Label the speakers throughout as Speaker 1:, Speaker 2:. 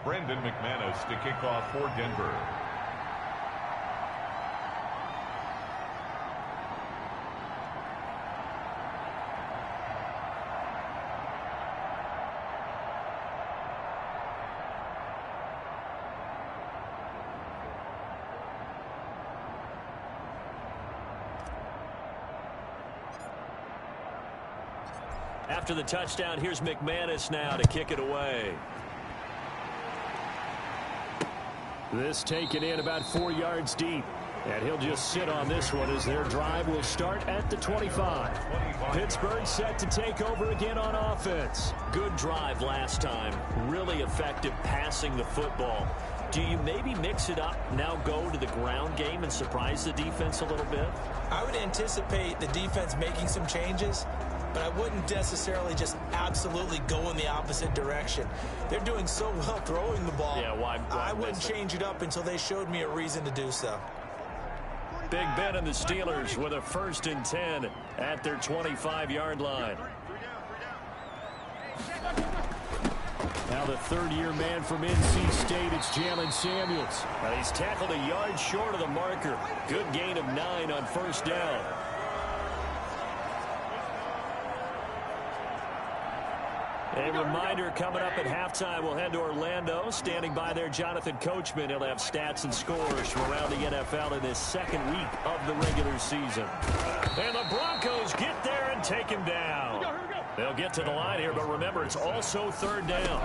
Speaker 1: Brendan McManus to kick off for Denver.
Speaker 2: After the touchdown, here's McManus now to kick it away. This taken in about 4 yards deep. And he'll just sit on this one as their drive will start at the 25. Pittsburgh set to take over again on offense. Good drive last time. Really effective passing the football. Do you maybe mix it up, now go to the ground game and surprise the defense a little bit?
Speaker 3: I would anticipate the defense making some changes, but I wouldn't necessarily just absolutely go in the opposite direction. They're doing so well throwing the ball.
Speaker 2: Yeah, why
Speaker 3: I wouldn't change it up until they showed me a reason to do so.
Speaker 2: Big Ben and the Steelers with a 1st and 10 at their 25-yard line. Now the third-year man from NC State, it's Jalen Samuels. He's tackled a yard short of the marker. Good gain of 9 on 1st down. A reminder, coming up at halftime, we'll head to Orlando. Standing by there, Jonathan Coachman. He'll have stats and scores from around the NFL in this second week of the regular season. And the Broncos get there and take him down. They'll get to the line here, but remember, it's also 3rd down.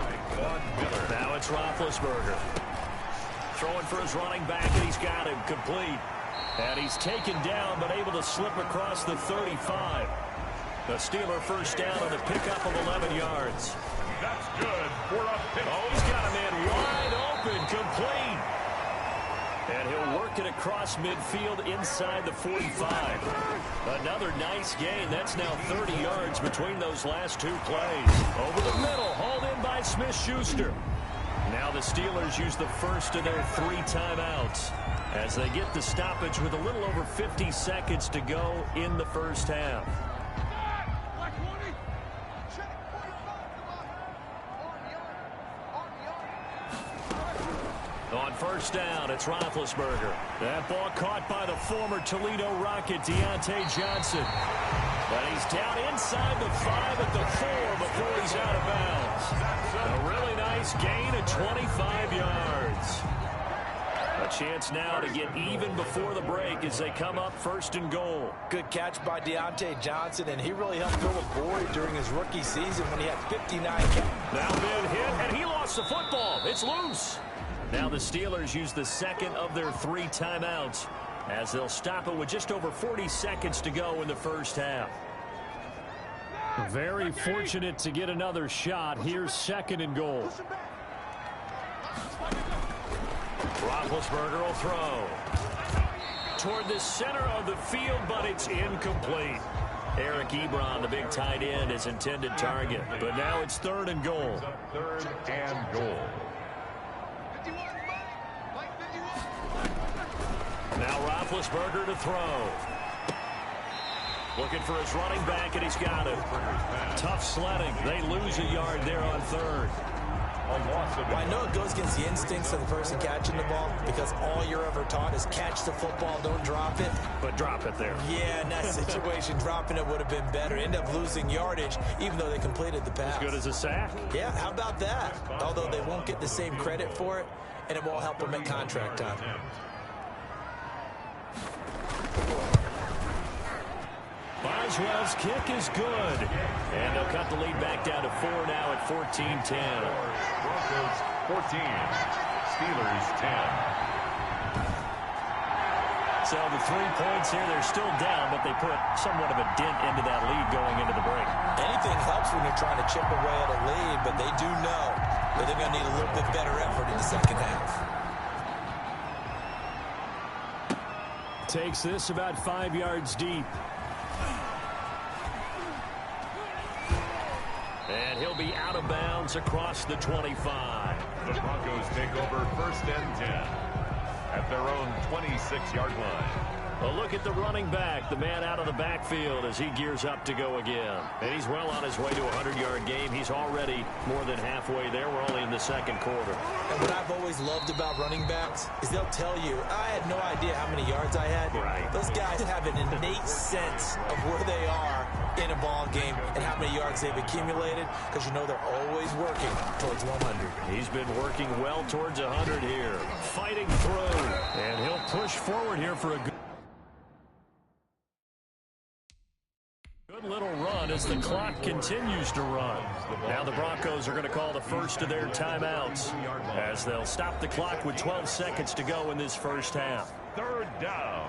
Speaker 2: Now it's Roethlisberger. Throwing for his running back, and he's got him complete. And he's taken down, but able to slip across the 35. The Steeler 1st down on the pickup of 11 yards.
Speaker 1: That's good for a pick.
Speaker 2: Oh, he's got a man wide open, complete. And he'll work it across midfield inside the 45. Another nice gain. That's now 30 yards between those last 2 plays. Over the middle, hauled in by Smith-Schuster. Now the Steelers use the first of their 3 timeouts as they get the stoppage with a little over 50 seconds to go in the first half. On 1st down, it's Roethlisberger. That ball caught by the former Toledo Rocket, Deontay Johnson. But he's down inside the 5 at the 4 before he's out of bounds. A really nice gain of 25 yards. A chance now to get even before the break as they come up 1st and goal.
Speaker 3: Good catch by Deontay Johnson, and he really helped fill a void during his rookie season when he had 59 catches.
Speaker 2: Now been hit, and he lost the football. It's loose. Now the Steelers use the second of their 3 timeouts as they'll stop it with just over 40 seconds to go in the first half. Very fortunate to get another shot. Here's 2nd and goal. Roethlisberger will throw toward the center of the field, but it's incomplete. Eric Ebron, the big tight end, is intended target. But now it's 3rd and goal.
Speaker 1: 3rd and goal.
Speaker 2: Now Roethlisberger to throw. Looking for his running back, and he's got it. Tough sledding. They lose a yard there on 3rd.
Speaker 3: Well, I know it goes against the instincts of the person catching the ball because all you're ever taught is catch the football, don't drop it.
Speaker 2: But drop it there.
Speaker 3: Yeah, in that situation, dropping it would have been better. End up losing yardage, even though they completed the pass.
Speaker 2: As good as a sack.
Speaker 3: Yeah, how about that? Although they won't get the same credit for it, and it won't help them at contract time.
Speaker 2: Boswell's kick is good. And they'll cut the lead back down to 4 now at 14-10.
Speaker 1: Broncos 14, Steelers 10.
Speaker 2: So the 3 points here, they're still down, but they put somewhat of a dent into that lead going into the break.
Speaker 3: Anything helps when you're trying to chip away at a lead, but they do know that they're going to need a little bit better effort in the second half.
Speaker 2: Takes this about 5 yards deep. And he'll be out of bounds across the 25.
Speaker 1: The Broncos take over 1st and 10 at their own 26-yard line.
Speaker 2: A look at the running back, the man out of the backfield as he gears up to go again. And he's well on his way to a 100-yard game. He's already more than halfway there. We're only in the second quarter.
Speaker 3: And what I've always loved about running backs is they'll tell you, I had no idea how many yards I had.
Speaker 2: Right.
Speaker 3: Those guys have an innate sense of where they are in a ball game and how many yards they've accumulated, because you know they're always working towards 100.
Speaker 2: He's been working well towards 100 here. Fighting through. And he'll push forward here for a good little run as the clock continues to run. Now the Broncos are going to call the first of their timeouts as they'll stop the clock with 12 seconds to go in this first half.
Speaker 1: Third down.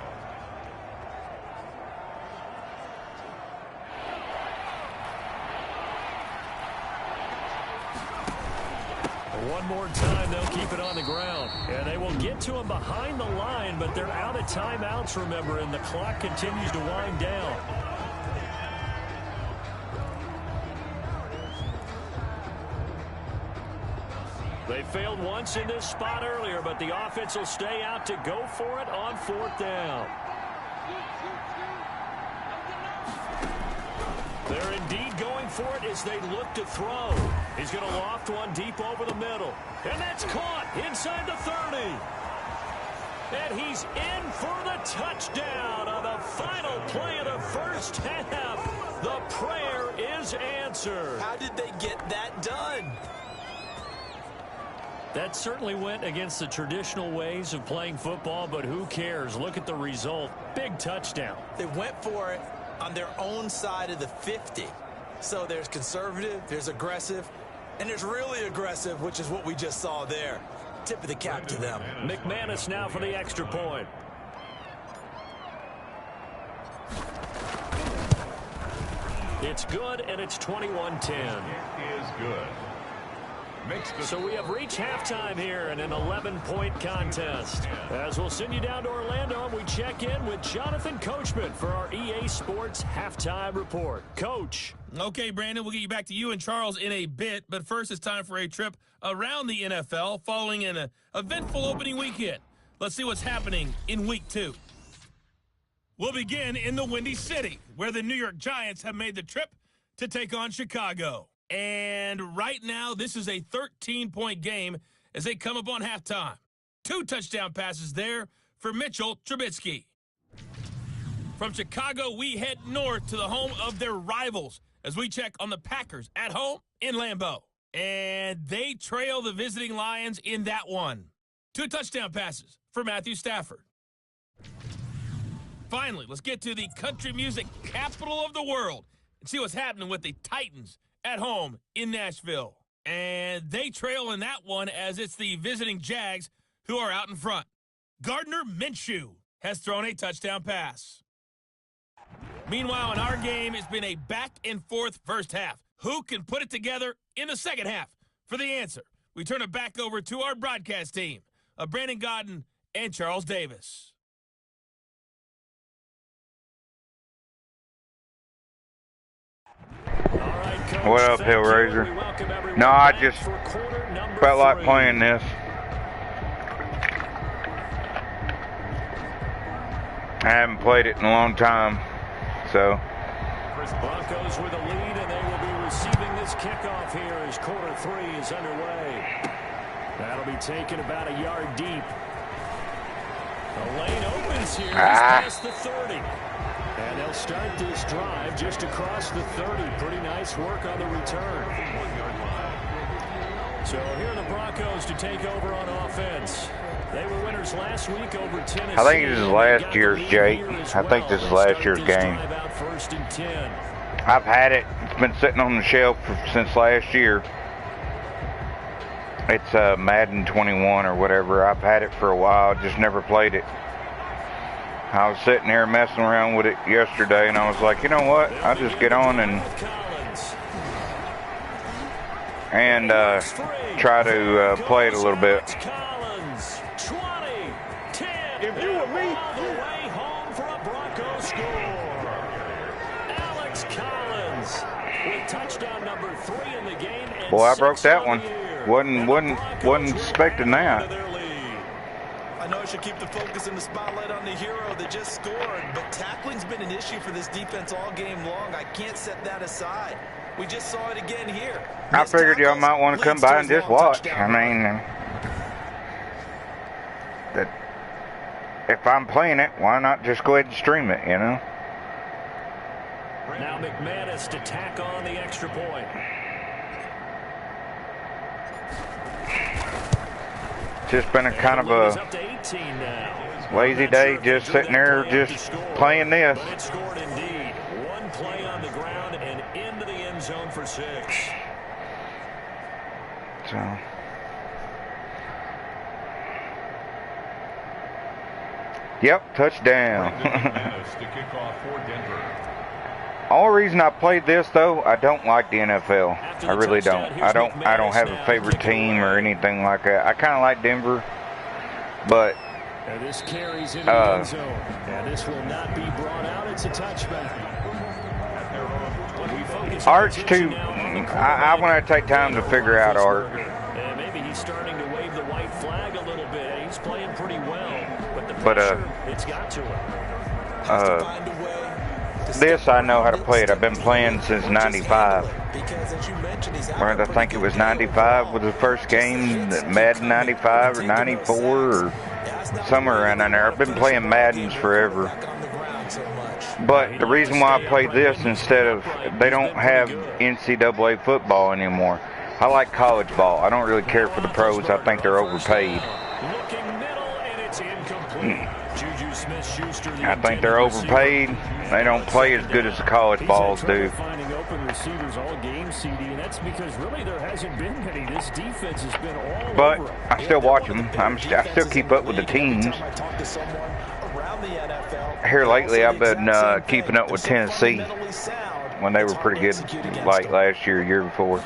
Speaker 2: One more time, they'll keep it on the ground. And they will get to him behind the line, but they're out of timeouts, remember, and the clock continues to wind down. They failed once in this spot earlier, but the offense will stay out to go for it on fourth down. They're indeed going for it as they look to throw. He's going to loft one deep over the middle. And that's caught inside the 30. And he's in for the touchdown on the final play of the first half. The prayer is answered.
Speaker 3: How did they get that done?
Speaker 2: That certainly went against the traditional ways of playing football, but who cares? Look at the result. Big touchdown.
Speaker 3: They went for it on their own side of the 50. So there's conservative, there's aggressive, and there's really aggressive, which is what we just saw there. Tip of the cap to them.
Speaker 2: McManus now for the extra point. It's good, and it's 21-10.
Speaker 1: It is good.
Speaker 2: So we have reached halftime here in an 11-point contest. As we'll send you down to Orlando, and we check in with Jonathan Coachman for our EA Sports Halftime Report. Coach.
Speaker 4: Okay, Brandon, we'll get you back to you and Charles in a bit, but first it's time for a trip around the NFL following an eventful opening weekend. Let's see what's happening in Week 2. We'll begin in the Windy City, where the New York Giants have made the trip to take on Chicago. And right now, this is a 13-point game as they come up on halftime. 2 touchdown passes there for Mitchell Trubisky. From Chicago, we head north to the home of their rivals as we check on the Packers at home in Lambeau. And they trail the visiting Lions in that one. 2 touchdown passes for Matthew Stafford. Finally, let's get to the country music capital of the world and see what's happening with the Titans at home in Nashville. And they trail in that one as it's the visiting Jags who are out in front. Gardner Minshew has thrown a touchdown pass. Meanwhile, in our game, it's been a back-and-forth first half. Who can put it together in the second half? For the answer, we turn it back over to our broadcast team of Brandon Godden and Charles Davis.
Speaker 5: What up, Hellraiser? No, I just felt like playing this. I haven't played it in a long time, so.
Speaker 2: Broncos with a lead, and they will be receiving this kickoff here as quarter 3 is underway. That'll be taken about a yard deep. The lane opens here. He's past the 30. And they'll start this drive just across the 30. Pretty nice work on the return. So here are the Broncos to take over on offense. They were winners last week over Tennessee.
Speaker 5: I think this is last year's, Jake. I think this is last year's game. I've had it. It's been sitting on the shelf since last year. It's Madden 21 or whatever. I've had it for a while, just never played it. I was sitting here messing around with it yesterday, and I was like, you know what? I'll just get on and try to play it a little bit.
Speaker 1: If you were me,
Speaker 5: Boy, I broke that one. Wasn't expecting that.
Speaker 3: know it should keep the focus and the spotlight on the hero that just scored, but tackling's been an issue for this defense all game long. I can't set that aside. We just saw it again here.
Speaker 5: I figured y'all might want to come by and just watch. I mean, that if I'm playing it, why not just go ahead and stream it, you know?
Speaker 2: Now McManus to tack on the extra point.
Speaker 5: Just been a kind of a lazy day, just sitting there, just playing this.
Speaker 2: But it scored indeed. One play on the ground and into the end zone for 6.
Speaker 5: So, yep, touchdown.
Speaker 1: To kick off for Denver.
Speaker 5: Only reason I played this though, I don't like the NFL. I really don't. I don't have a favorite team or anything like that. I kind of like Denver, but
Speaker 2: this carries into the end zone. And this will not be brought out. It's a touchback.
Speaker 5: Art's too. I want to take time to figure out Art.
Speaker 2: And maybe he's starting to wave the white flag a little bit. He's playing pretty well, but the pressure, it's got to him.
Speaker 5: This I know how to play it. I've been playing since '95. I think it was '95 was the first game, Madden '95 or '94 or somewhere around there. I've been playing Maddens forever. But the reason why I play this instead of, they don't have NCAA football anymore. I like college ball. I don't really care for the pros. I think they're overpaid. I think they're overpaid. They don't play as good as the college balls do.
Speaker 2: Finding open receivers all game, CD, and that's because really there hasn't been many. This defense has been all
Speaker 5: but
Speaker 2: over.
Speaker 5: I still watch them. I still keep up with the teams. Here lately, I've been keeping up with Tennessee when they were pretty good, like last year, year before.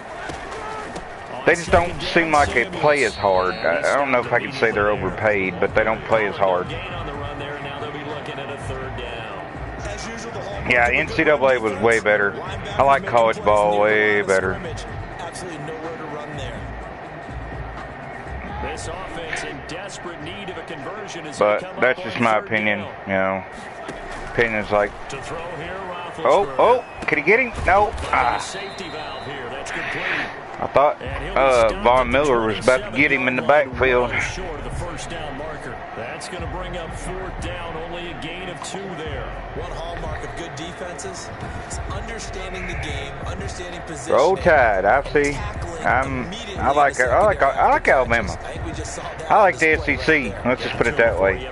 Speaker 5: They just don't seem like they play as hard. I don't know if I can say they're overpaid, but they don't play as hard. Yeah, NCAA was way better. I like college ball way better.
Speaker 2: This offense in desperate need of a conversion is
Speaker 5: but that's just my opinion, you know. Opinion's like, oh, can he get him? No.
Speaker 2: Safety valve here. That's complete.
Speaker 5: I thought Von Miller was about to get him in the backfield.
Speaker 2: Short of the first down marker. That's going to bring up 4th down, only a gain of 2 there.
Speaker 3: One hallmark of good defenses is understanding the game, understanding position.
Speaker 5: Roll Tide, I see. I like Alabama. I like the SEC. Let's just put it that way.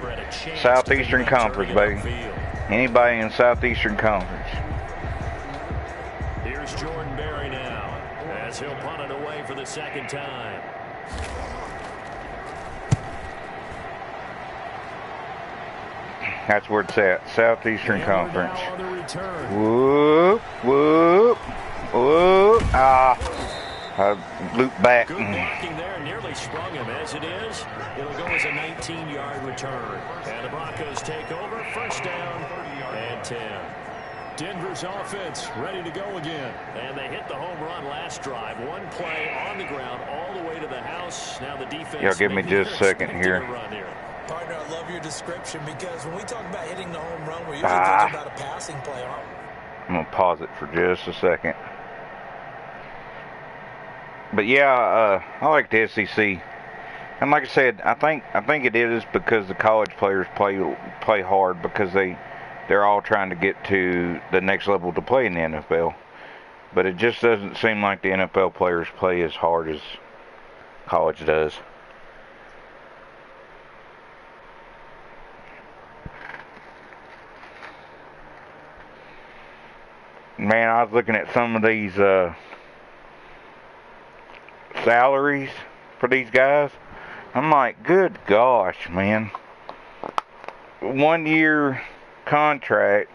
Speaker 5: Southeastern Conference, baby. Anybody in Southeastern Conference.
Speaker 2: Here's Jordan Berry now, as he'll punt it away for the 2nd time.
Speaker 5: That's where it's at, Southeastern Conference. Whoop, whoop, whoop. I loop back.
Speaker 2: Good blocking there, nearly sprung him. As it is, it'll go as a 19-yard return. And the Broncos take over, 1st down and 10. Denver's offense ready to go again. And they hit the home run last drive. One play on the ground all the way to the house. Now the defense.
Speaker 5: Yeah, give me just a second here.
Speaker 3: Partner, I love your description because when we talk about hitting the home run, we're usually talking about a passing play.
Speaker 5: I'm going to pause it for just a second. But yeah, I like the SEC. And like I said, I think it is because the college players play hard because they're all trying to get to the next level to play in the NFL. But it just doesn't seem like the NFL players play as hard as college does. Man, I was looking at some of these salaries for these guys. I'm like, good gosh, man. 1 year contract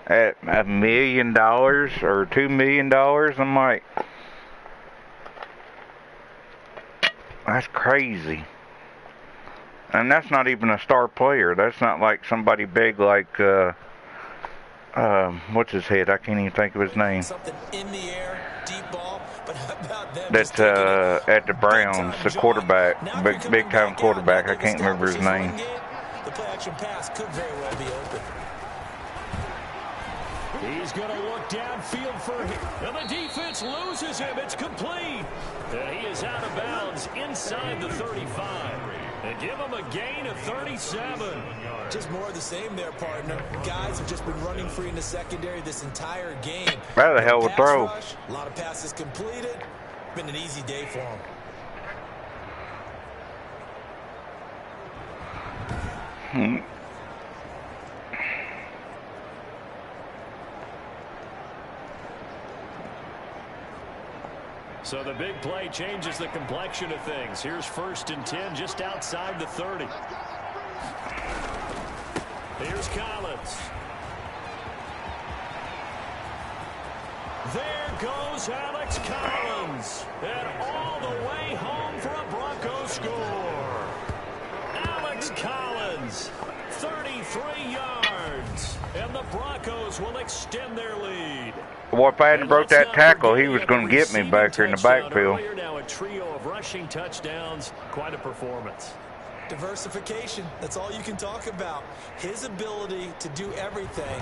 Speaker 5: at $1 million or $2 million. I'm like, that's crazy. And that's not even a star player. That's not like somebody big like what's his head? I can't even think of his name.
Speaker 3: Something in the air, deep ball, But how about them
Speaker 5: That's at the Browns, the quarterback, big time quarterback. I can't remember his name.
Speaker 3: The play action pass could very well be open.
Speaker 2: He's going to look downfield for him. And the defense loses him. It's complete. And he is out of bounds inside the 35. And give him a gain of 37.
Speaker 3: Just more of the same there, partner. Guys have just been running free in the secondary this entire game.
Speaker 5: How the hell would throw?
Speaker 3: Rush, a lot of passes completed. Been an easy day for him.
Speaker 2: So the big play changes the complexion of things. Here's 1st and 10 just outside the 30. Here's Collins. There goes Alex Collins. And all the way home for a Broncos score. Alex Collins, 33 yards. And the Broncos will extend their lead.
Speaker 5: Well, if I hadn't broke that tackle, he was going to get me back here in the backfield.
Speaker 2: Now a trio of rushing touchdowns. Quite a performance.
Speaker 3: Diversification, that's all you can talk about. His ability to do everything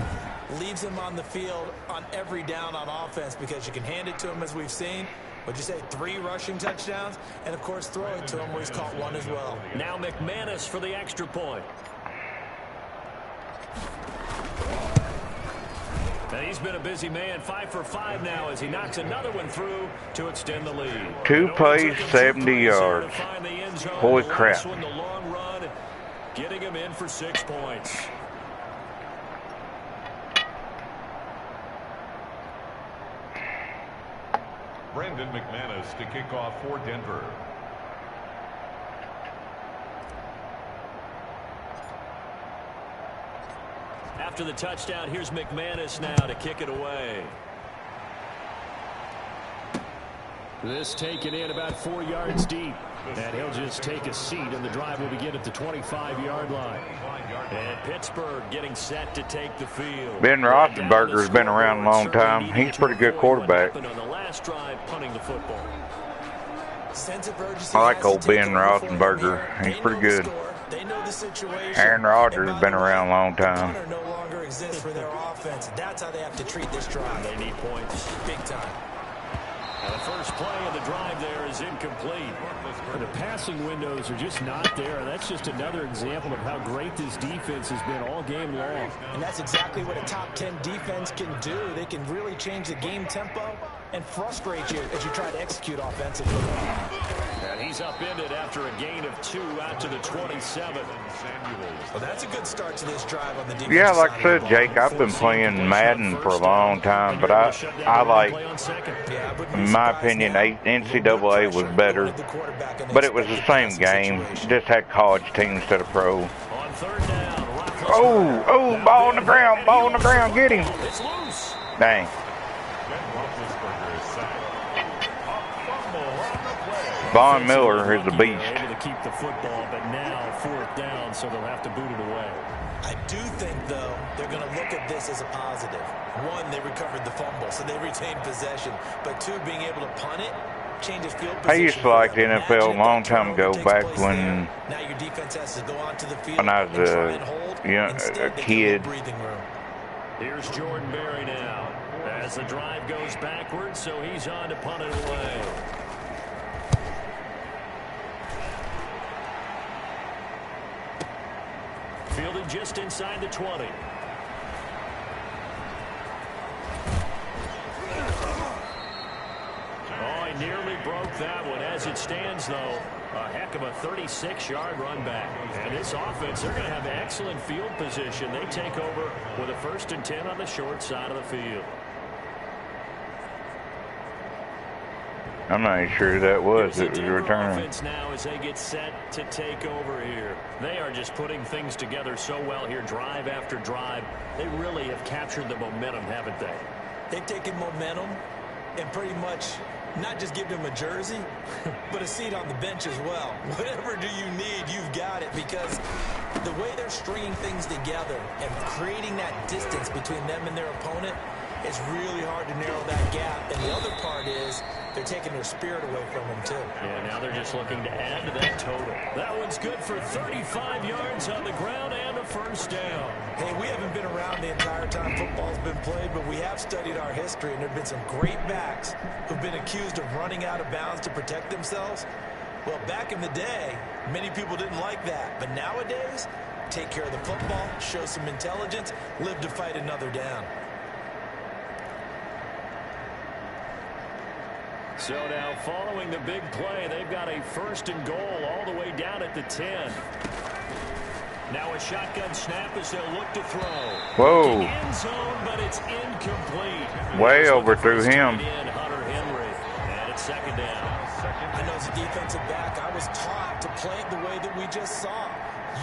Speaker 3: leaves him on the field on every down on offense because you can hand it to him as we've seen. Would you say 3 rushing touchdowns? And, of course, throw it to him where he's caught 1 as well.
Speaker 2: Now McManus for the extra point. And he's been a busy man, 5 for 5 now as he knocks another one through to extend the lead.
Speaker 5: 2 plays, 70 yards. Holy crap.
Speaker 2: The long run, getting him in for 6 points.
Speaker 1: Brandon McManus to kick off for Denver.
Speaker 2: After the touchdown, here's McManus now to kick it away. This taken in about 4 yards deep. And he'll just take a seat, and the drive will begin at the 25-yard line. And Pittsburgh getting set to take the field.
Speaker 5: Ben Roethlisberger's been around a long time. He's a pretty good quarterback.
Speaker 2: On the last drive, punting the football.
Speaker 5: I like old Ben Roethlisberger. He's pretty good. Aaron Rodgers has been around a long time.
Speaker 3: No longer exists for their offense. That's how they have to treat this drive.
Speaker 2: They need points.
Speaker 3: Big time.
Speaker 2: And the first play of the drive there is incomplete. The passing windows are just not there. And that's just another example of how great this defense has been all game long.
Speaker 3: And that's exactly what a top 10 defense can do. They can really change the game tempo and frustrate you as you try to execute offensively.
Speaker 2: And he's upended after a gain of 2 out to the 27.
Speaker 3: Well, that's a good start to this drive on the defense.
Speaker 5: Yeah, like I said, Jake, I've been playing Madden for a long time, but I like, in my opinion, NCAA was better. But it was the same game. Just had college teams instead of pro.
Speaker 2: On 3rd down,
Speaker 5: Oh, ball on the ground, get him.
Speaker 2: It's loose.
Speaker 5: Dang. Von Miller is a beast.
Speaker 2: Able to keep the football, but now 4th down, so they'll have to boot it away.
Speaker 3: I do think, though, they're going to look at this as a positive. 1, they recovered the fumble, so they retained possession. But 2, being able to punt it, changes field position.
Speaker 5: I used to like the NFL a long time ago, back when
Speaker 3: now your defense has to go onto the field
Speaker 5: I was a kid.
Speaker 2: Here's Jordan Berry now as the drive goes backwards, so he's on to punt it away. Fielded just inside the 20. Oh, he nearly broke that one. As it stands, though, a heck of a 36-yard run back. And this offense, they're going to have excellent field position. They take over with a 1st and 10 on the short side of the field.
Speaker 5: I'm not even sure who that was. It was a return.
Speaker 2: Offense now as they get set to take over here. They are just putting things together so well here, drive after drive. They really have captured the momentum, haven't they?
Speaker 3: They've taken momentum and pretty much not just give them a jersey, but a seat on the bench as well. Whatever do you need, you've got it, because the way they're stringing things together and creating that distance between them and their opponent, it's really hard to narrow that gap. And the other part is they're taking their spirit away from him, too.
Speaker 2: Yeah, now they're just looking to add to that total. That one's good for 35 yards on the ground and a first down.
Speaker 3: Hey, we haven't been around the entire time football's been played, but we have studied our history, and there have been some great backs who've been accused of running out of bounds to protect themselves. Well, back in the day, many people didn't like that. But nowadays, take care of the football, show some intelligence, live to fight another down.
Speaker 2: So now following the big play, they've got a first and goal all the way down at the 10. Now a shotgun snap as they'll look to throw.
Speaker 5: Whoa.
Speaker 2: End zone, but it's incomplete.
Speaker 5: Way overthrew him.
Speaker 2: Hunter Henry. And it's second down.
Speaker 3: I know as a defensive back, I was taught to play it the way that we just saw.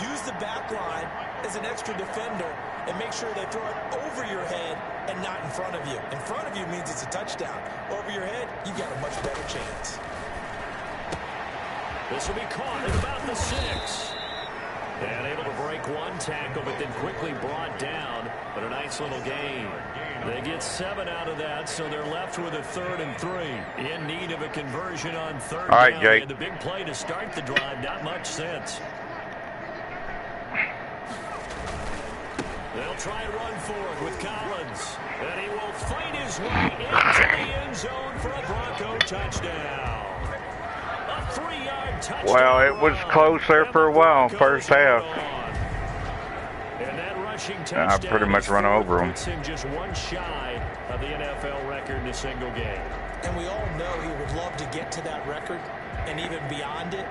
Speaker 3: Use the back line as an extra defender and make sure they throw it over your head and not in front of you. In front of you means it's a touchdown. Over your head, you got a much better chance.
Speaker 2: This will be caught at about the 6. And able to break one tackle, but then quickly brought down. But a nice little gain. They get 7 out of that, so they're left with a 3rd and 3. In need of a conversion on 3rd
Speaker 5: All right,
Speaker 2: down.
Speaker 5: Jake.
Speaker 2: And the big play to start the drive, not much sense. They'll try and run forward with Collins. And he will fight his way into the end zone for a Bronco touchdown. A 3-yard touchdown.
Speaker 5: Well, it was close there for a while, first half.
Speaker 2: And that rushing touchdown
Speaker 5: I pretty much run over him.
Speaker 2: puts him just one shy of the NFL record in a single game.
Speaker 3: And we all know he would love to get to that record and even beyond it.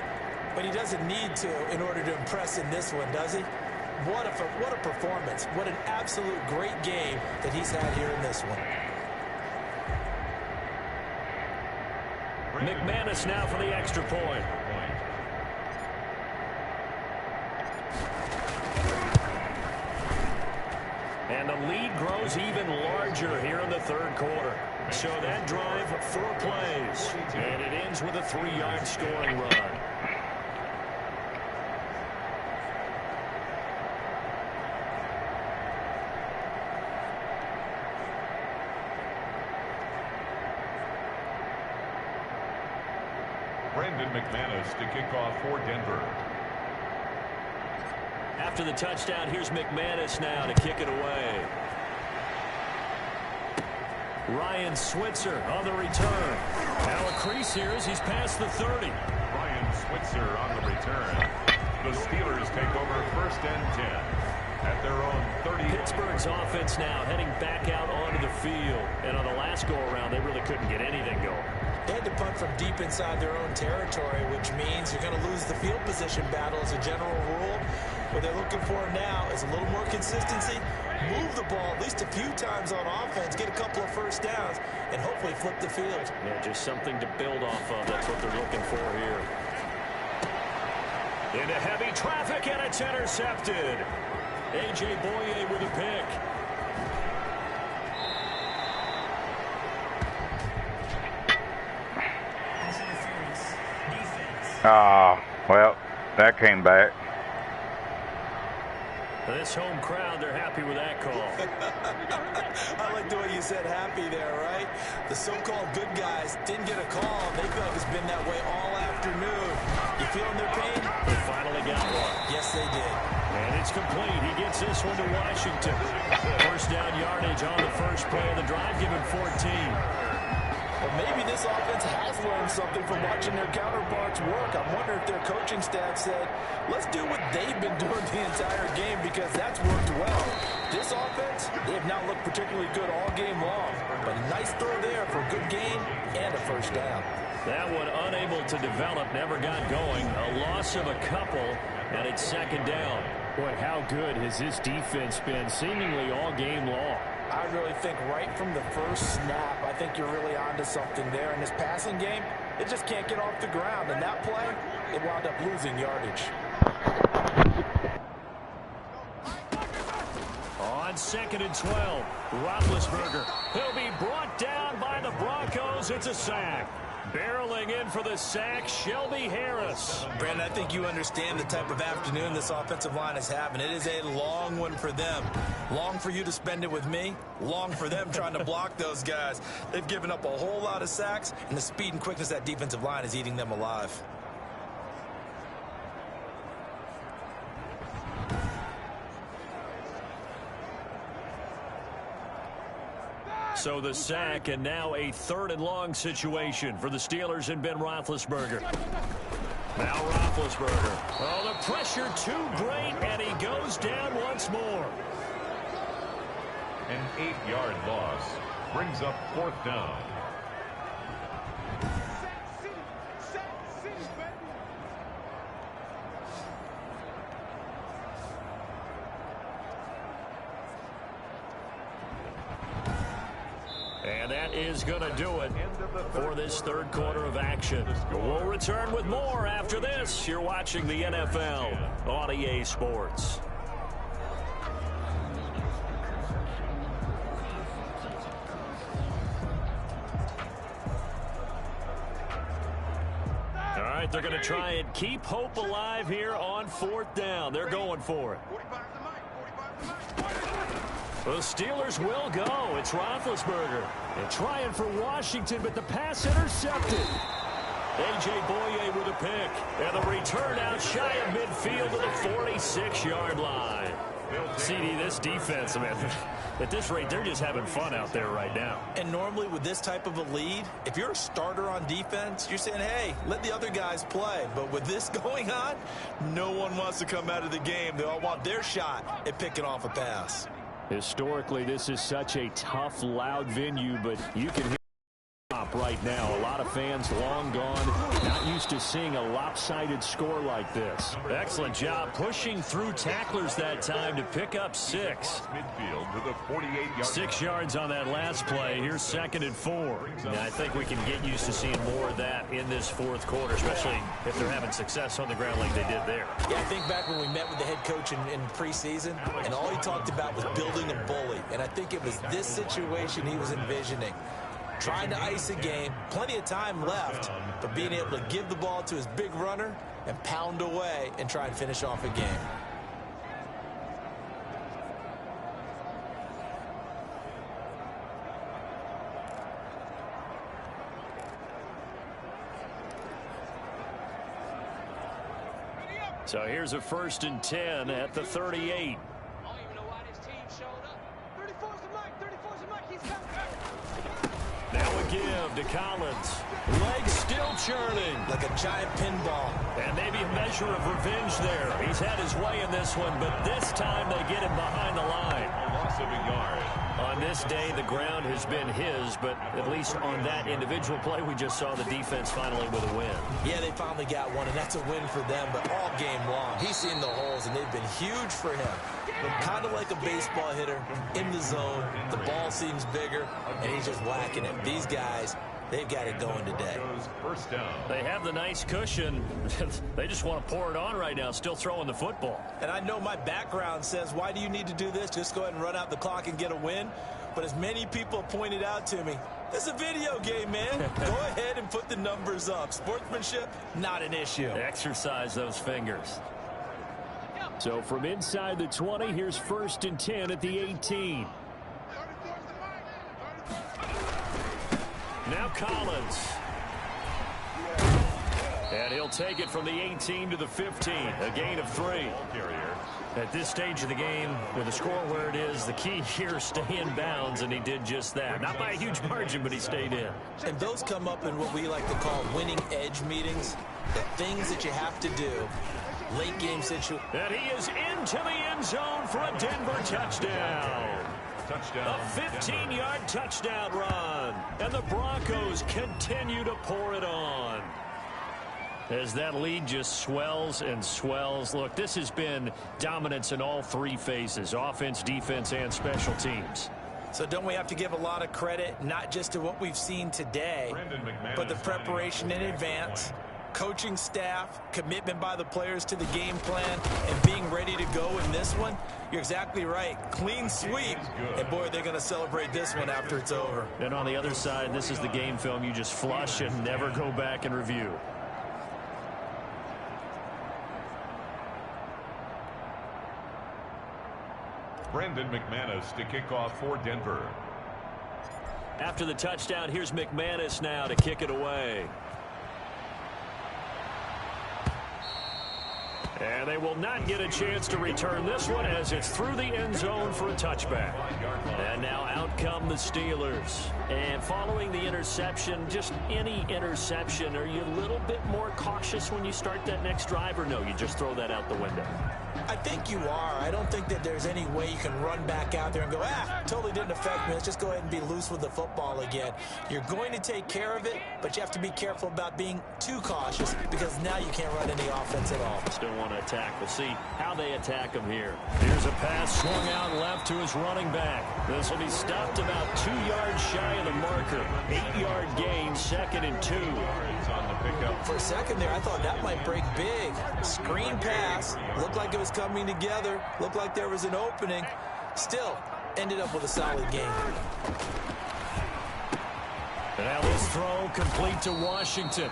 Speaker 3: But he doesn't need to in order to impress in this one, does he? What a performance. What an absolute great game that he's had here in this one.
Speaker 2: McManus now for the extra point. And the lead grows even larger here in the 3rd quarter. So that drive, 4 plays. And it ends with a 3-yard scoring run.
Speaker 1: McManus to kick off for Denver.
Speaker 2: After the touchdown, here's McManus now to kick it away. Ryan Switzer on the return. Now a crease here as he's past the 30.
Speaker 1: Ryan Switzer on the return. The Steelers take over 1st and 10 at their own 30.
Speaker 2: Pittsburgh's offense now heading back out onto the field. And on the last go-around, they really couldn't get anything going.
Speaker 3: They had to punt from deep inside their own territory, which means you're going to lose the field position battle as a general rule. What they're looking for now is a little more consistency, move the ball at least a few times on offense, get a couple of first downs, and hopefully flip the field.
Speaker 2: Yeah, just something to build off of. That's what they're looking for here. Into heavy traffic, and it's intercepted. A.J. Boye with a pick.
Speaker 5: Well, that came back.
Speaker 2: This home crowd, they're happy with that call.
Speaker 3: I like the way you said happy there, right? The so-called good guys didn't get a call. They feel like it's been that way all afternoon. You feeling their pain?
Speaker 2: They finally got one.
Speaker 3: Yes, they did.
Speaker 2: And it's complete. He gets this one to Washington. First down yardage on the first play of the drive, given 14.
Speaker 3: Well, maybe this offense has learned something from watching their counterparts work. I wonder if their coaching staff said, let's do what they've been doing the entire game because that's worked well. This offense, they have not looked particularly good all game long. But a nice throw there for a good gain and a first down.
Speaker 2: That one unable to develop, never got going. A loss of a couple, and it's second down. Boy, how good has this defense been seemingly all game long?
Speaker 3: I really think right from the first snap, I think you're really onto something there. In this passing game, it just can't get off the ground. And that play, it wound up losing yardage.
Speaker 2: On 2nd and 12, Roethlisberger. He'll be brought down by the Broncos. It's a sack. Barreling in for the sack, Shelby Harris.
Speaker 3: Brandon, I think you understand the type of afternoon this offensive line is having. It is a long one for them. Long for you to spend it with me. Long for them trying to block those guys. They've given up a whole lot of sacks, and the speed and quickness of that defensive line is eating them alive.
Speaker 2: So the sack, and now a 3rd and long situation for the Steelers and Ben Roethlisberger. Now Roethlisberger. Oh, the pressure too great, and he goes down once more.
Speaker 1: An 8-yard loss brings up 4th down.
Speaker 2: And that is going to do it for this 3rd quarter of action. We'll return with more after this. You're watching the NFL on EA Sports. All right, they're going to try and keep hope alive here on 4th down. They're going for it. The Steelers will go. It's Roethlisberger. And trying for Washington, but the pass intercepted. A.J. Boye with a pick. And the return out shy of midfield to the 46-yard line. CD, this defense, man, at this rate, they're just having fun out there right now.
Speaker 3: And normally with this type of a lead, if you're a starter on defense, you're saying, hey, let the other guys play. But with this going on, no one wants to come out of the game. They all want their shot at picking off a pass.
Speaker 2: Historically, this is such a tough, loud venue, but you can hear right now. A lot of fans long gone, not used to seeing a lopsided score like this. Excellent job pushing through tacklers that time to pick up 6.
Speaker 1: Midfield to the 48-yard.
Speaker 2: 6 yards on that last play. Here's 2nd and 4. And I think we can get used to seeing more of that in this 4th quarter, especially if they're having success on the ground like they did there.
Speaker 3: Yeah, I think back when we met with the head coach in preseason, and all he talked about was building a bully. And I think it was this situation he was envisioning. Trying to ice a game, plenty of time left, but being able to give the ball to his big runner and pound away and try and finish off a game.
Speaker 2: So here's a 1st and 10 at the 38. Now a give to Collins. Legs still churning.
Speaker 3: Like a giant pinball.
Speaker 2: And maybe a measure of revenge there. He's had his way in this one, but this time they get him behind the line.
Speaker 1: A loss of a yard.
Speaker 2: On this day, the ground has been his, but at least on that individual play, we just saw the defense finally with a win.
Speaker 3: Yeah, they finally got one, and that's a win for them, but all game long, he's seen the holes, and they've been huge for him. But kind of like a baseball hitter, in the zone, the ball seems bigger, and he's just whacking it. These guys, they've got it going today.
Speaker 1: First down.
Speaker 2: They have the nice cushion. They just want to pour it on right now, still throwing the football.
Speaker 3: And I know my background says, why do you need to do this? Just go ahead and run out the clock and get a win. But as many people pointed out to me, this is a video game, man. Go ahead and put the numbers up. Sportsmanship, not an issue.
Speaker 2: Exercise those fingers. So from inside the 20, here's 1st and 10 at the 18. Now Collins. And he'll take it from the 18 to the 15. A gain of 3. At this stage of the game, with the score where it is, the key here is stay in bounds, and he did just that. Not by a huge margin, but he stayed in.
Speaker 3: And those come up in what we like to call winning edge meetings. The things that you have to do. Late game situation.
Speaker 2: And he is into the end zone for a Denver touchdown.
Speaker 1: Touchdown.
Speaker 2: A 15-yard touchdown run. And the Broncos continue to pour it on. As that lead just swells and swells. Look, this has been dominance in all 3 phases. Offense, defense, and special teams.
Speaker 3: So don't we have to give a lot of credit, not just to what we've seen today, but the preparation in advance, coaching staff, commitment by the players to the game plan, and being ready to go in this one, you're exactly right. Clean sweep. And, boy, they're going to celebrate this one after it's over.
Speaker 2: And on the other side, this is the game film you just flush and never go back and review.
Speaker 1: Brendan McManus to kick off for Denver.
Speaker 2: After the touchdown, here's McManus now to kick it away. And they will not get a chance to return this one as it's through the end zone for a touchback. And now out come the Steelers. And following the interception, just any interception, are you a little bit more cautious when you start that next drive, or no, you just throw that out the window?
Speaker 3: I think you are. I don't think that there's any way you can run back out there and go, totally didn't affect me. Let's just go ahead and be loose with the football again. You're going to take care of it, but you have to be careful about being too cautious because now you can't run any offense at all.
Speaker 2: Still want to attack. We'll see how they attack him here. Here's a pass swung out left to his running back. This will be stopped about 2 yards shy of the marker. 8-yard gain, 2nd and 2.
Speaker 1: On the pickup.
Speaker 3: For a second there, I thought that might break big. Screen pass. Looked like it was coming together. Looked like there was an opening. Still, ended up with a solid game.
Speaker 2: Now this throw complete to Washington.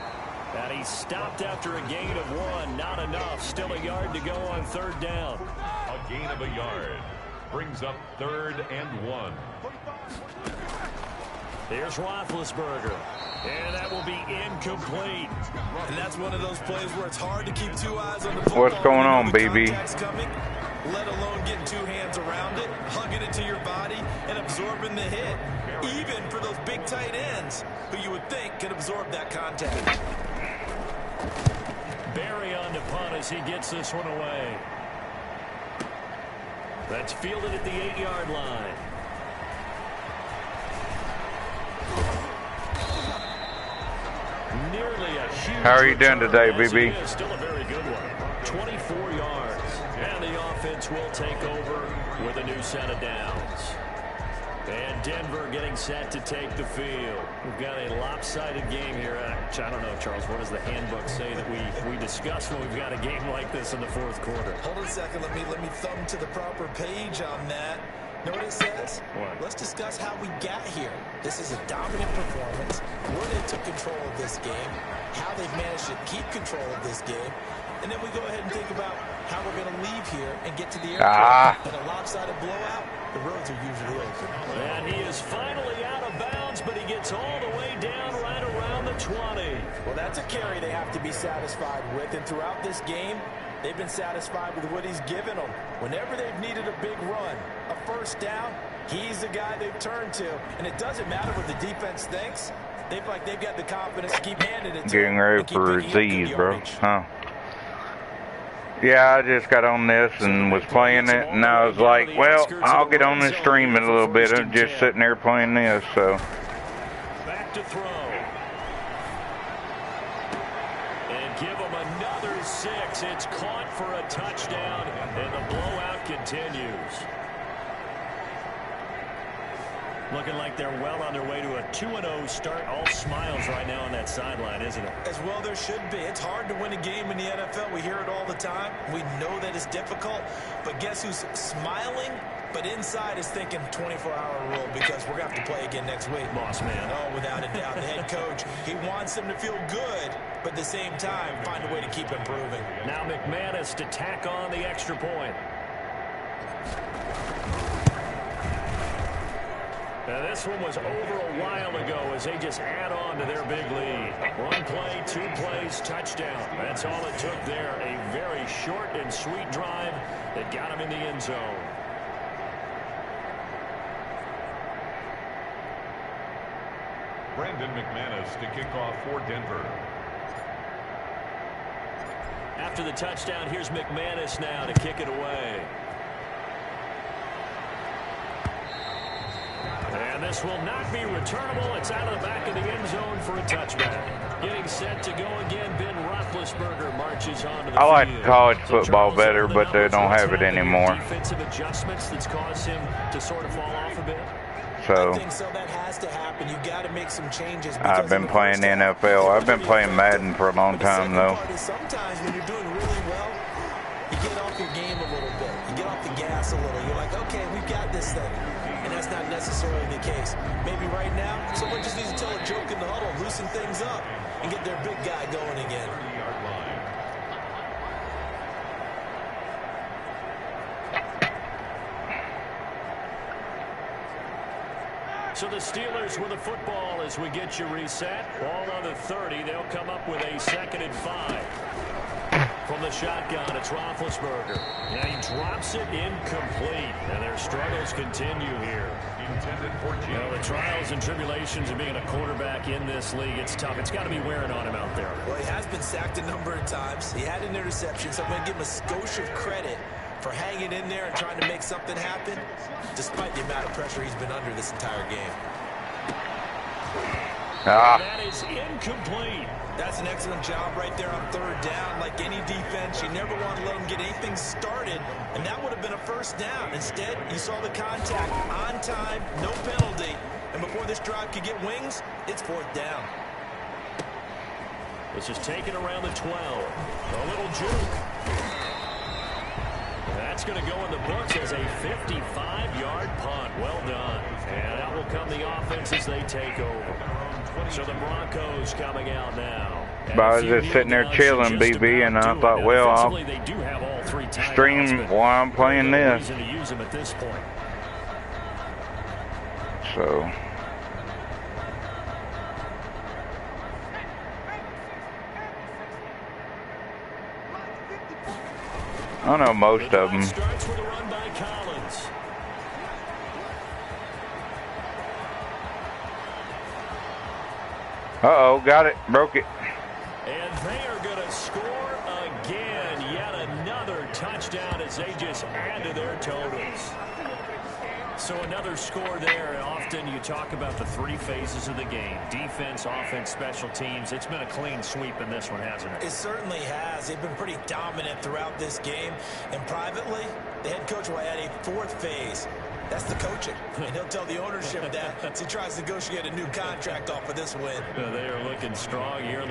Speaker 2: And he stopped after a gain of 1. Not enough. Still a yard to go on 3rd down.
Speaker 1: A gain of a yard. Brings up 3rd and 1.
Speaker 2: Here's Roethlisberger. And that will be incomplete.
Speaker 3: And that's one of those plays where it's hard to keep 2 eyes on the football.
Speaker 5: What's going on, BB?
Speaker 3: Coming, let alone getting 2 hands around it, hugging it to your body, and absorbing the hit. Even for those big tight ends, who you would think could absorb that contact.
Speaker 2: Barry on to punt as he gets this one away. That's fielded at the 8-yard line. Nearly a huge
Speaker 5: How are you doing today,
Speaker 2: return,
Speaker 5: BB?
Speaker 2: Still a very good one. 24 yards. And the offense will take over with a new set of downs. And Denver getting set to take the field. We've got a lopsided game here. I don't know, Charles, what does the handbook say that we discuss when we've got a game like this in the 4th quarter?
Speaker 3: Hold on a second. Let me thumb to the proper page on that. Know what it says?
Speaker 2: What?
Speaker 3: Let's discuss how we got here. This is a dominant performance, where they took control of this game, how they've managed to keep control of this game, and then we go ahead and think about how we're going to leave here and get to the airport. In a lopsided blowout, the roads are usually open.
Speaker 2: And he is finally out of bounds, but he gets all the way down right around the 20.
Speaker 3: Well, that's a carry they have to be satisfied with, and throughout this game, they've been satisfied with what he's given them. Whenever they've needed a big run, a 1st down, he's the guy they've turned to. And it doesn't matter what the defense thinks. They've got the confidence to keep handing it to
Speaker 5: Getting ready for Z's, bro. Huh? Yeah, I just got on this and was playing it, and I was like, well, I'll get on and stream it a little bit. I'm just sitting there playing this, so.
Speaker 2: Back to throw. And give him another 6. It's caught for a touchdown, and the blowout continues. Looking like they're well on their way to a 2-0 start. All smiles right now on that sideline, isn't it?
Speaker 3: As well there should be. It's hard to win a game in the NFL. We hear it all the time. We know that it's difficult. But guess who's smiling? But inside is thinking 24-hour rule because we're going to have to play again next week.
Speaker 2: Boss man.
Speaker 3: Oh, without a doubt. The head coach, he wants them to feel good, but at the same time, find a way to keep improving.
Speaker 2: Now McManus to tack on the extra point. Now this one was over a while ago as they just add on to their big lead. 1 play, 2 plays, touchdown. That's all it took there. A very short and sweet drive that got him in the end zone.
Speaker 1: Brendan McManus to kick off for Denver.
Speaker 2: After the touchdown, here's McManus now to kick it away. And this will not be returnable. It's out of the back of the end zone for a touchback. Getting set to go again, Ben Roethlisberger marches on to the field.
Speaker 5: I like college football better, but they don't have it anymore.
Speaker 2: Defensive adjustments that's caused him to sort of fall off a bit.
Speaker 5: so.
Speaker 3: I think so. That has to happen. You got to make some changes.
Speaker 5: I've been playing the NFL. I've been playing Madden for a long time, though.
Speaker 3: Sometimes when you're doing really well, you get off your game a little bit. You get off the gas a little. You're like, okay, we've got this thing. And that's not necessarily the case. Maybe right now, someone just needs to tell a joke in the huddle, loosen things up, and get their big guy going again.
Speaker 2: So the Steelers with the football as we get you reset. Ball on the 30. They'll come up with a 2nd and 5. From the shotgun, it's Roethlisberger. Now he drops it incomplete. And their struggles continue here. You know, the trials and tribulations of being a quarterback in this league, it's tough. It's got to be wearing on him out there.
Speaker 3: Well, he has been sacked a number of times. He had an interception, so I'm going to give him a skosh of credit for hanging in there and trying to make something happen, despite the amount of pressure he's been under this entire game.
Speaker 2: That is incomplete.
Speaker 3: That's an excellent job right there on 3rd down. Like any defense, you never want to let them get anything started, and that would have been a 1st down. Instead, you saw the contact on time, no penalty, and before this drive could get wings, it's 4th down.
Speaker 2: This is taken around the 12. A little juke. That's going to go in the books as a 55-yard punt. Well done. And out will come the offense as they take over. So the Broncos coming out now.
Speaker 5: I was just sitting there chilling, BB, and I thought, well, I'll stream while I'm playing this. So. I know most of them.
Speaker 2: Starts with a run by Collins.
Speaker 5: Uh-oh, got it. Broke it.
Speaker 2: And they are going to score again. Yet another touchdown as they just add to their totals. So another score there. And often you talk about the 3 phases of the game. Defense, offense, special teams. It's been a clean sweep in this one, hasn't it?
Speaker 3: It certainly has. They've been pretty dominant throughout this game. And privately, the head coach will add a 4th phase. That's the coaching. And he'll tell the ownership that as he tries to negotiate a new contract off of this win.
Speaker 2: They are looking strong here.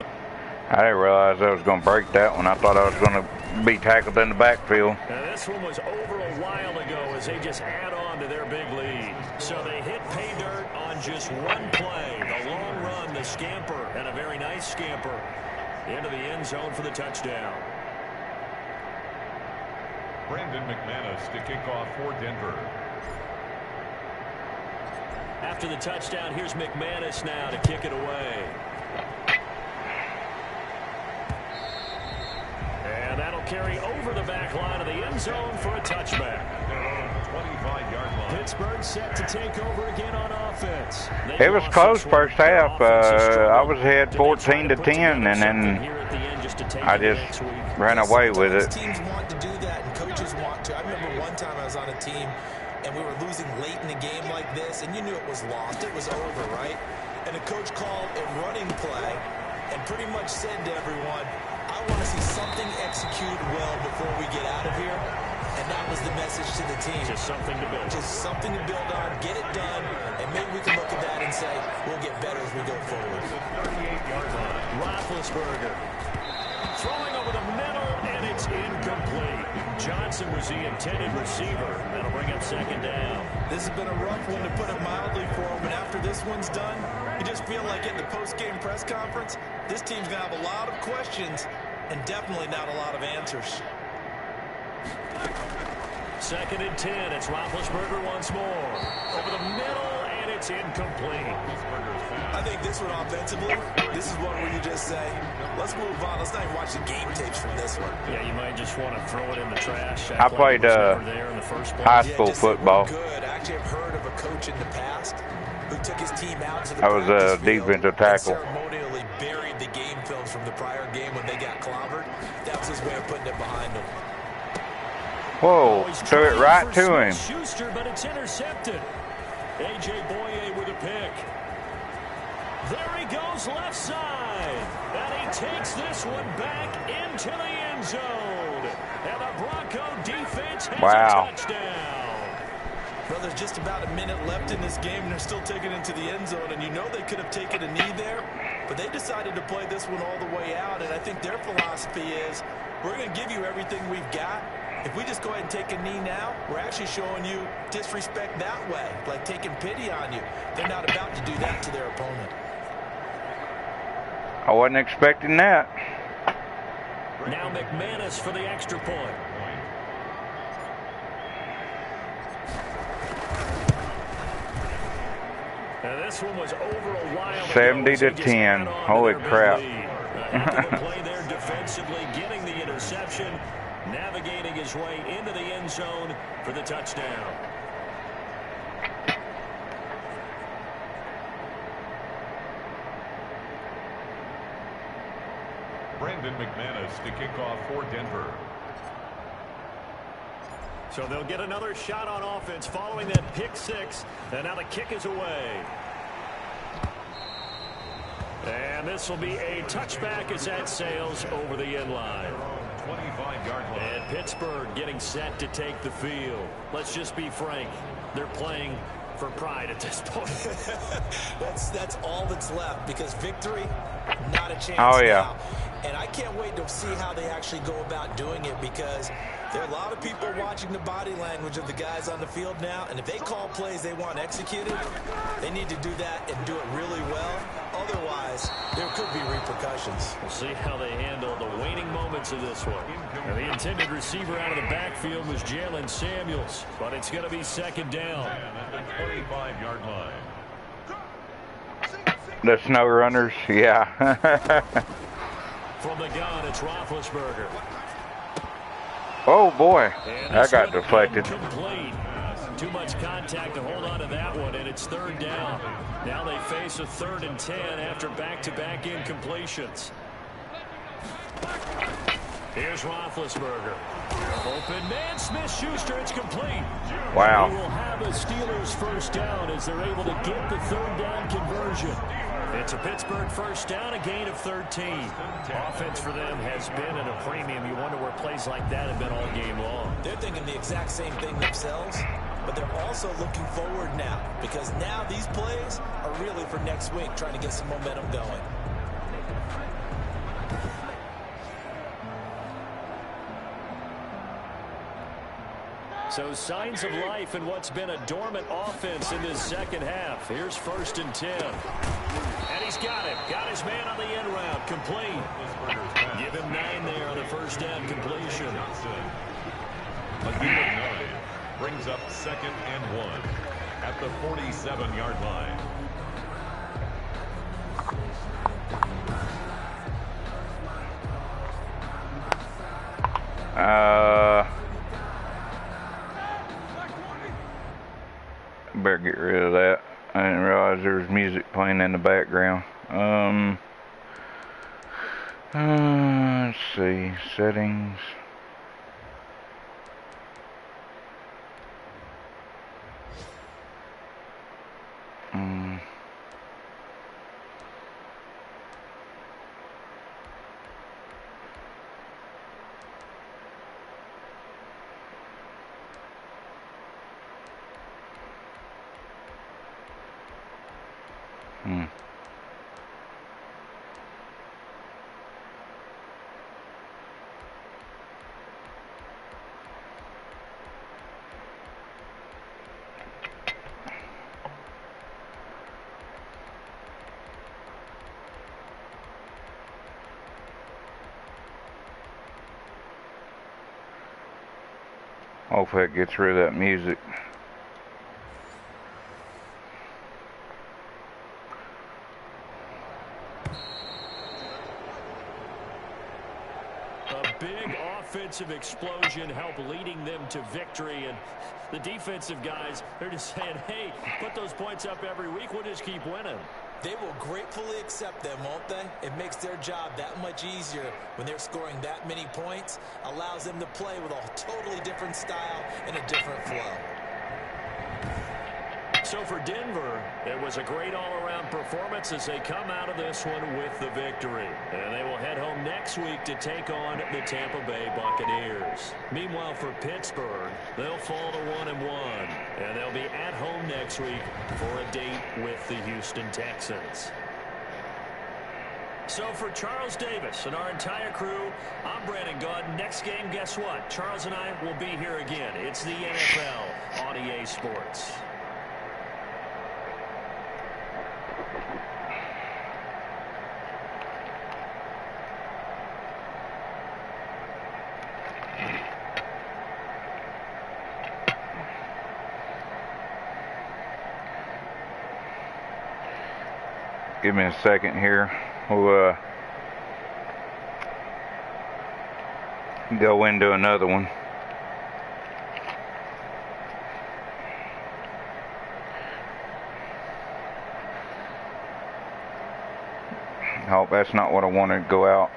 Speaker 5: I didn't realize I was going to break that one. I thought I was going to be tackled in the backfield.
Speaker 2: Now this one was over a while ago as they just add on to their big lead. So they hit pay dirt on just one play. The long run, the scamper, and a very nice scamper into the end zone for the touchdown.
Speaker 1: Brandon McManus to kick off for Denver.
Speaker 2: After the touchdown, here's McManus now to kick it away. And that'll carry over the back line of the end zone for a touchback.
Speaker 1: 25-yard line.
Speaker 2: Pittsburgh set to take over again on offense.
Speaker 5: It was close first half. I was ahead 14-10, and then I just ran away with it.
Speaker 3: Teams want to do that, and coaches want to. I remember one time I was on a team, and we were losing late in the game like this, and you knew it was lost. It was over, right? And the coach called a running play and pretty much said to everyone, I want to see something executed well before we get out of here. And that was the message to the team.
Speaker 2: Just something to build.
Speaker 3: Just something to build on, get it done, and maybe we can look at that and say, we'll get better as we go forward.
Speaker 1: 38-yard line.
Speaker 2: Roethlisberger throwing over the middle, and it's incomplete. Johnson was the intended receiver. That'll bring up 2nd down.
Speaker 3: This has been a rough one, to put it mildly, for him. And after this one's done, you just feel like in the post-game press conference, this team's going to have a lot of questions and definitely not a lot of answers.
Speaker 2: 2nd and 10. It's Roethlisberger once more. Over the middle, and it's incomplete.
Speaker 3: I think this one offensively, this is one where you just say, let's move on. Let's not even watch the game tapes from this one.
Speaker 2: Yeah, you might just want to throw it in the trash.
Speaker 5: I played high school football.
Speaker 3: Good. I actually have heard of a coach in the past who took his team out to the
Speaker 5: I was a defensive tackle.
Speaker 3: Ceremonially buried the game films from the prior game when they got clobbered. That was his way of putting it behind them.
Speaker 5: Whoa, threw it right to him.
Speaker 2: Schuster, but it's intercepted. A.J. Boye with a pick. There he goes left side. And he takes this one back into the end zone. And the Bronco defense has a touchdown.
Speaker 3: Well, there's just about a minute left in this game, and they're still taking it to the end zone. And you know they could have taken a knee there, but they decided to play this one all the way out. And I think their philosophy is, we're going to give you everything we've got. If we just go ahead and take a knee now, we're actually showing you disrespect that way, like taking pity on you. They're not about to do that to their opponent.
Speaker 5: I wasn't expecting that.
Speaker 2: Now McManus for the extra point. And this one was over a while
Speaker 5: 70-10. Holy crap.
Speaker 2: The play there defensively, getting the interception, navigating his way into the end zone for the touchdown.
Speaker 1: Brandon McManus to kick off for Denver.
Speaker 2: So they'll get another shot on offense following that pick six. And now the kick is away. And this will be a touchback as that sails over the end line.
Speaker 1: 25-yard line.
Speaker 2: And Pittsburgh getting set to take the field. Let's just be frank. They're playing for pride at this point.
Speaker 3: That's all that's left, because victory, not a chance
Speaker 5: Oh, yeah.
Speaker 3: now. And I can't wait to see how they actually go about doing it, because there are a lot of people watching the body language of the guys on the field now, and if they call plays they want executed, they need to do that and do it really well. Otherwise, there could be repercussions.
Speaker 2: We'll see how they handle the waning moments of this one. And the intended receiver out of the backfield was Jalen Samuels, but it's going to be second down.
Speaker 1: At the 25-yard line.
Speaker 5: The snow runners, yeah.
Speaker 2: From the gun, it's Roethlisberger.
Speaker 5: Oh boy,
Speaker 2: And
Speaker 5: that got
Speaker 2: it's
Speaker 5: deflected.
Speaker 2: incomplete. Too much contact to hold on to that one, and it's third down. Now they face a 3rd and 10 after back-to-back incompletions. Here's Roethlisberger. Open man, Smith-Schuster, it's complete.
Speaker 5: Wow.
Speaker 2: They will have a Steelers first down as they're able to get the 3rd down conversion. It's a Pittsburgh first down, a gain of 13. Offense for them has been at a premium. You wonder where plays like that have been all game long.
Speaker 3: They're thinking the exact same thing themselves, but they're also looking forward now, because now these plays are really for next week, trying to get some momentum going.
Speaker 2: So signs of life in what's been a dormant offense in this second half. Here's 1st and 10. And he's got it. Got his man on the end route. Complete. Give him 9 there on the first down completion.
Speaker 1: A gain of 9 brings up 2nd and 1 at the 47-yard line.
Speaker 5: Better get rid of that. I didn't realize there was music playing in the background. Let's see, settings. Hopefully it gets rid of that music.
Speaker 2: A big offensive explosion helped leading them to victory. And the defensive guys, they're just saying, hey, put those points up every week. We'll just keep winning.
Speaker 3: They will gratefully accept them, won't they? It makes their job that much easier when they're scoring that many points. Allows them to play with a totally different style and a different flow.
Speaker 2: So for Denver, it was a great all-around performance as they come out of this one with the victory. And they will head home next week to take on the Tampa Bay Buccaneers. Meanwhile, for Pittsburgh, they'll fall to 1-1. And they'll be at home next week for a date with the Houston Texans. So for Charles Davis and our entire crew, I'm Brandon Gaudin. Next game, guess what? Charles and I will be here again. It's the NFL on EA Sports.
Speaker 5: Give me a second here. We'll go into another one. Oh, that's not what I wanted to go out.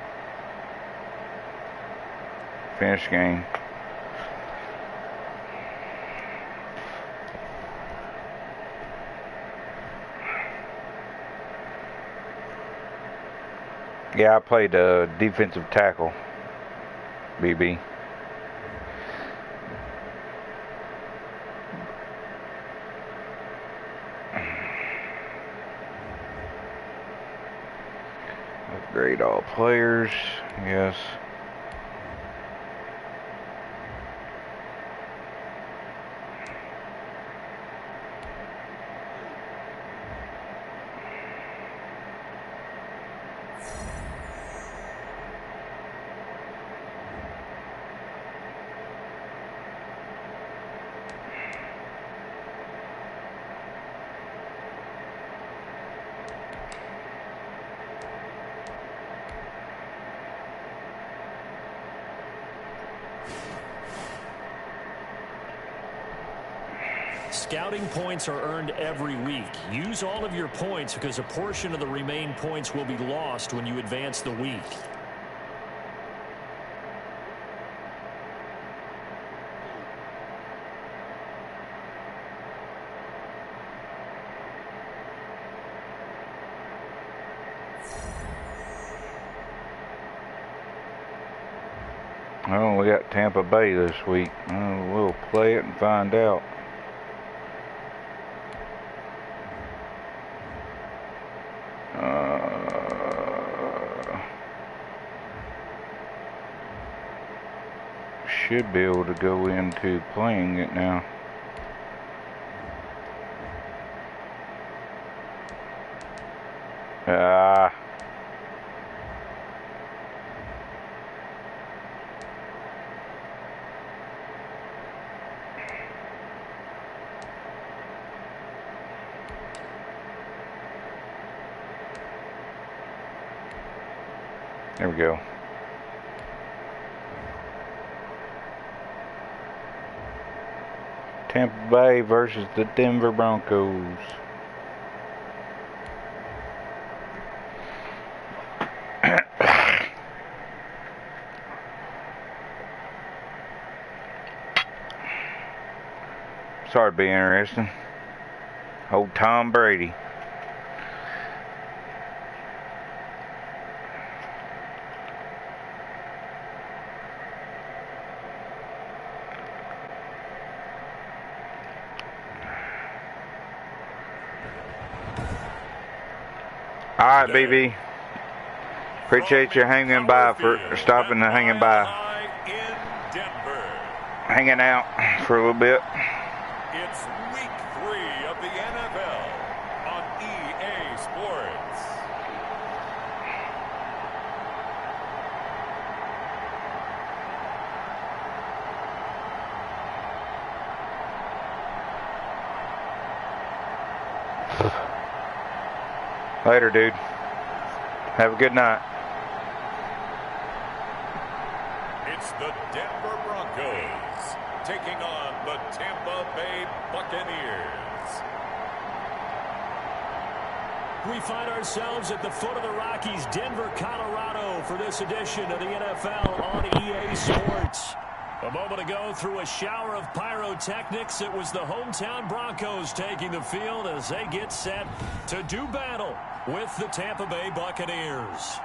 Speaker 5: Finish game. Yeah, I played defensive tackle, BB. Upgrade all players, yes.
Speaker 2: Scouting points are earned every week. Use all of your points because a portion of the remaining points will be lost when you advance the week.
Speaker 5: Oh, we got Tampa Bay this week. We'll play it and find out. Should be able to go into playing it now. There we go. Tampa Bay versus the Denver Broncos. Sorry to be interesting. Old Tom Brady. All right, BB. Appreciate you hanging by stopping and hanging by. Hanging out for a little bit.
Speaker 1: It's week 3 of the NFL on EA Sports.
Speaker 5: Later, dude. Have a good night.
Speaker 1: It's the Denver Broncos taking on the Tampa Bay Buccaneers.
Speaker 2: We find ourselves at the foot of the Rockies, Denver, Colorado, for this edition of the NFL on EA Sports. A moment ago, through a shower of pyrotechnics, it was the hometown Broncos taking the field as they get set to do battle with the Tampa Bay Buccaneers.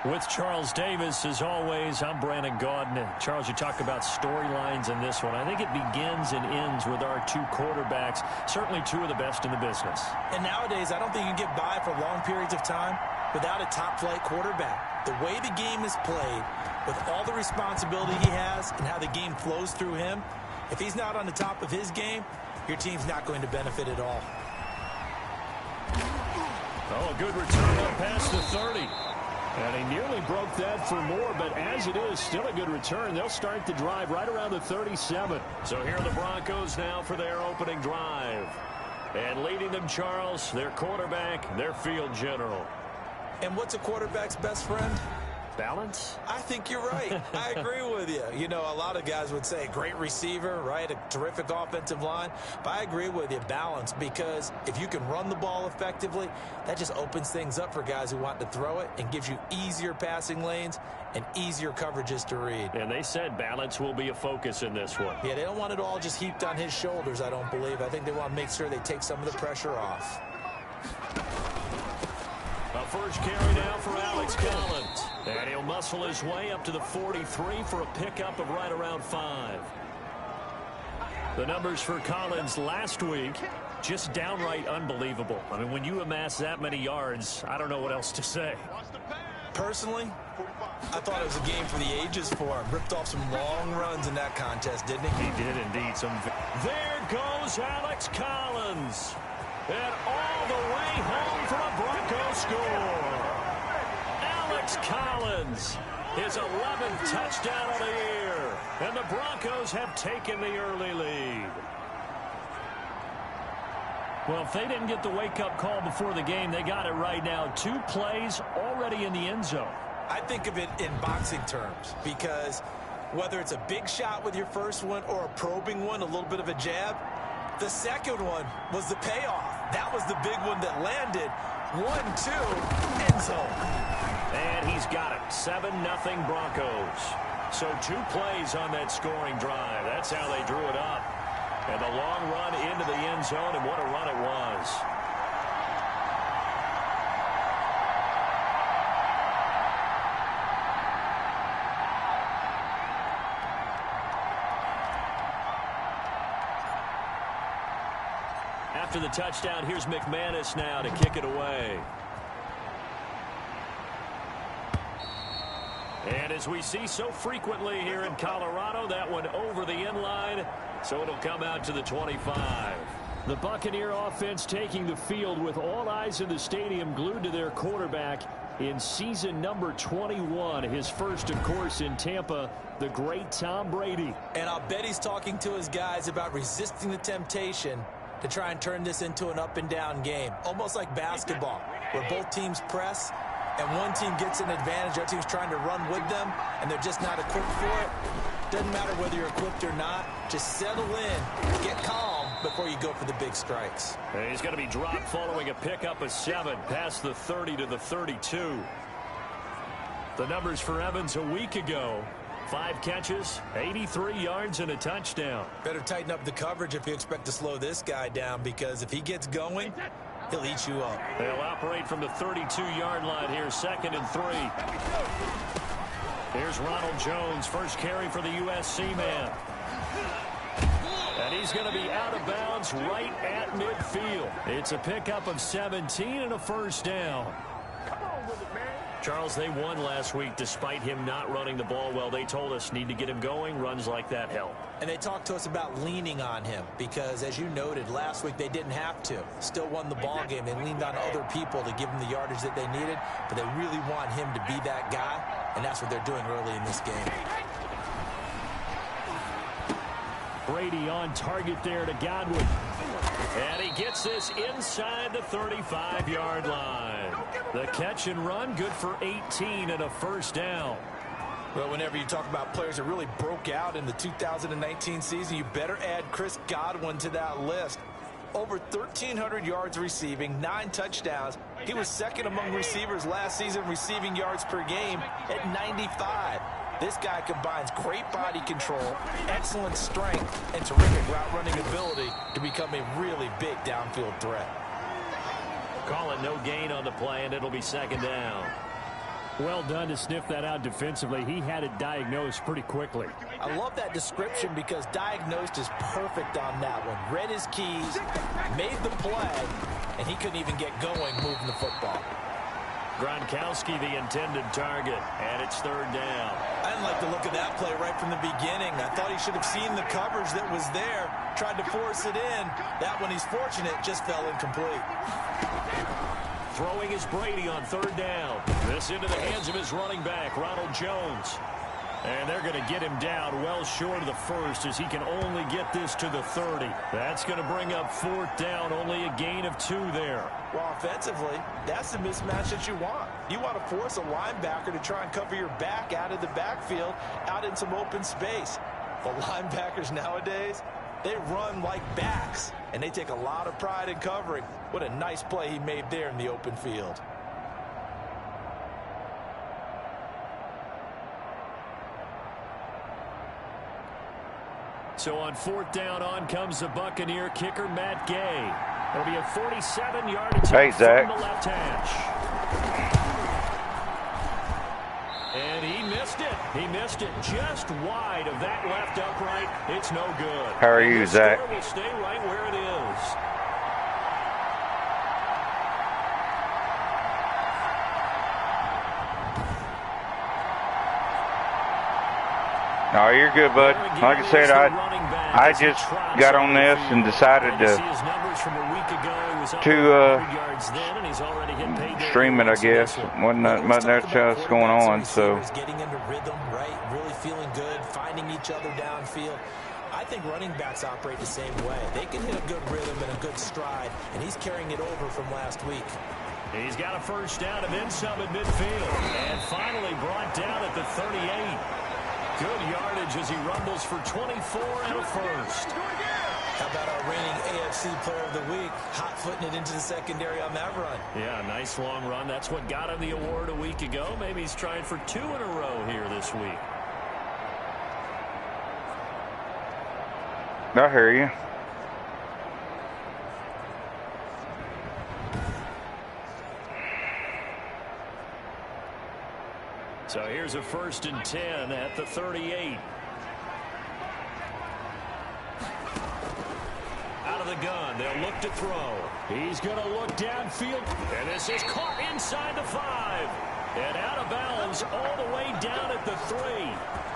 Speaker 2: With Charles Davis, as always, I'm Brandon Gaudin. Charles, you talk about storylines in this one. I think it begins and ends with our two quarterbacks, certainly two of the best in the business.
Speaker 3: And nowadays, I don't think you can get by for long periods of time without a top-flight quarterback. The way the game is played, with all the responsibility he has and how the game flows through him, if he's not on the top of his game, your team's not going to benefit at all.
Speaker 2: Oh, a good return up past the 30. And he nearly broke that for more, but as it is, still a good return. They'll start the drive right around the 37. So here are the Broncos now for their opening drive. And leading them, Charles, their quarterback, their field general.
Speaker 3: And what's a quarterback's best friend?
Speaker 2: Balance?
Speaker 3: I think you're right. I agree with you. You know, a lot of guys would say great receiver, right? A terrific offensive line. But I agree with you, balance, because if you can run the ball effectively, that just opens things up for guys who want to throw it and gives you easier passing lanes and easier coverages to read.
Speaker 2: And they said balance will be a focus in this one.
Speaker 3: Yeah, they don't want it all just heaped on his shoulders, I don't believe. I think they want to make sure they take some of the pressure off.
Speaker 2: A first carry now for Alex Collins. And he'll muscle his way up to the 43 for a pickup of right around 5. The numbers for Collins last week, just downright unbelievable. I mean, when you amass that many yards, I don't know what else to say.
Speaker 3: Personally, I thought it was a game for the ages for him. Ripped off some long runs in that contest, didn't he?
Speaker 2: He did indeed. There goes Alex Collins. And all the way home for a Broncos score. Alex Collins, his 11th touchdown of the year. And the Broncos have taken the early lead. Well, if they didn't get the wake-up call before the game, they got it right now. 2 plays already in the end zone.
Speaker 3: I think of it in boxing terms because whether it's a big shot with your first one or a probing one, a little bit of a jab, the second one was the payoff. That was the big one that landed. 1-2, end zone.
Speaker 2: And he's got it. 7-0 Broncos. So 2 plays on that scoring drive. That's how they drew it up. And the long run into the end zone, and what a run it was. After the touchdown, here's McManus now to kick it away. And as we see so frequently here in Colorado, that one over the end line, so it'll come out to the 25. The Buccaneer offense taking the field with all eyes in the stadium glued to their quarterback in season number 21. His first, of course, in Tampa, the great Tom Brady.
Speaker 3: And I'll bet he's talking to his guys about resisting the temptation to try and turn this into an up-and-down game, almost like basketball, where both teams press and one team gets an advantage, the other team's trying to run with them, and they're just not equipped for it. Doesn't matter whether you're equipped or not. Just settle in, get calm before you go for the big strikes.
Speaker 2: And he's going to be dropped following a pickup of 7 past the 30 to the 32. The numbers for Evans a week ago. 5 catches, 83 yards, and a touchdown.
Speaker 3: Better tighten up the coverage if you expect to slow this guy down, because if he gets going, he'll eat you up.
Speaker 2: They'll operate from the 32-yard line here, 2nd and 3. Here's Ronald Jones, first carry for the USC man. And he's going to be out of bounds right at midfield. It's a pickup of 17 and a first down. Charles, they won last week despite him not running the ball well. They told us need to get him going. Runs like that help.
Speaker 3: And they talked to us about leaning on him because, as you noted, last week they didn't have to. Still won the ball game. They leaned on other people to give them the yardage that they needed, but they really want him to be that guy, and that's what they're doing early in this game.
Speaker 2: Brady on target there to Godwin. And he gets this inside the 35-yard line. The catch and run, good for 18 and a first down.
Speaker 3: Well, whenever you talk about players that really broke out in the 2019 season, you better add Chris Godwin to that list. Over 1,300 yards receiving, 9 touchdowns. He was second among receivers last season receiving yards per game at 95. This guy combines great body control, excellent strength, and terrific route running ability to become a really big downfield threat.
Speaker 2: Call it no gain on the play, and it'll be second down. Well done to sniff that out defensively. He had it diagnosed pretty quickly.
Speaker 3: I love that description because diagnosed is perfect on that one. Read his keys, made the play, and he couldn't even get going moving the football.
Speaker 2: Gronkowski the intended target, and it's third down.
Speaker 3: I didn't like the look of that play right from the beginning. I thought he should have seen the coverage that was there, tried to force it in. That one, he's fortunate, just fell incomplete.
Speaker 2: Throwing is Brady on third down. This into the hands of his running back, Ronald Jones. And they're going to get him down well short of the first as he can only get this to the 30. That's going to bring up fourth down, only a gain of 2 there.
Speaker 3: Well, offensively, that's the mismatch that you want. You want to force a linebacker to try and cover your back out of the backfield, out in some open space. But linebackers nowadays, they run like backs, and they take a lot of pride in covering. What a nice play he made there in the open field.
Speaker 2: So on fourth down, on comes the Buccaneer kicker, Matt Gay. It'll be a 47-yard attempt from the left hash. And he missed it. He missed it just wide of that left upright. It's no good.
Speaker 5: How are you, Zach?
Speaker 2: The score will stay right where it is.
Speaker 5: No, you're good, bud. Like I said, I just got on this and decided to stream it, I guess. Wasn't much else going on, so.
Speaker 3: Getting into rhythm, right? Really feeling good, finding each other downfield. I think running backs operate the same way. They can hit a good rhythm and a good stride, and he's carrying it over from last week.
Speaker 2: He's got a first down and then some at midfield, and finally brought down at the 38. Good yardage as he rumbles for 24 and a first.
Speaker 3: How about our reigning AFC Player of the Week, hot-footing it into the secondary on that run?
Speaker 2: Yeah, nice long run. That's what got him the award a week ago. Maybe he's trying for 2 in a row here this week.
Speaker 5: I hear you.
Speaker 2: So here's a 1st and 10 at the 38. Out of the gun, they'll look to throw. He's going to look downfield, and this is caught inside the 5. And out of bounds all the way down at the 3.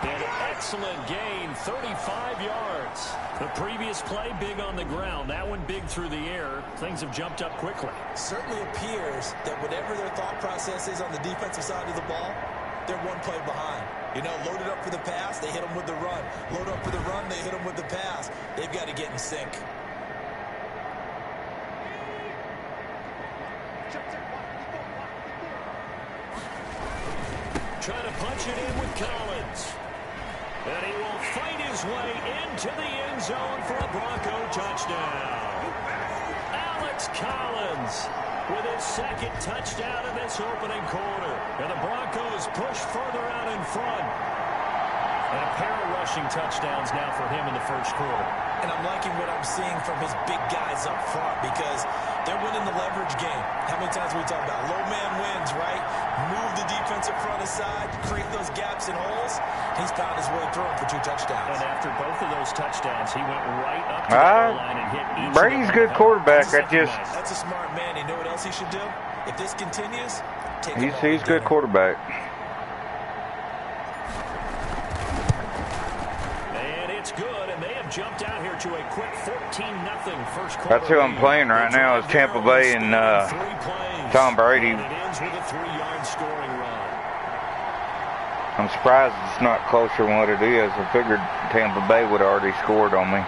Speaker 2: An excellent gain, 35 yards. The previous play, big on the ground. That one big through the air. Things have jumped up quickly.
Speaker 3: Certainly appears that whatever their thought process is on the defensive side of the ball, they're one play behind. You know, loaded up for the pass, they hit them with the run. Load up for the run, they hit them with the pass. They've got to get in sync.
Speaker 2: Trying to punch it in with Collins. And he will fight his way into the end zone for a Bronco touchdown. Alex Collins with his 2nd touchdown in this opening quarter. And the Broncos push further out in front. And a pair of rushing touchdowns now for him in the 1st quarter.
Speaker 3: And I'm liking what I'm seeing from his big guys up front because they're winning the leverage game. How many times we talk about low man wins, right? Move the defensive front aside, create those gaps and holes. He's found his way through them for 2 touchdowns.
Speaker 2: And after both of those touchdowns, he went right up to the goal line and hit each.
Speaker 5: Brady's a good quarterback.
Speaker 3: That's a smart man. You know what else he should do? If this continues,
Speaker 5: he's a good quarterback.
Speaker 2: And it's good, and they have jumped out here to a quick 14-0 first quarter.
Speaker 5: That's who I'm playing right now is Tampa Bay and Tom Brady.
Speaker 2: And it ends with a 3-yard scoring run.
Speaker 5: I'm surprised it's not closer than what it is. I figured Tampa Bay would have already scored on me.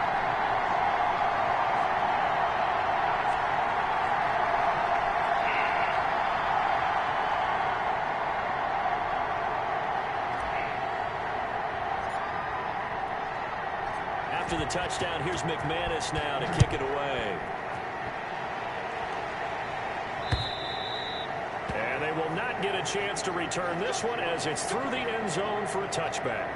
Speaker 2: after the touchdown. Here's McManus now to kick it away. And they will not get a chance to return this one as it's through the end zone for a touchback.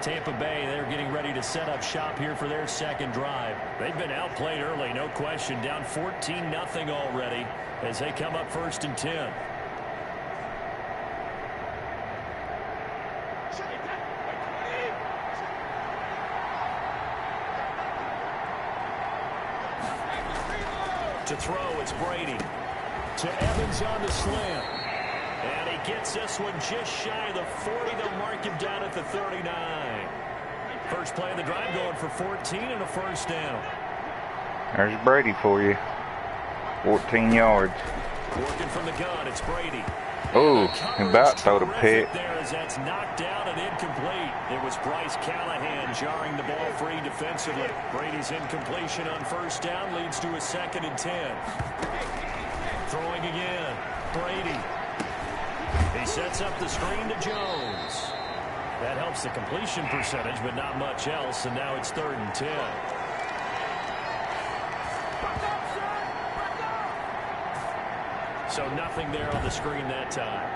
Speaker 2: Tampa Bay, they're getting ready to set up shop here for their second drive. They've been outplayed early, no question. Down 14-0 already as they come up 1st and 10. To throw, it's Brady. To Evans on the slant. And he gets this one just shy of the 40. They'll mark him down at the 39. First play of the drive going for 14 and a 1st down.
Speaker 5: There's Brady for you. 14 yards.
Speaker 2: Working from the gun, it's Brady.
Speaker 5: Oh, about throw the pick.
Speaker 2: There as that's knocked down and incomplete. It was Bryce Callahan jarring the ball free defensively. Brady's incompletion on 1st down leads to a 2nd and 10. Throwing again, Brady. He sets up the screen to Jones. That helps the completion percentage, but not much else, and now it's 3rd and 10. So nothing there on the screen that time.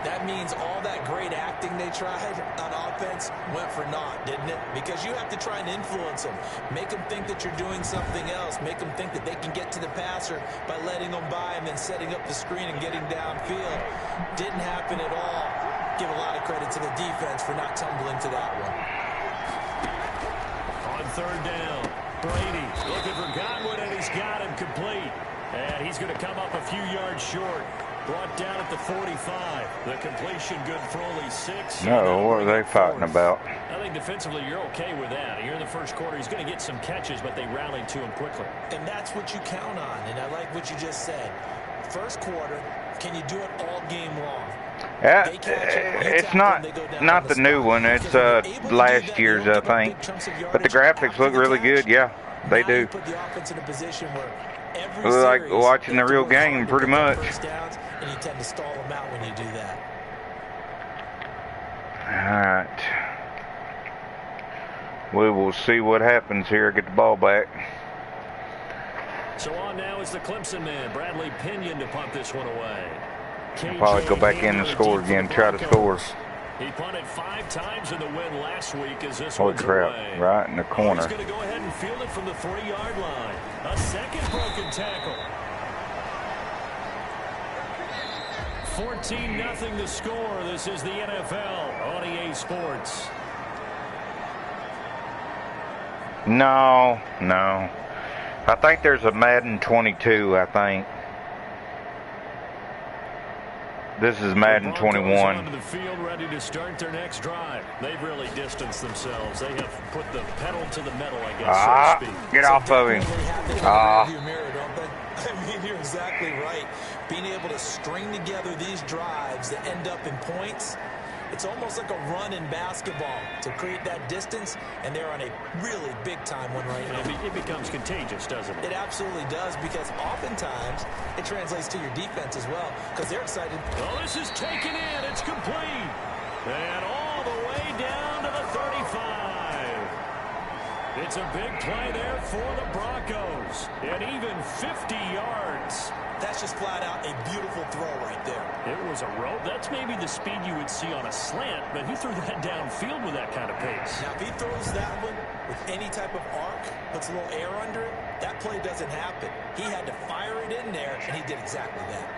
Speaker 3: That means all that great acting they tried on offense went for naught, didn't it? Because you have to try and influence them. Make them think that you're doing something else. Make them think that they can get to the passer by letting them by and then setting up the screen and getting downfield. Didn't happen at all. Give a lot of credit to the defense for not tumbling to that one.
Speaker 2: On 3rd down, Brady looking for Godwin, and he's got him complete. And he's going to come up a few yards short. Brought down at the 45. The completion good for only 6.
Speaker 5: No, what are they fighting about?
Speaker 2: I think defensively you're okay with that. Here in the first quarter, he's going to get some catches, but they rallied to him quickly.
Speaker 3: And that's what you count on. And I like what you just said. First quarter, can you do it all game long?
Speaker 5: Yeah, it's not the new one. It's last year's, I think. But the graphics look really good. Yeah, they do.
Speaker 3: Put the offense in a position where every
Speaker 5: Look like
Speaker 3: series
Speaker 5: watching the real
Speaker 3: you have to work
Speaker 5: game,
Speaker 3: hard to
Speaker 5: pretty
Speaker 3: pick up
Speaker 5: much.
Speaker 3: first downs, and you tend to stall them out when you do that.
Speaker 5: All right. We will see what happens here. Get the ball back.
Speaker 2: So on now is the Clemson man, Bradley Pinion, to punt this one away.
Speaker 5: I'll probably go back in and score again, try to score.
Speaker 2: He punted 5 times in the win last week as this
Speaker 5: Holy
Speaker 2: one's
Speaker 5: crap,
Speaker 2: away.
Speaker 5: right in the corner.
Speaker 2: He's going to go ahead and field it from the 3-yard line. A second broken tackle. 14-0 the score. This is the NFL on EA Sports.
Speaker 5: No. I think there's a Madden 22, I think. This is Madden 21.
Speaker 2: Onto the field, ready to start their next drive. They've really distanced themselves. They have put the pedal to the metal, I guess, so to speak.
Speaker 5: Get off of him.
Speaker 3: Mirror, don't they? I mean, you're exactly right. Being able to string together these drives that end up in points, it's almost like a run in basketball to create that distance, and they're on a really big-time one right now.
Speaker 2: It becomes contagious, doesn't it?
Speaker 3: It absolutely does, because oftentimes it translates to your defense as well, because they're excited.
Speaker 2: Well, this is taken in. It's complete. And all the way down to the 35. It's a big play there for the Broncos. And even 50 yards.
Speaker 3: That's just flat out a beautiful throw right there.
Speaker 2: It was a rope. That's maybe the speed you would see on a slant, but he threw that downfield with that kind of pace.
Speaker 3: Now, if he throws that one with any type of arc, puts a little air under it, that play doesn't happen. He had to fire it in there, and he did exactly that.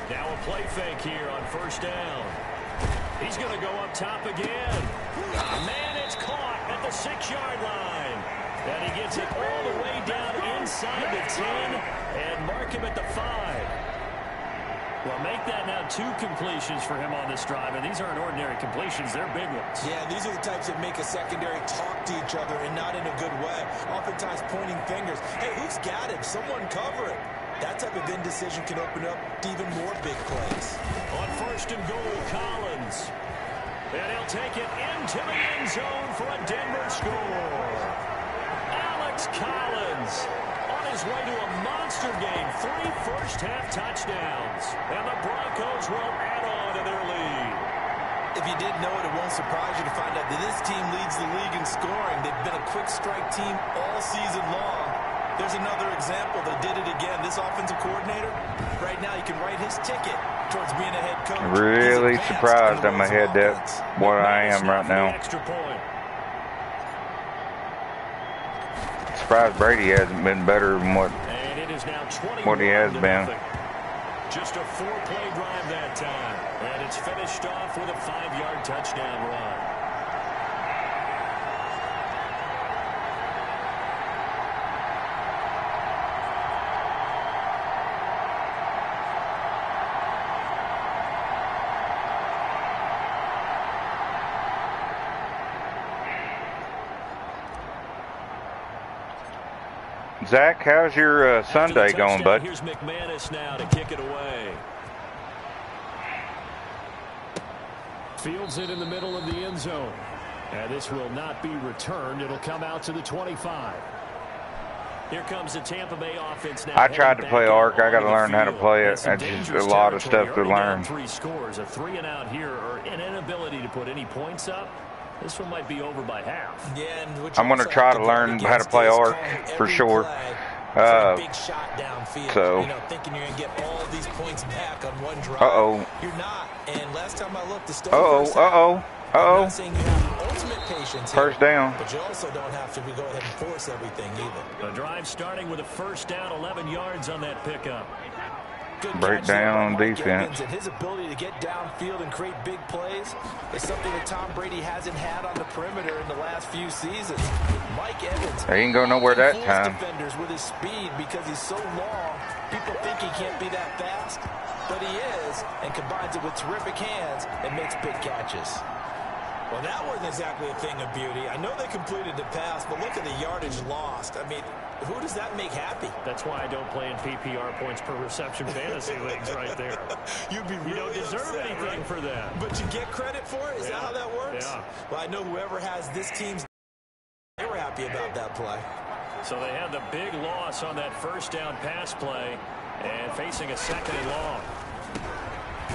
Speaker 2: Now a play fake here on 1st down. He's going to go up top again. Man, it's caught at the 6-yard line. And he gets it all the way down inside the 10 and mark him at the 5. Well, make that now 2 completions for him on this drive. And these aren't ordinary completions. They're big ones.
Speaker 3: Yeah, these are the types that make a secondary talk to each other and not in a good way. Oftentimes pointing fingers. Hey, who's got him? Someone cover it. That type of indecision can open up to even more big plays.
Speaker 2: On 1st and goal, Collins. And he'll take it into the end zone for a Denver score. Alex Collins on his way to a monster game. 3 first-half touchdowns. And the Broncos will add on to their lead.
Speaker 3: If you didn't know it, it won't surprise you to find out that this team leads the league in scoring. They've been a quick strike team all season long. There's another example. They did it again. This offensive coordinator, right now, you can write his ticket towards being a head coach.
Speaker 5: Really surprised I'm ahead that what I am right now. Surprised Brady hasn't been better than what he has been.
Speaker 2: Just a 4-play drive that time. And it's finished off with a 5-yard touchdown run.
Speaker 5: Zach, how's your Sunday going, bud?
Speaker 2: Here's McManus now to kick it away. Fields it in the middle of the end zone. And this will not be returned. It'll come out to the 25. Here comes the Tampa Bay offense now.
Speaker 5: I tried to play arc. I got to learn how to play it. That's just a lot of stuff to learn.
Speaker 2: 3 scores, a 3-and-out here, or an inability to put any points up. This one might be over by half.
Speaker 3: Yeah, and
Speaker 5: I'm going to try to learn how to play arc for sure.
Speaker 3: Big shot downfield.
Speaker 5: So,
Speaker 3: you know, thinking you're going to get all these points back on one drive. You're not. And last time I looked, the story I'm not saying you have ultimate patience here,
Speaker 5: first down.
Speaker 3: But you also don't have to go ahead and force everything either.
Speaker 2: The drive starting with a first down, 11 yards on that pickup.
Speaker 3: Good
Speaker 5: breakdown defense.
Speaker 3: And his ability to get downfield and create big plays is something that Tom Brady hasn't had on the perimeter in the last few seasons. Mike Evans,
Speaker 5: he ain't go nowhere that time.
Speaker 3: Defenders with his speed because he's so long. People think he can't be that fast, but he is, and combines it with terrific hands and makes big catches. Well, that wasn't exactly a thing of beauty. I know they completed the pass, but look at the yardage lost. I mean, who does that make happy?
Speaker 2: That's why I don't play in PPR points per reception fantasy leagues right there.
Speaker 3: You'd be really
Speaker 2: You don't deserve
Speaker 3: upset,
Speaker 2: anything
Speaker 3: right?
Speaker 2: for that.
Speaker 3: But you get credit for it? Is that how that works?
Speaker 2: Yeah.
Speaker 3: Well, I know whoever has this team's, they were happy about that play.
Speaker 2: So they had the big loss on that first down pass play and facing a second and long.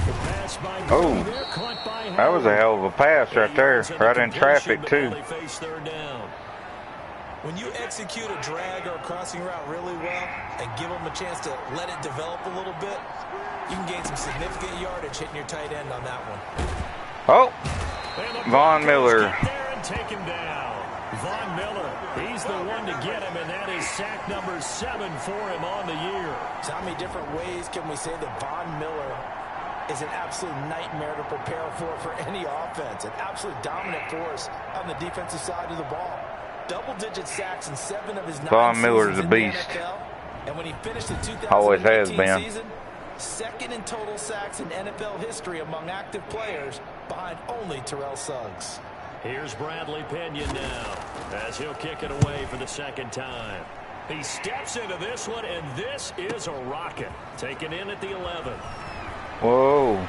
Speaker 2: The pass by
Speaker 5: Oh,
Speaker 2: there, caught by
Speaker 5: that was a hell of a pass right there, right in traffic too.
Speaker 2: They face third down.
Speaker 3: When you execute a drag or a crossing route really well and give them a chance to let it develop a little bit, you can gain some significant yardage hitting your tight end on that one.
Speaker 5: Oh, Von Miller.
Speaker 2: Get there and take him down. Von Miller, he's the one to get him, and that is sack number 7 for him on the year.
Speaker 3: So how many different ways can we say that Von Miller is an absolute nightmare to prepare for any offense? An absolute dominant force on the defensive side of the ball. Double-digit sacks in 7 of his 9
Speaker 5: Von Miller's a
Speaker 3: seasons in the
Speaker 5: beast.
Speaker 3: NFL. And when he finished the 2018
Speaker 5: Always has been.
Speaker 3: season, second in total sacks in NFL history among active players, behind only Terrell Suggs.
Speaker 2: Here's Bradley Pinion now as he'll kick it away for the second time. He steps into this one, and this is a rocket. Taken in at the 11.
Speaker 5: Whoa.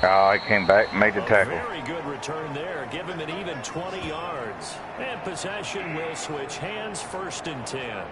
Speaker 5: Oh, he came back, made the tackle.
Speaker 2: Very good return there. Give him an even 20 yards. And possession will switch hands, 1st and 10.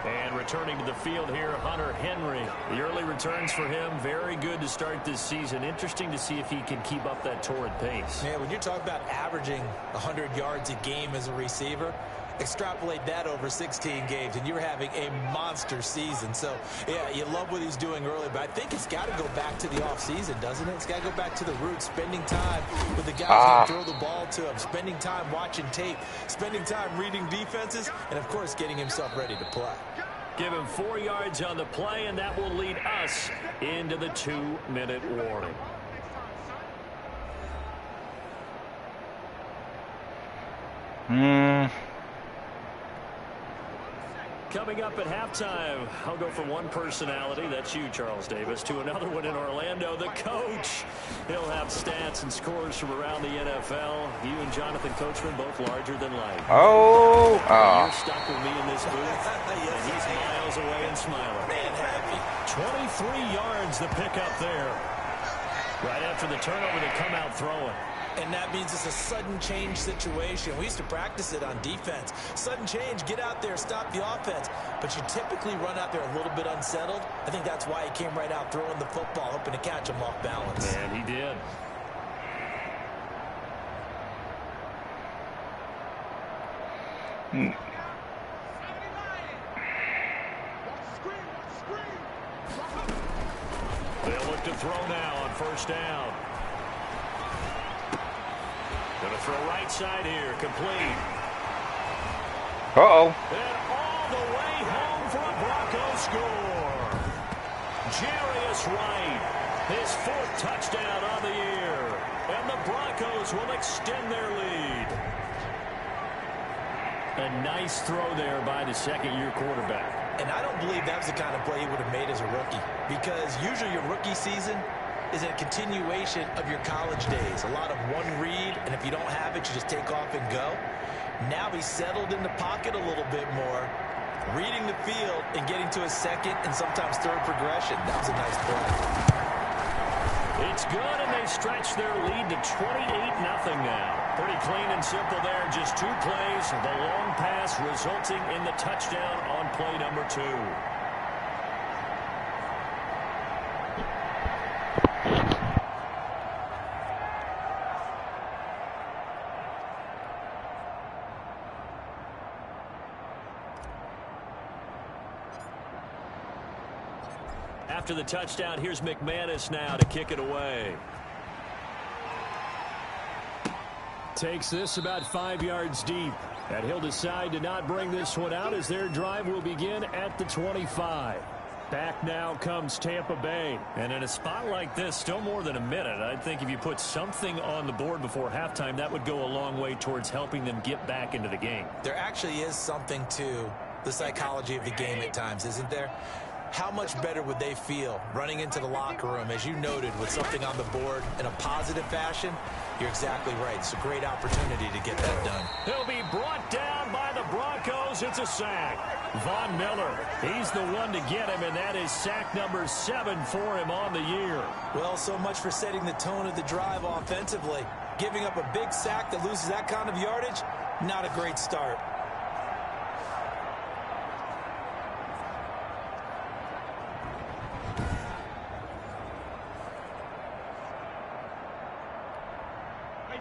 Speaker 2: And returning to the field here, Hunter Henry. The early returns for him, very good to start this season. Interesting to see if he can keep up that torrid pace.
Speaker 3: Yeah, when you're talking about averaging 100 yards a game as a receiver, extrapolate that over 16 games, and you're having a monster season. So, yeah, you love what he's doing early, but I think it's got to go back to the offseason, doesn't it? It's got to go back to the roots, spending time with the guys who throw the ball to him, spending time watching tape, spending time reading defenses, and, of course, getting himself ready to play.
Speaker 2: Give him 4 yards on the play, and that will lead us into the 2-minute warning. Coming up at halftime, I'll go from one personality, that's you, Charles Davis, to another one in Orlando, the coach. He'll have stats and scores from around the NFL. You and Jonathan Coachman, both larger than life. You're stuck with me in this booth, and he's miles away and smiling.
Speaker 3: Man, happy.
Speaker 2: 23 yards the pickup there. Right after the turnover, they come out throwing.
Speaker 3: And that means it's a sudden change situation. We used to practice it on defense. Sudden change, get out there, stop the offense. But you typically run out there a little bit unsettled. I think that's why he came right out throwing the football, hoping to catch him off balance.
Speaker 2: And he did. They'll look to throw now on first down. Going to throw right side here, complete.
Speaker 5: Uh-oh.
Speaker 2: And all the way home for a Broncos score. Jarius Wright, his 4th touchdown on the year. And the Broncos will extend their lead. A nice throw there by the second-year quarterback.
Speaker 3: And I don't believe that was the kind of play he would have made as a rookie. Because usually your rookie season is a continuation of your college days. A lot of one read, and if you don't have it, you just take off and go. Now he's settled in the pocket a little bit more, reading the field and getting to his second and sometimes third progression. That was a nice play.
Speaker 2: It's good, and they stretch their lead to 28-0 now. Pretty clean and simple there. Just 2 plays. The long pass resulting in the touchdown on play number 2. After the touchdown, here's McManus now to kick it away. Takes this about 5 yards deep. And he'll decide to not bring this one out as their drive will begin at the 25. Back now comes Tampa Bay. And in a spot like this, still more than a minute, I think if you put something on the board before halftime, that would go a long way towards helping them get back into the game.
Speaker 3: There actually is something to the psychology of the game at times, isn't there? How much better would they feel running into the locker room, as you noted, with something on the board in a positive fashion? You're exactly right. It's a great opportunity to get that done.
Speaker 2: He'll be brought down by the Broncos. It's a sack. Von Miller, he's the one to get him, and that is sack number 7 for him on the year.
Speaker 3: Well, so much for setting the tone of the drive offensively. Giving up a big sack that loses that kind of yardage, not a great start.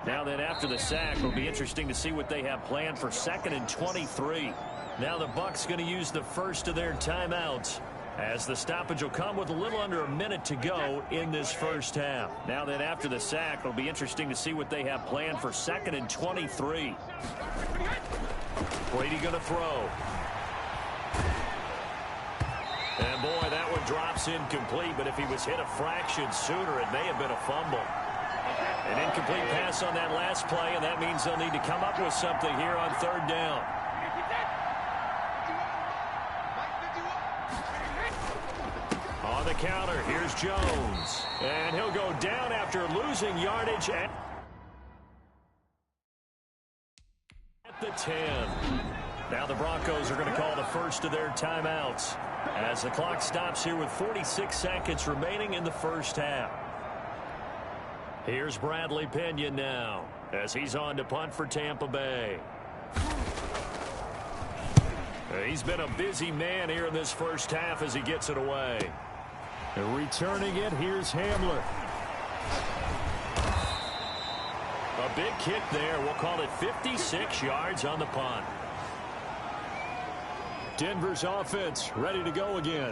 Speaker 2: Now then, after the sack, it'll be interesting to see what they have planned for 2nd and 23. Now the Bucs going to use the first of their timeouts, as the stoppage will come with a little under a minute to go in this first half. Now then, after the sack, it'll be interesting to see what they have planned for 2nd and 23. Brady going to throw. And boy, that one drops incomplete, but if he was hit a fraction sooner, it may have been a fumble. An incomplete pass on that last play, and that means they'll need to come up with something here on 3rd down. On the counter, here's Jones. And he'll go down after losing yardage at the 10. Now the Broncos are going to call the first of their timeouts as the clock stops here with 46 seconds remaining in the first half. Here's Bradley Pinion now as he's on to punt for Tampa Bay. He's been a busy man here in this first half as he gets it away. Returning it, here's Hamler. A big kick there. We'll call it 56 yards on the punt. Denver's offense ready to go again.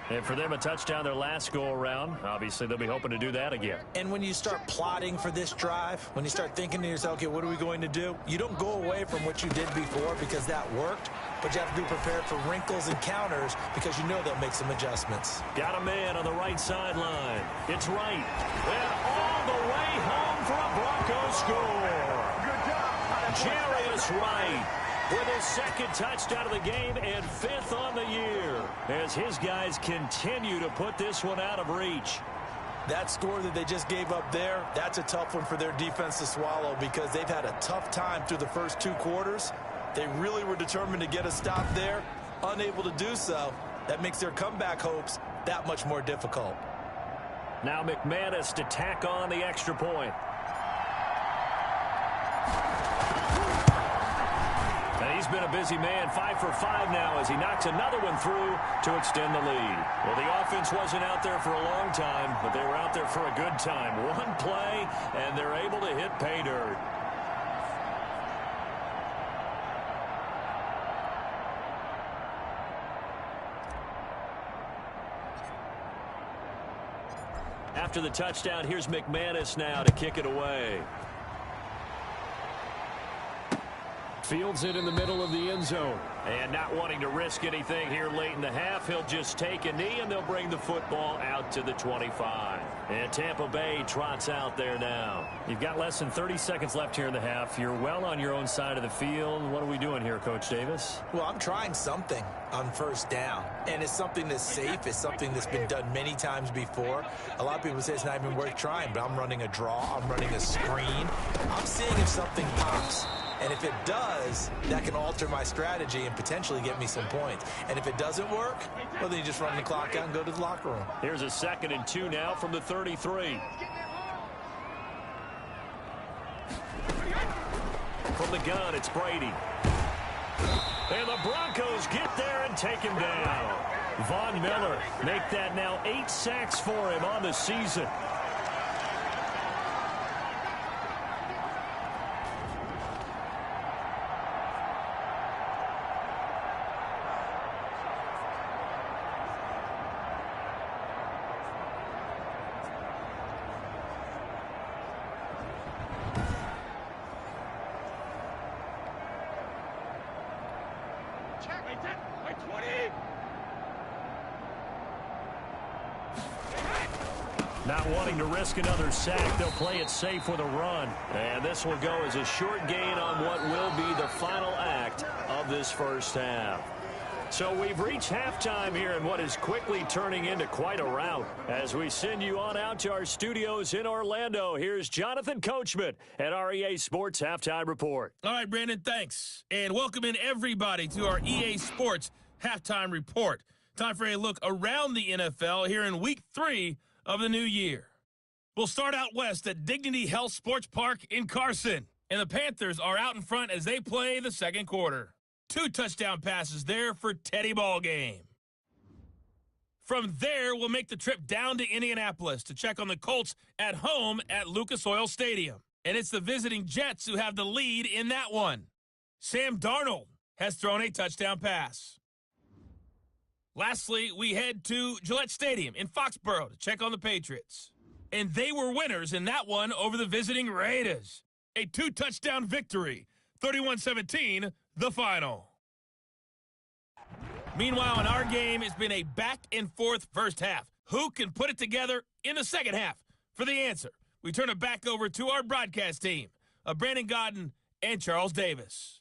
Speaker 2: And for them, a touchdown their last go-around. Obviously, they'll be hoping to do that again.
Speaker 3: And when you start plotting for this drive, when you start thinking to yourself, okay, what are we going to do? You don't go away from what you did before because that worked, but you have to be prepared for wrinkles and counters because you know they'll make some adjustments.
Speaker 2: Got a man on the right sideline. It's right. And all the way home for a Broncos score. Jarius Wright with his 2nd touchdown of the game and 5th on the year as his guys continue to put this one out of reach.
Speaker 3: That score that they just gave up there, that's a tough one for their defense to swallow because they've had a tough time through the first 2 quarters. They really were determined to get a stop there, unable to do so. That makes their comeback hopes that much more difficult.
Speaker 2: Now McManus to tack on the extra point. And he's been a busy man, 5 for 5 now as he knocks another one through to extend the lead. Well, the offense wasn't out there for a long time, but they were out there for a good time. One play, and they're able to hit pay dirt. After the touchdown, here's McManus now to kick it away. Fields it in the middle of the end zone. And not wanting to risk anything here late in the half, he'll just take a knee, and they'll bring the football out to the 25. And Tampa Bay trots out there now. You've got less than 30 seconds left here in the half. You're well on your own side of the field. What are we doing here, Coach Davis?
Speaker 3: Well, I'm trying something on first down, and it's something that's safe. It's something that's been done many times before. A lot of people say it's not even worth trying, but I'm running a draw. I'm running a screen. I'm seeing if something pops. And if it does, that can alter my strategy and potentially get me some points. And if it doesn't work, well, then you just run the clock out and go to the locker room.
Speaker 2: Here's a 2nd and 2 now from the 33. From the gun, it's Brady. And the Broncos get there and take him down. Von Miller make that now 8 sacks for him on the season. Not wanting to risk another sack, they'll play it safe with a run. And this will go as a short gain on what will be the final act of this first half. So we've reached halftime here in what is quickly turning into quite a rout. As we send you on out to our studios in Orlando, here's Jonathan Coachman at our EA Sports Halftime Report.
Speaker 4: All right, Brandon, thanks. And welcome in everybody to our EA Sports Halftime Report. Time for a look around the NFL here in Week 3 of the new year. We'll start out west at Dignity Health Sports Park in Carson. And the Panthers are out in front as they play the second quarter. 2 touchdown passes there for Teddy Ballgame. From there, we'll make the trip down to Indianapolis to check on the Colts at home at Lucas Oil Stadium. And it's the visiting Jets who have the lead in that one. Sam Darnold has thrown a touchdown pass. Lastly, we head to Gillette Stadium in Foxborough to check on the Patriots. And they were winners in that one over the visiting Raiders. A 2-touchdown victory, 31-17, the final. Meanwhile, in our game, it's been a back-and-forth first half. Who can put it together in the second half? For the answer, we turn it back over to our broadcast team of Brandon Godden and Charles Davis.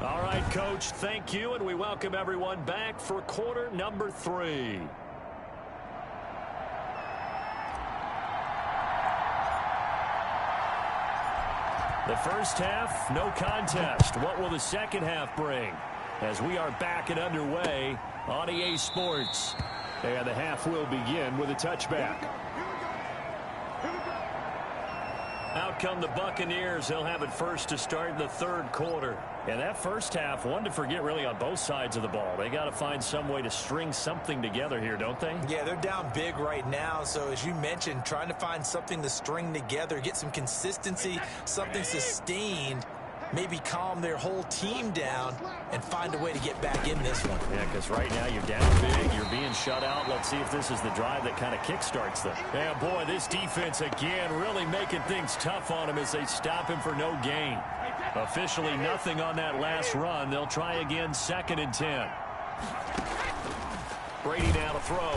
Speaker 2: All right, Coach, thank you, and we welcome everyone back for quarter number 3. The first half, no contest. What will the second half bring? As we are back and underway on EA Sports. And the half will begin with a touchback. Out come the Buccaneers. They'll have it first to start the third quarter. And that first half, one to forget really on both sides of the ball. They got to find some way to string something together here, don't they?
Speaker 3: Yeah, they're down big right now. So as you mentioned, trying to find something to string together, get some consistency, something sustained, maybe calm their whole team down and find a way to get back in this one.
Speaker 2: Yeah, because right now you're down big, you're being shut out. Let's see if this is the drive that kind of kickstarts them. Yeah, boy, this defense again really making things tough on him as they stop him for no gain. Officially nothing on that last run. They'll try again, 2nd and 10. Brady now to throw.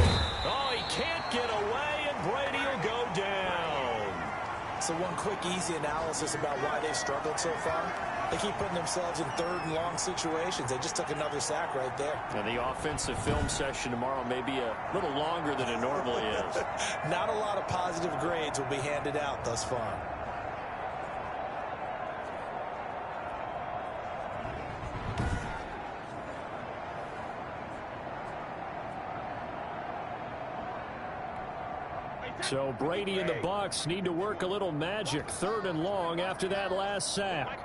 Speaker 2: Oh, he can't get away, and Brady will go down.
Speaker 3: So one quick, easy analysis about why they've struggled so far. They keep putting themselves in 3rd and long situations. They just took another sack right there.
Speaker 2: And the offensive film session tomorrow may be a little longer than it normally is.
Speaker 3: Not a lot of positive grades will be handed out thus far.
Speaker 2: So Brady and the Bucs need to work a little magic. 3rd and long after that last sack.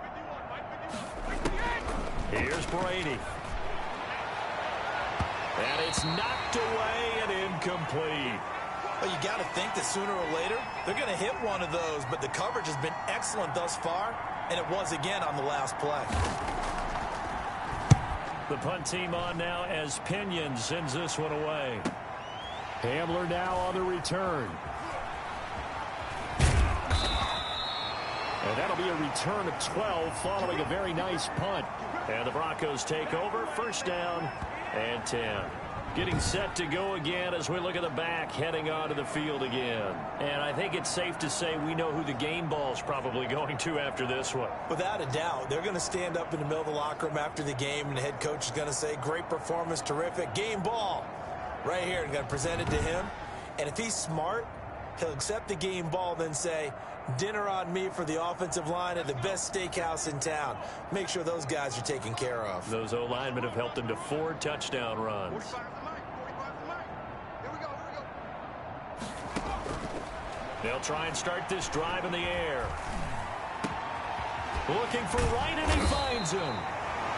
Speaker 2: Here's Brady. And it's knocked away and incomplete.
Speaker 3: Well, you got to think that sooner or later they're going to hit one of those, but the coverage has been excellent thus far, and it was again on the last play.
Speaker 2: The punt team on now as Pinion sends this one away. Hamler now on the return. And that'll be a return of 12 following a very nice punt. And the Broncos take over. 1st down and 10. Getting set to go again as we look at the back heading onto the field again. And I think it's safe to say we know who the game ball's probably going to after this one.
Speaker 3: Without a doubt, they're going to stand up in the middle of the locker room after the game, and the head coach is going to say, great performance, terrific, game ball. Right here, and going to present it to him. And if he's smart, he'll accept the game ball, then say, dinner on me for the offensive line at the best steakhouse in town. Make sure those guys are taken care of.
Speaker 2: Those O-linemen have helped him to 4 touchdown runs. They'll try and start this drive in the air. Looking for right, and he finds him.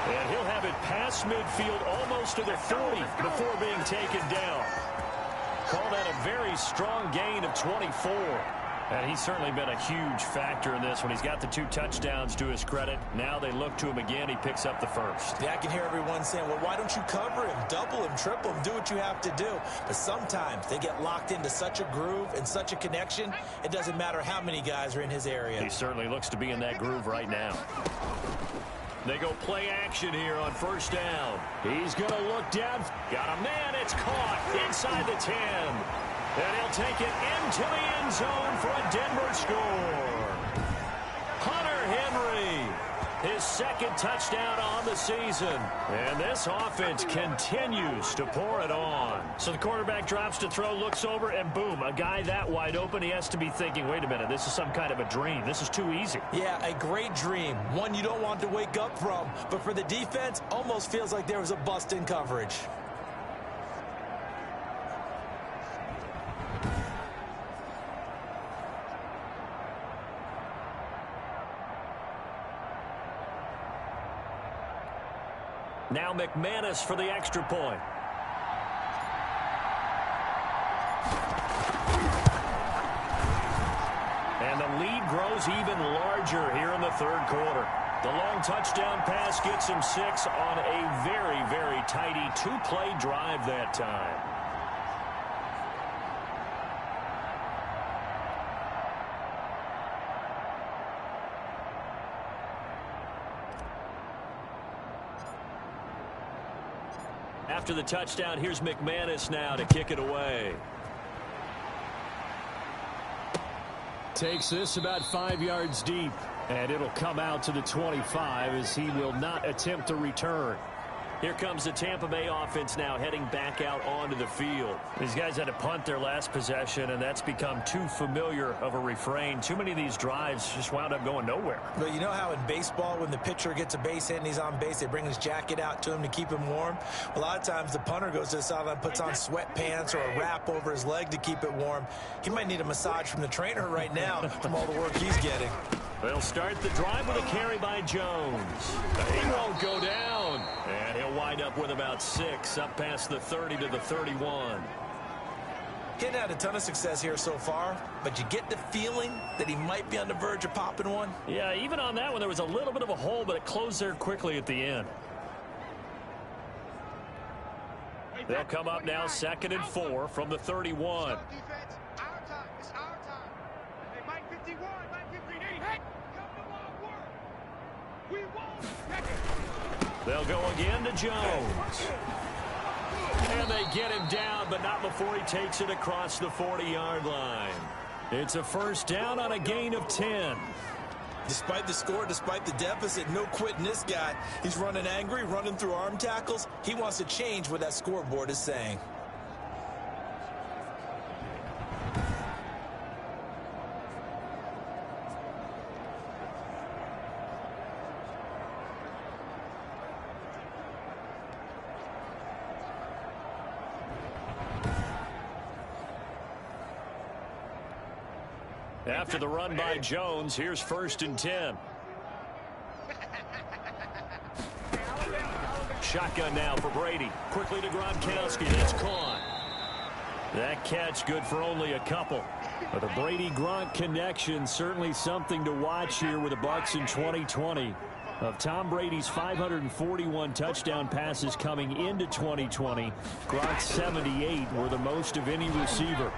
Speaker 2: And he'll have it past midfield almost to the 40 before being taken down. Call that a very strong gain of 24. And he's certainly been a huge factor in this when he's got the 2 touchdowns to his credit. Now they look to him again. He picks up the 1st.
Speaker 3: Yeah, I can hear everyone saying, well, why don't you cover him, double him, triple him, do what you have to do. But sometimes they get locked into such a groove and such a connection, it doesn't matter how many guys are in his area.
Speaker 2: He certainly looks to be in that groove right now. They go play action here on 1st down. He's going to look down. Got a man. It's caught inside the 10. And he'll take it into the end zone for a Denver score. Hunter Henry, his 2nd touchdown on the season. And this offense continues to pour it on. So the quarterback drops to throw, looks over, and boom, a guy that wide open. He has to be thinking, wait a minute, this is some kind of a dream. This is too easy.
Speaker 3: Yeah, a great dream. One you don't want to wake up from. But for the defense, almost feels like there was a bust in coverage.
Speaker 2: Now McManus for the extra point. And the lead grows even larger here in the 3rd quarter. The long touchdown pass gets him 6 on a very, very tidy 2-play drive that time. After the touchdown, here's McManus now to kick it away. Takes this about 5 yards deep, and it'll come out to the 25 as he will not attempt to return. Here comes the Tampa Bay offense now heading back out onto the field. These guys had to punt their last possession, and that's become too familiar of a refrain. Too many of these drives just wound up going nowhere.
Speaker 3: But you know how in baseball, when the pitcher gets a base hit and he's on base, they bring his jacket out to him to keep him warm? A lot of times the punter goes to the sideline, puts on sweatpants or a wrap over his leg to keep it warm. He might need a massage from the trainer right now from all the work he's getting.
Speaker 2: They'll start the drive with a carry by Jones. He won't go down. And he'll wind up with about 6 up past the 30 to the 31.
Speaker 3: He hadn't had a ton of success here so far, but you get the feeling that he might be on the verge of popping one.
Speaker 2: Yeah, even on that one, there was a little bit of a hole, but it closed there quickly at the end. They'll come up now 2nd and 4 from the 31. They'll go again to Jones. And they get him down, but not before he takes it across the 40-yard line. It's a 1st down on a gain of 10.
Speaker 3: Despite the score, despite the deficit, no quitting this guy. He's running angry, running through arm tackles. He wants to change what that scoreboard is saying.
Speaker 2: After the run by Jones, here's 1st and 10. Shotgun now for Brady. Quickly to Gronkowski. That's caught. That catch good for only a couple. But the Brady-Gronk connection, certainly something to watch here with the Bucs in 2020. Of Tom Brady's 541 touchdown passes coming into 2020, Gronk's 78 were the most of any receiver.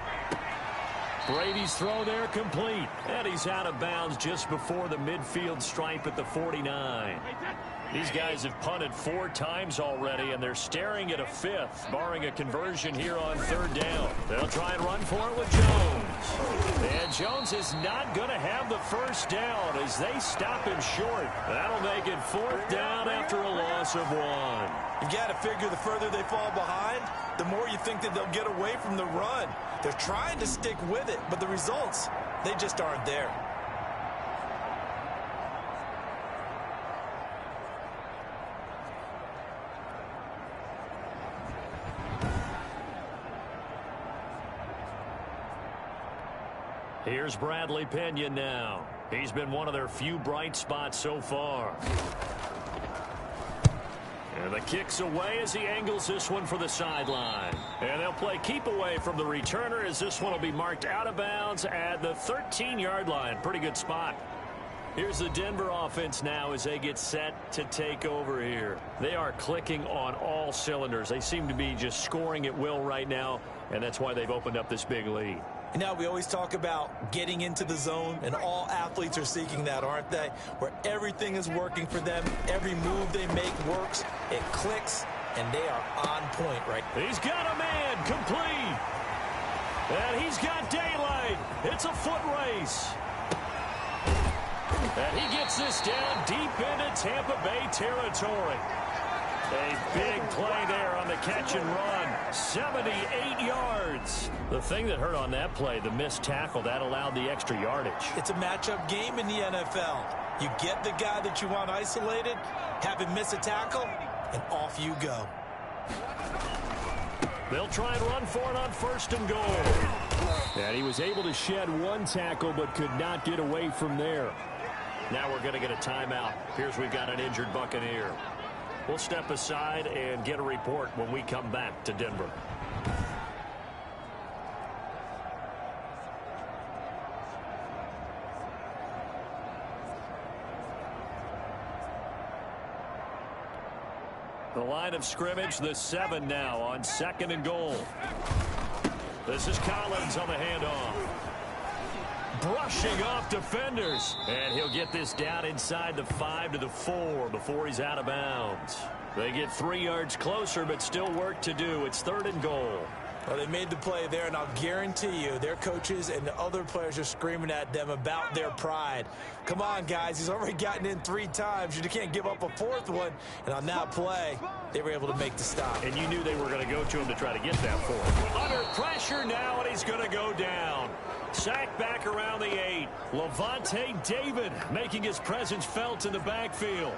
Speaker 2: Brady's throw there complete. And he's out of bounds just before the midfield stripe at the 49. These guys have punted 4 times already, and they're staring at a 5th, barring a conversion here on 3rd down. They'll try and run for it with Jones. And Jones is not going to have the 1st down as they stop him short. That'll make it 4th down after a loss of 1.
Speaker 3: You got to figure the further they fall behind, the more you think that they'll get away from the run. They're trying to stick with it, but the results, they just aren't there.
Speaker 2: Here's Bradley Pinion now. He's been one of their few bright spots so far. And the kick's away as he angles this one for the sideline. And they'll play keep away from the returner as this one will be marked out of bounds at the 13-yard line. Pretty good spot. Here's the Denver offense now as they get set to take over here. They are clicking on all cylinders. They seem to be just scoring at will right now, and that's why they've opened up this big lead.
Speaker 3: You know, we always talk about getting into the zone, and all athletes are seeking that, aren't they? Where everything is working for them, every move they make works, it clicks, and they are on point right now.
Speaker 2: He's got a man complete. And he's got daylight. It's a foot race. And he gets this down deep into Tampa Bay territory. A big play there on the catch and run. 78 yards. The thing that hurt on that play, the missed tackle, that allowed the extra yardage.
Speaker 3: It's a matchup game in the NFL. You get the guy that you want isolated, have him miss a tackle, and off you go.
Speaker 2: They'll try and run for it on 1st and goal. And he was able to shed 1 tackle but could not get away from there. Now we're going to get a timeout. Here's we've got an injured Buccaneer. We'll step aside and get a report when we come back to Denver. The line of scrimmage, the 7 now on 2nd and goal. This is Collins on the handoff. Brushing off defenders. And he'll get this down inside the 5 to the 4 before he's out of bounds. They get 3 yards closer, but still work to do. It's 3rd and goal.
Speaker 3: Well, they made the play there, and I'll guarantee you their coaches and the other players are screaming at them about their pride. Come on, guys. He's already gotten in 3 times. You can't give up a 4th one. And on that play, they were able to make the stop.
Speaker 2: And you knew they were going to go to him to try to get that 4th. Under pressure now, and he's going to go down. Sacked back around the 8. Levante David making his presence felt in the backfield.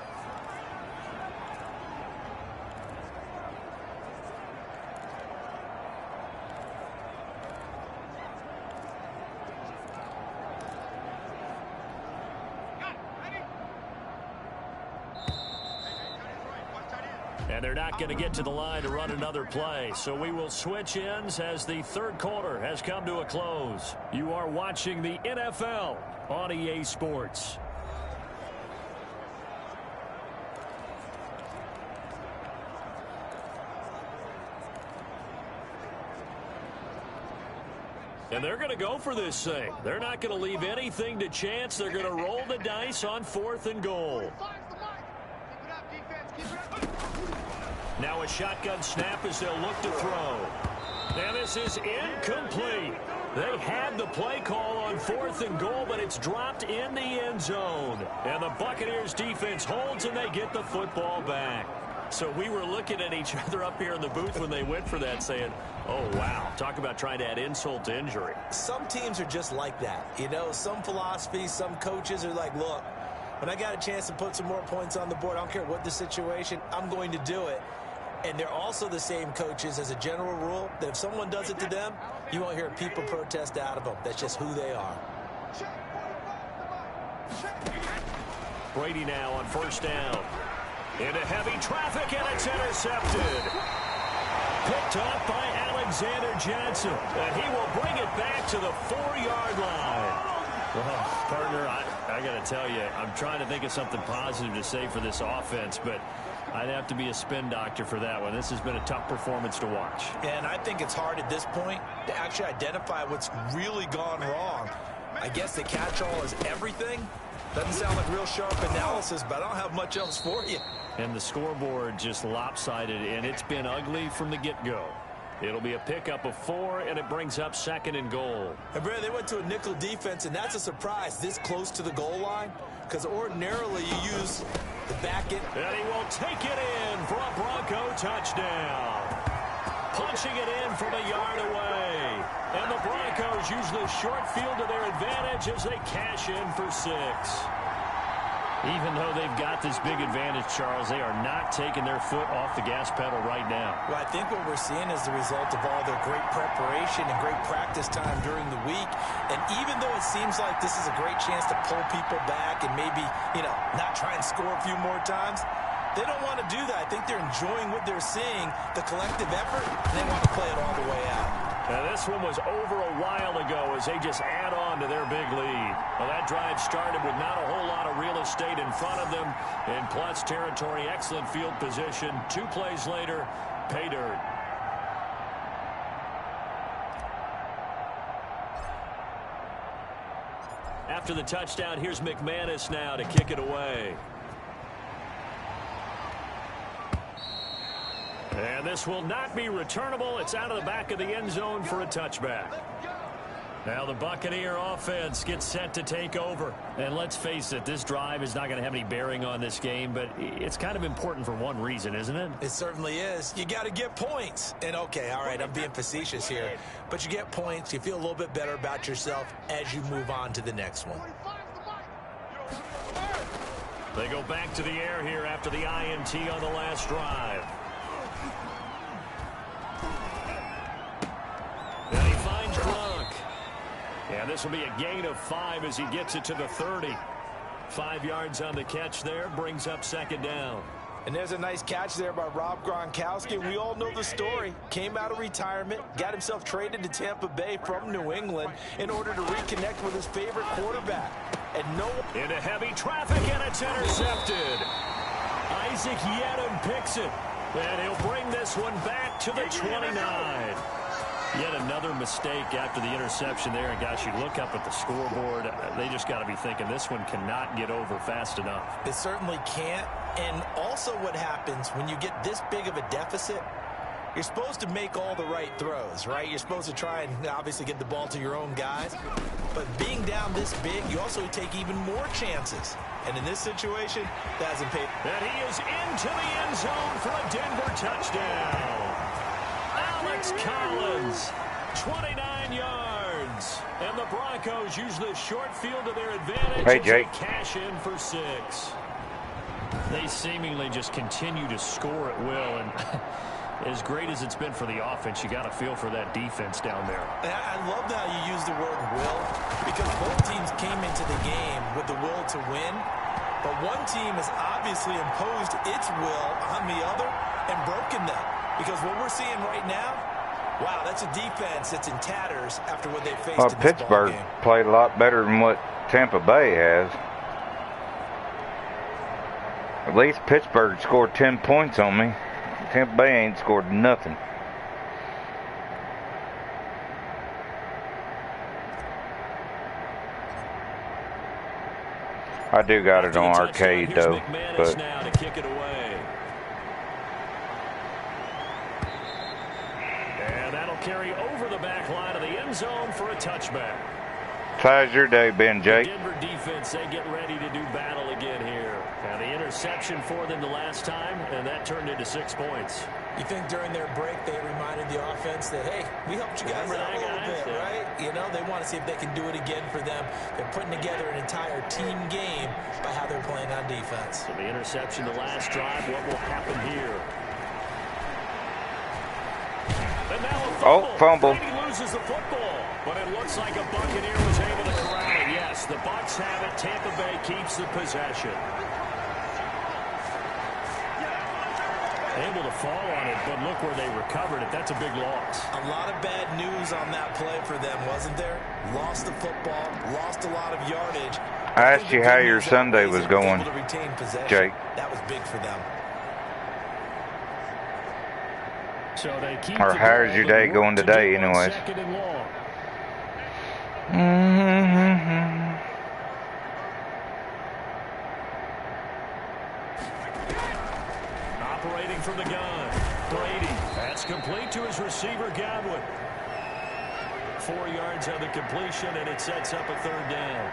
Speaker 2: And they're not going to get to the line to run another play. So we will switch ends as the 3rd quarter has come to a close. You are watching the NFL on EA Sports. And they're going to go for this thing. They're not going to leave anything to chance. They're going to roll the dice on 4th and goal. Now a shotgun snap as they'll look to throw. And this is incomplete. They had the play call on 4th and goal, but it's dropped in the end zone. And the Buccaneers defense holds, and they get the football back. So we were looking at each other up here in the booth when they went for that, saying, oh, wow, talk about trying to add insult to injury.
Speaker 3: Some teams are just like that. You know, some philosophies, some coaches are like, look, when I got a chance to put some more points on the board, I don't care what the situation, I'm going to do it. And they're also the same coaches as a general rule that if someone does it to them, you won't hear people protest out of them. That's just who they are.
Speaker 2: Brady now on first down. Into heavy traffic, and it's intercepted. Picked up by Alexander Johnson, and he will bring it back to the 4-yard line. Well, partner, I got to tell you, I'm trying to think of something positive to say for this offense, but I'd have to be a spin doctor for that one. This has been a tough performance to watch.
Speaker 3: And I think it's hard at this point to actually identify what's really gone wrong. I guess the catch-all is everything. Doesn't sound like real sharp analysis, but I don't have much else for you.
Speaker 2: And the scoreboard just lopsided, and it's been ugly from the get-go. It'll be a pickup of 4, and it brings up 2nd and goal.
Speaker 3: And Brad, they went to a nickel defense, and that's a surprise this close to the goal line, because ordinarily you use the back end.
Speaker 2: And he will take it in for a Bronco touchdown. Punching it in from a yard away. And the Broncos use the short field to their advantage as they cash in for 6. Even though they've got this big advantage, Charles, they are not taking their foot off the gas pedal right now.
Speaker 3: Well, I think what we're seeing is the result of all their great preparation and great practice time during the week. And even though it seems like this is a great chance to pull people back and maybe, not try and score a few more times, they don't want to do that. I think they're enjoying what they're seeing, the collective effort, and they want to play it all the way out.
Speaker 2: Now, this one was over a while ago as they just add on to their big lead. Well, that drive started with not a whole lot of real estate in front of them. In plus territory, excellent field position. 2 plays later, pay dirt. After the touchdown, here's McManus now to kick it away. And this will not be returnable. It's out of the back of the end zone for a touchback. Now the Buccaneer offense gets set to take over. And let's face it, this drive is not going to have any bearing on this game, but it's kind of important for one reason, isn't it?
Speaker 3: It certainly is. You got to get points. And okay, all right, I'm being facetious here. But you get points, you feel a little bit better about yourself as you move on to the next one.
Speaker 2: They go back to the air here after the INT on the last drive. And he finds Gronk. And this will be a gain of 5 as he gets it to the 30. 5 yards on the catch there, brings up 2nd down.
Speaker 3: And there's a nice catch there by Rob Gronkowski. We all know the story. Came out of retirement, got himself traded to Tampa Bay from New England in order to reconnect with his favorite quarterback. And
Speaker 2: into heavy traffic, and it's intercepted. Isaac Yedem picks it. And he'll bring this one back to the 29. Yet another mistake after the interception there. And, gosh, you look up at the scoreboard. They just got to be thinking this one cannot get over fast enough.
Speaker 3: It certainly can't. And also what happens when you get this big of a deficit, you're supposed to make all the right throws, right? You're supposed to try and obviously get the ball to your own guys. But being down this big, you also take even more chances. And in this situation, that hasn't paid.
Speaker 2: And he is into the end zone for a Denver touchdown. Alex Collins, 29 yards. And the Broncos use the short field to their advantage.
Speaker 5: Hey, Jake.
Speaker 2: Cash in for 6. They seemingly just continue to score at will. And as great as it's been for the offense, you got to feel for that defense down there.
Speaker 3: I love how you use the word will, because both teams came into the game with the will to win. But one team has obviously imposed its will on the other and broken them. Because what we're seeing right now, wow, that's a defense that's in tatters after what they faced in this
Speaker 5: Pittsburgh
Speaker 3: ball game.
Speaker 5: played a lot better than what Tampa Bay has. At least Pittsburgh scored 10 points on me. Tampa Bay ain't scored nothing. I do got it on arcade though, but
Speaker 2: now to kick it away. And that'll carry over the back line of the end zone for a touchback.
Speaker 5: how's your day been, Jake?
Speaker 2: The Denver defense, they get ready to do battle again here. Now the interception for them the last time, and that turned into 6 points.
Speaker 3: You think during their break they reminded the offense that, hey, we helped you guys out a little bit, right? You know, they want to see if they can do it again for them. They're putting together an entire team game by how they're playing on defense.
Speaker 2: So the interception the last drive, what will happen here? And now a fumble.
Speaker 5: Oh, fumble.
Speaker 2: Brady loses the football, but it looks like a Buccaneer was able to corral it. Yes, pass. The Bucs have it. Tampa Bay keeps the possession. Able to fall on it, but look where they recovered it. That's a big loss.
Speaker 3: A lot of bad news on that play for them, wasn't there? Lost the football, lost a lot of yardage.
Speaker 5: I asked you how your Sunday was going, Jake.
Speaker 3: That was big for them.
Speaker 2: So they keep
Speaker 5: or how's your day going today, anyways?
Speaker 2: Operating from the gun, Brady. That's complete to his receiver, Godwin. 4 yards on the completion, and it sets up a third down.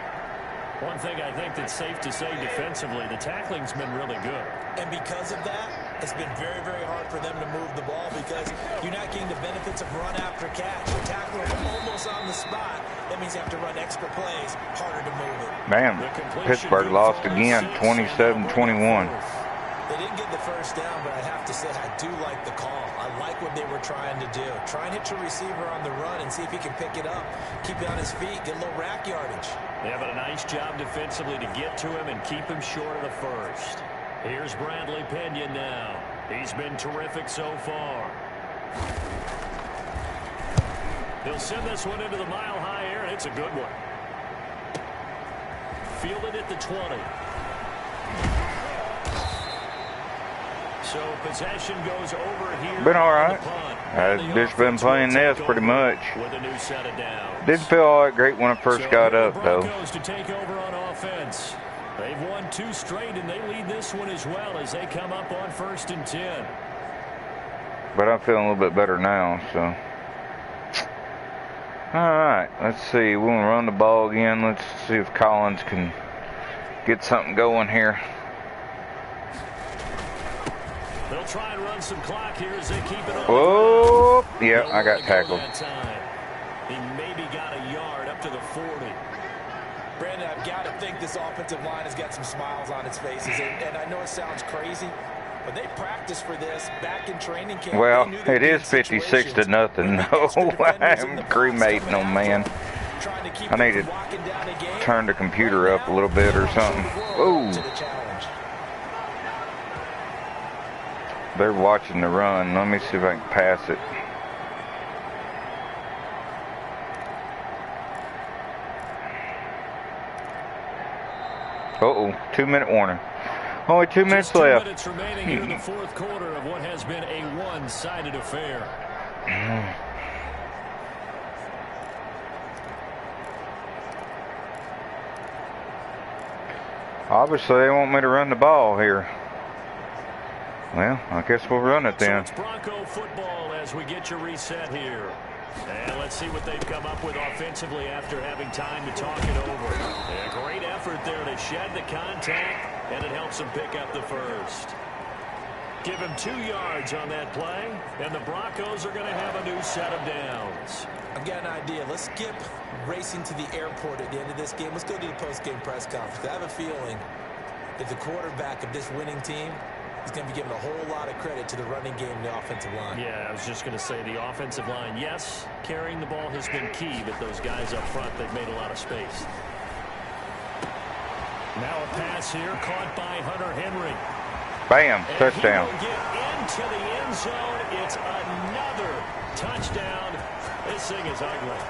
Speaker 2: One thing I think that's safe to say defensively, the tackling's been really good.
Speaker 3: And because of that, it's been very, very hard for them to move the ball because you're not getting the benefits of run after catch. You're tackling them almost on the spot. That means you have to run extra plays, harder to move it.
Speaker 5: Man, Pittsburgh lost again, 27-21.
Speaker 3: They didn't get the first down, but I have to say I do like the call. I like what they were trying to do. Try and hit your receiver on the run and see if he can pick it up, keep it on his feet, get a little rack yardage.
Speaker 2: They have a nice job defensively to get to him and keep him short of the first. Here's Bradley Pinion now. He's been terrific so far. He'll send this one into the mile-high air, and it's a good one. Fielded at the 20. So possession goes over here.
Speaker 5: Been all right. I've just been playing this pretty much.
Speaker 2: With a new set of downs.
Speaker 5: Didn't feel all that great when I first got up, though.
Speaker 2: To take over on offense. They've won 2 straight, and they lead this one as well as they come up on 1st and 10.
Speaker 5: But I'm feeling a little bit better now, so. All right, let's see. We'll run the ball again. Let's see if Collins can get something going here.
Speaker 2: They'll try and run some clock here as they keep it on.
Speaker 5: Oh, yeah, I got tackled.
Speaker 2: He maybe got a yard up to the 40.
Speaker 3: Brandon, I've got to think this offensive line has got some smiles on its faces. And I know it sounds crazy, but they practiced for this back in training camp.
Speaker 5: Well, it is 56-0. No, I'm cremating them, man. I need to turn the computer up a little bit or something. Ooh. They're watching the run. Let me see if I can pass it. Uh-oh, 2-minute warning. Only 2 minutes left.
Speaker 2: 2 minutes remaining here in the 4th quarter of what has been a one-sided affair.
Speaker 5: Obviously, they want me to run the ball here. Well, I guess we'll run it then.
Speaker 2: So it's Bronco football as we get your reset here. And let's see what they've come up with offensively after having time to talk it over. A great effort there to shed the contact, and it helps them pick up the first. Give him 2 yards on that play, and the Broncos are going to have a new set of downs.
Speaker 3: I've got an idea. Let's skip racing to the airport at the end of this game. Let's go to the post-game press conference. I have a feeling that the quarterback of this winning team is going to be given a whole lot of credit to the running game and the offensive line.
Speaker 2: Yeah, I was just going to say the offensive line, yes, carrying the ball has been key, but those guys up front, they've made a lot of space. Now a pass here caught by Hunter Henry.
Speaker 5: Bam, touchdown.
Speaker 2: He will get into the end zone. It's another touchdown. This thing is ugly.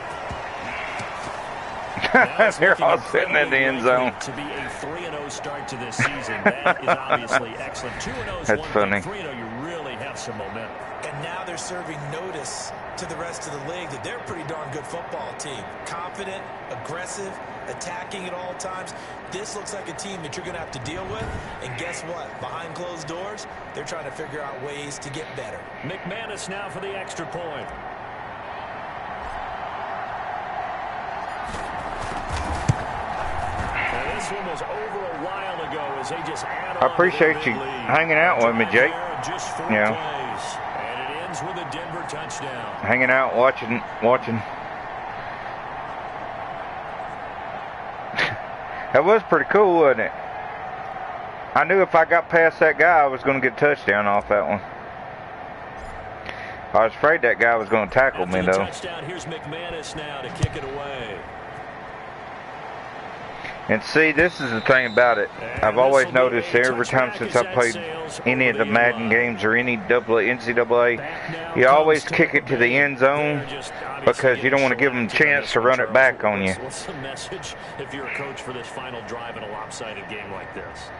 Speaker 5: They're all sitting in the end zone.
Speaker 2: To be a 3-0 start to this season, that is obviously excellent. 2-0 is
Speaker 5: That's funny.
Speaker 2: 3-0, you really have some momentum.
Speaker 3: And now they're serving notice to the rest of the league that they're a pretty darn good football team. Confident, aggressive, attacking at all times. This looks like a team that you're going to have to deal with. And guess what? Behind closed doors, they're trying to figure out ways to get better.
Speaker 2: McManus now for the extra point. This one was over a while ago as they just add on.
Speaker 5: I appreciate you hanging out with me, Jake. Yeah.
Speaker 2: And it ends with a Denver touchdown.
Speaker 5: Hanging out, watching. That was pretty cool, wasn't it? I knew if I got past that guy, I was going to get a touchdown off that one. I was afraid that guy was going to tackle me, though.
Speaker 2: Touchdown. Here's McManus now to kick it away.
Speaker 5: And see, this is the thing about it. I've always noticed every time since I played any of the Madden games or any NCAA, you always kick it to the end zone because you don't want to give them a chance to run it back on you.
Speaker 2: What's the message if you're a coach for this final drive in a lopsided game like this?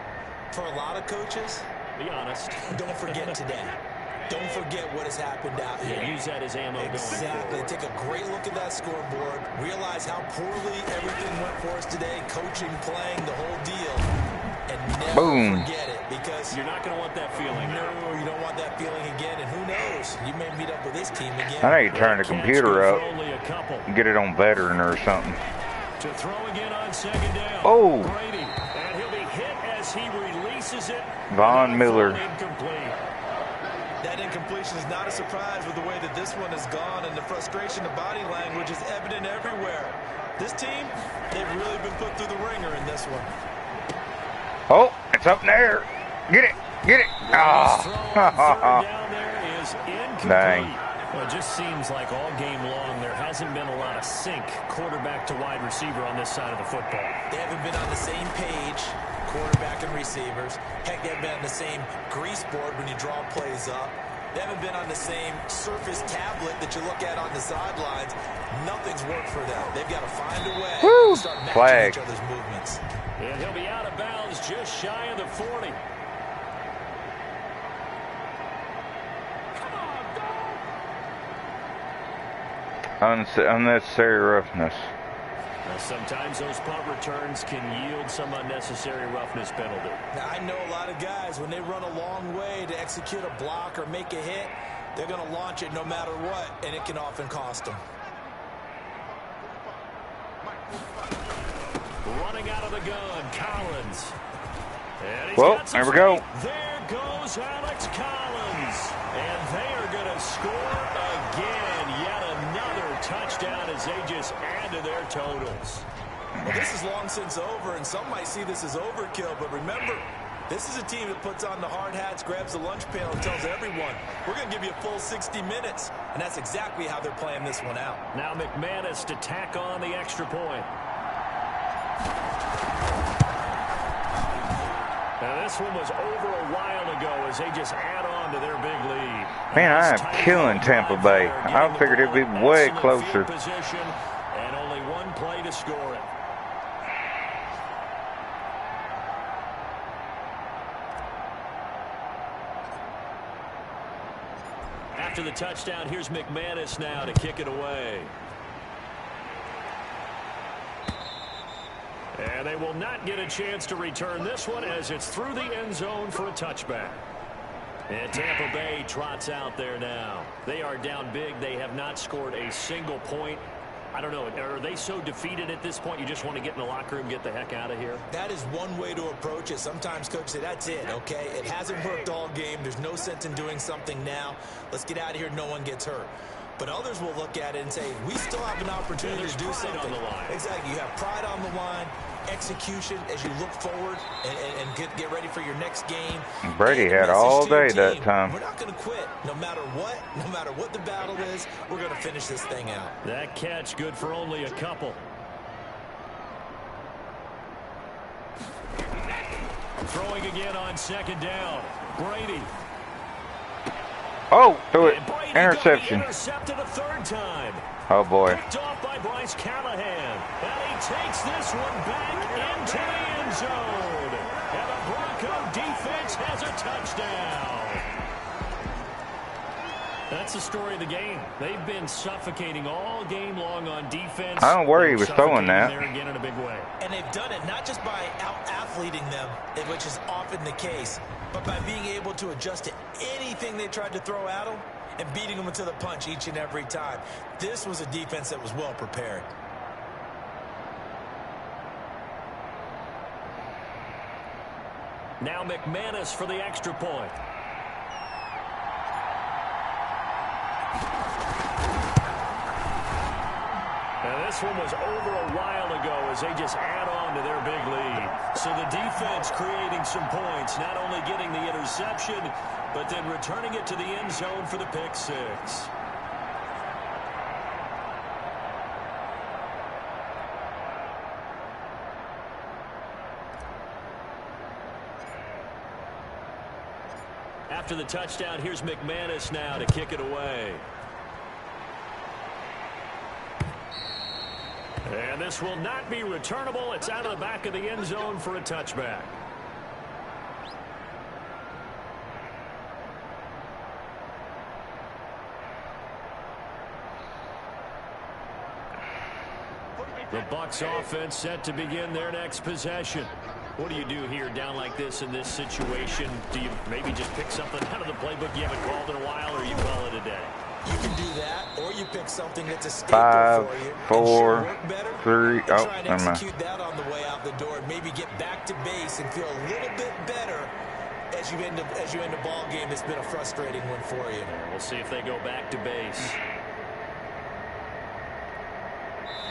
Speaker 3: For a lot of coaches,
Speaker 2: be honest.
Speaker 3: Don't forget today. Don't forget what has happened out here.
Speaker 2: Use that as ammo.
Speaker 3: Exactly. Take a great look at that scoreboard. Realize how poorly everything went for us today. Coaching, playing, the whole deal. And never forget it. Because
Speaker 2: you're not going to want that feeling.
Speaker 3: No, you don't want that feeling again. And who knows? You may meet up with this team again.
Speaker 5: I know you turn the computer up and get it on veteran or something.
Speaker 2: To throw again on second down.
Speaker 5: Oh.
Speaker 2: Brady. And he'll be hit as he releases it.
Speaker 5: Von Miller.
Speaker 3: That incompletion is not a surprise with the way that this one has gone, and the frustration of body language is evident everywhere. This team, they've really been put through the ringer in this one.
Speaker 5: Oh, it's up in the air. Get it. Get it. Ah. Dang.
Speaker 2: Well, it just seems like all game long there hasn't been a lot of sync quarterback to wide receiver on this side of the football.
Speaker 3: They haven't been on the same page, quarterback and receivers. Heck, they haven't been on the same grease board when you draw plays up. They haven't been on the same surface tablet that you look at on the sidelines. Nothing's worked for them. They've got to find a way to start matching each other's movements.
Speaker 2: And he'll be out of bounds just shy of the 40.
Speaker 5: Unnecessary roughness.
Speaker 2: Now, sometimes those punt returns can yield some unnecessary roughness penalty.
Speaker 3: Now, I know a lot of guys, when they run a long way to execute a block or make a hit, they're going to launch it no matter what, and it can often cost them.
Speaker 2: Running out of the gun, Collins.
Speaker 5: Well, there we go.
Speaker 2: There goes Alex Collins. And they are going to score again. Yet another touchdown as they just add to their totals.
Speaker 3: Well, this is long since over, and some might see this as overkill. But remember, this is a team that puts on the hard hats, grabs the lunch pail, and tells everyone, we're going to give you a full 60 minutes. And that's exactly how they're playing this one out.
Speaker 2: Now McManus to tack on the extra point. Now this one was over a while ago as they just add on to their big lead.
Speaker 5: Man, I am killing Tampa Bay. I figured it'd be way closer.
Speaker 2: And only one play to score it. After the touchdown, here's McManus now to kick it away. And they will not get a chance to return this one as it's through the end zone for a touchback. And Tampa Bay trots out there now. They are down big. They have not scored a single point. I don't know. Are they so defeated at this point you just want to get in the locker room, get the heck out of here?
Speaker 3: That is one way to approach it. Sometimes coaches say, that's it, okay? It hasn't worked all game. There's no sense in doing something now. Let's get out of here. No one gets hurt. But others will look at it and say, we still have an opportunity to do something.
Speaker 2: On the line.
Speaker 3: Exactly. You have pride on the line, execution as you look forward and get ready for your next game.
Speaker 5: Brady had all day that time.
Speaker 3: We're not going to quit. No matter what the battle is, we're going to finish this thing out.
Speaker 2: That catch good for only a couple. Throwing again on second down. Brady.
Speaker 5: Oh, threw it. Interception.
Speaker 2: Intercepted a third time.
Speaker 5: Oh, boy.
Speaker 2: Picked off by Bryce Callahan. And he takes this one back into the end zone. And the Bronco defense has a touchdown. That's the story of the game. They've been suffocating all game long on defense.
Speaker 5: I don't worry he was throwing that.
Speaker 2: There again in a big way.
Speaker 3: And they've done it not just by out-athleting them, which is often the case, but by being able to adjust to anything they tried to throw at them and beating them into the punch each and every time. This was a defense that was well prepared.
Speaker 2: Now McManus for the extra point. And this one was over a while ago as they just add on to their big lead. So the defense creating some points, not only getting the interception, but then returning it to the end zone for the pick six. After the touchdown, here's McManus now to kick it away. And this will not be returnable. It's out of the back of the end zone for a touchback. The Bucs offense set to begin their next possession. What do you do here down like this in this situation? Do you maybe just pick something out of the playbook you haven't called in a while, or you call it a day?
Speaker 3: You can do that, or you pick something that's a staple for you.
Speaker 5: 5, 4,
Speaker 3: work better,
Speaker 5: 3.
Speaker 3: and try and execute that on the way out the door, and maybe get back to base and feel a little bit better as you end a ball game that's been a frustrating one for you.
Speaker 2: We'll see if they go back to base.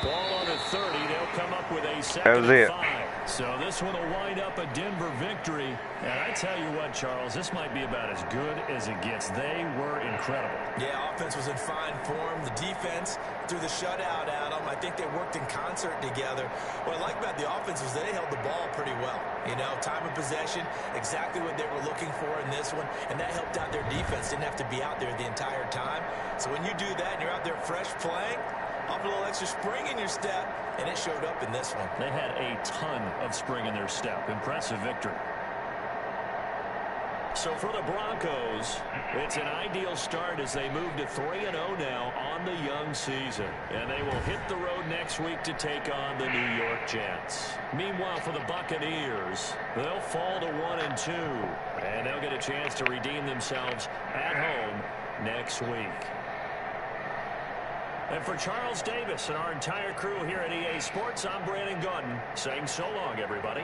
Speaker 2: Ball on the 30. They'll come up with a second and 5. So this one will wind up a Denver victory. And I tell you what, Charles, this might be about as good as it gets. They were incredible.
Speaker 3: Yeah, offense was in fine form. The defense threw the shutout at them. I think they worked in concert together. What I like about the offense was they held the ball pretty well. You know, time of possession, exactly what they were looking for in this one. And that helped out their defense. Didn't have to be out there the entire time. So when you do that and you're out there fresh playing, a little extra spring in your step, and it showed up in this one.
Speaker 2: They had a ton of spring in their step. Impressive victory. So for the Broncos, it's an ideal start as they move to 3-0 now on the young season. And they will hit the road next week to take on the New York Jets. Meanwhile, for the Buccaneers, they'll fall to 1-2. And they'll get a chance to redeem themselves at home next week. And for Charles Davis and our entire crew here at EA Sports, I'm Brandon Gaudin saying so long, everybody.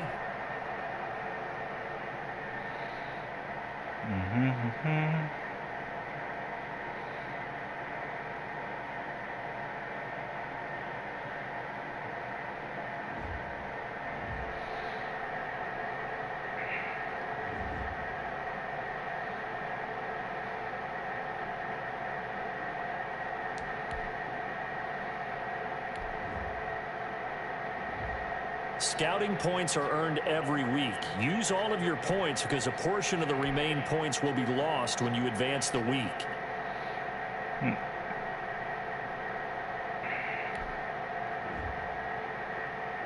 Speaker 2: Scouting points are earned every week. Use all of your points because a portion of the remaining points will be lost when you advance the week.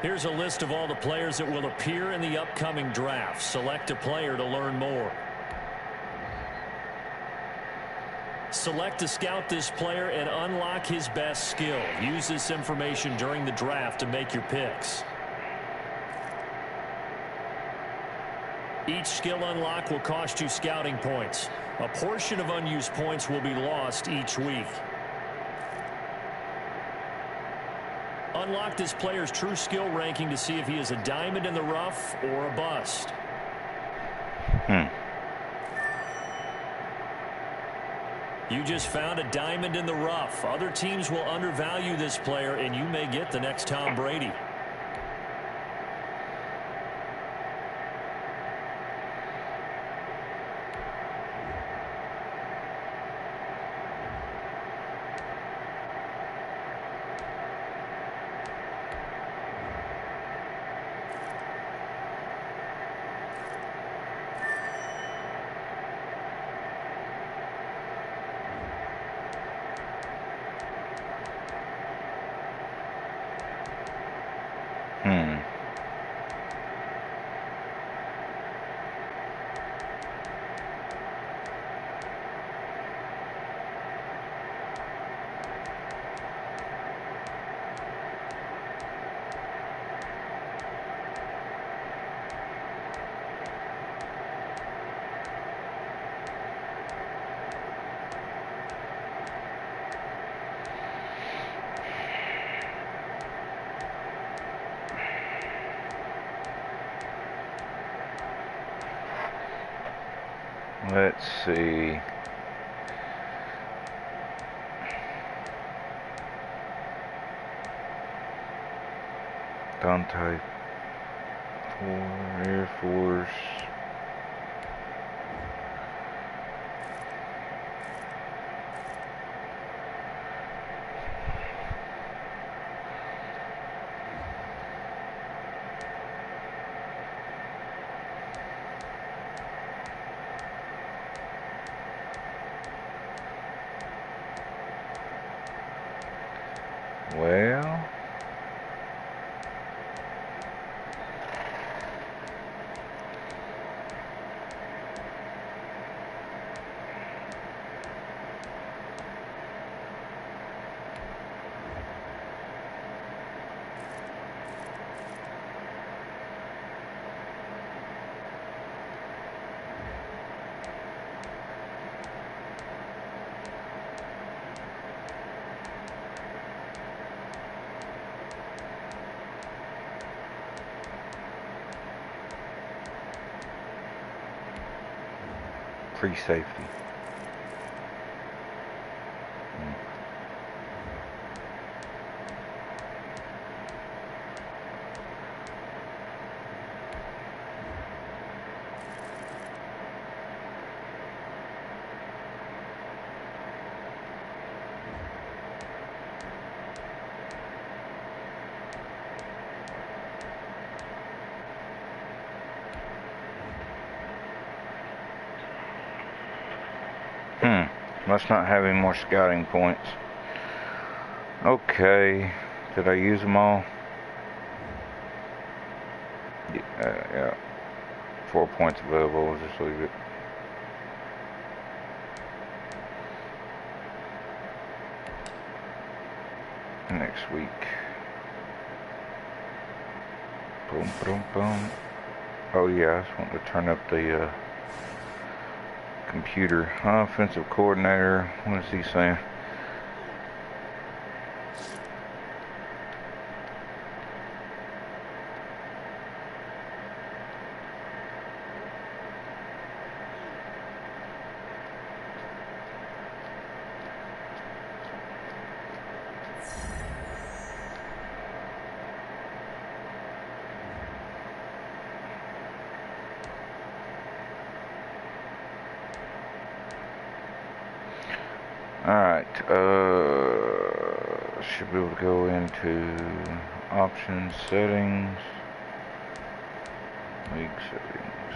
Speaker 2: Here's a list of all the players that will appear in the upcoming draft. Select a player to learn more. Select to scout this player and unlock his best skill. Use this information during the draft to make your picks. Each skill unlock will cost you scouting points. A portion of unused points will be lost each week. Unlock this player's true skill ranking to see if he is a diamond in the rough or a bust. You just found a diamond in the rough. Other teams will undervalue this player, and you may get the next Tom Brady.
Speaker 5: Let's see. Dante for Air Force. Well, free safety. Must not have any more scouting points. Okay. Did I use them all? Yeah. 4 points available. I'll just leave it. Next week. Boom, boom, boom. Oh yeah, I just want to turn up the computer. Offensive coordinator. What is he saying? Alright, should be able to go into options, settings, league settings.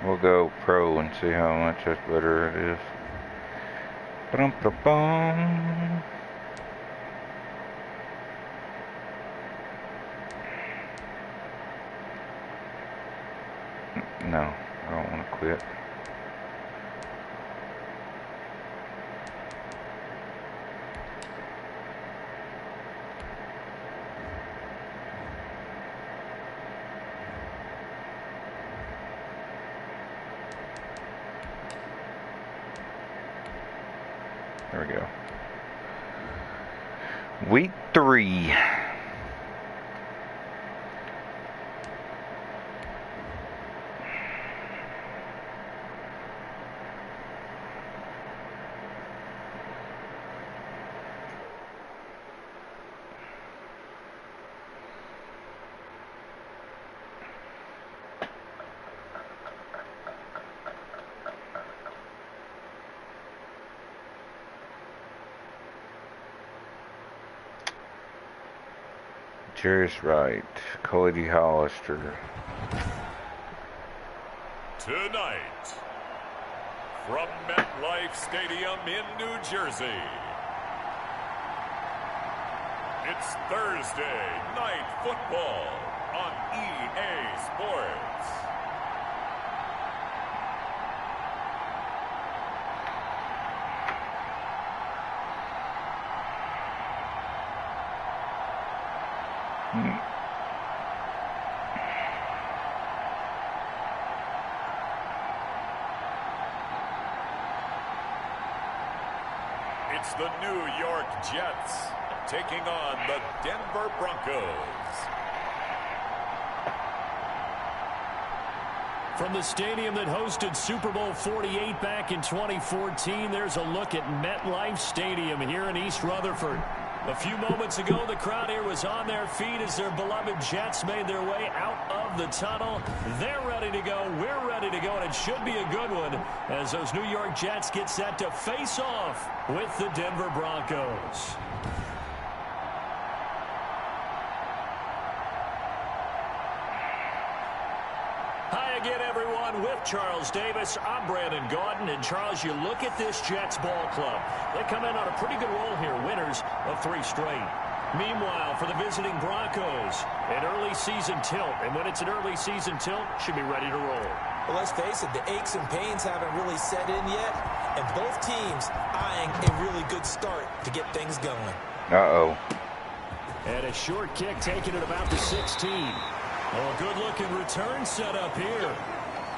Speaker 5: We'll go pro and see how much that's better it is. Ba-dum-ba-bum. No, I don't want to quit. There we go. Week 3. Jarius Wright, Cody Hollister.
Speaker 1: Tonight, from MetLife Stadium in New Jersey, it's Thursday Night Football on EA Sports. It's the New York Jets taking on the Denver Broncos.
Speaker 2: From the stadium that hosted Super Bowl 48 back in 2014, there's a look at MetLife Stadium here in East Rutherford. A few moments ago, the crowd here was on their feet as their beloved Jets made their way out of the tunnel. They're ready to go. We're ready to go, and it should be a good one as those New York Jets get set to face off with the Denver Broncos. with Charles Davis, I'm Brandon Gaudin. And, Charles, you look at this Jets ball club. They come in on a pretty good roll here, winners of 3 straight. Meanwhile, for the visiting Broncos, an early season tilt. And when it's an early season tilt, should be ready to roll.
Speaker 3: Well, let's face it, the aches and pains haven't really set in yet. And both teams eyeing a really good start to get things going.
Speaker 5: Uh-oh.
Speaker 2: And a short kick taken at about the 16. Oh, good-looking return set up here.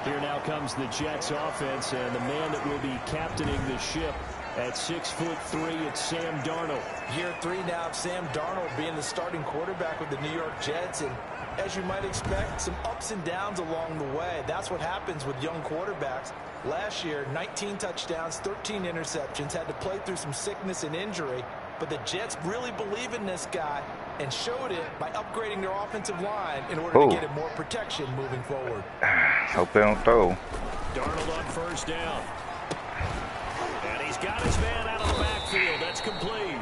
Speaker 2: Here now comes the Jets offense, and the man that will be captaining the ship at 6'3", it's Sam Darnold.
Speaker 3: Year 3 now of Sam Darnold being the starting quarterback with the New York Jets. And as you might expect, some ups and downs along the way. That's what happens with young quarterbacks. Last year, 19 touchdowns, 13 interceptions, had to play through some sickness and injury. But the Jets really believe in this guy and showed it by upgrading their offensive line in order to get him more protection moving forward.
Speaker 5: Hope they don't throw.
Speaker 2: Darnold on first down. And he's got his man out of the backfield. That's complete.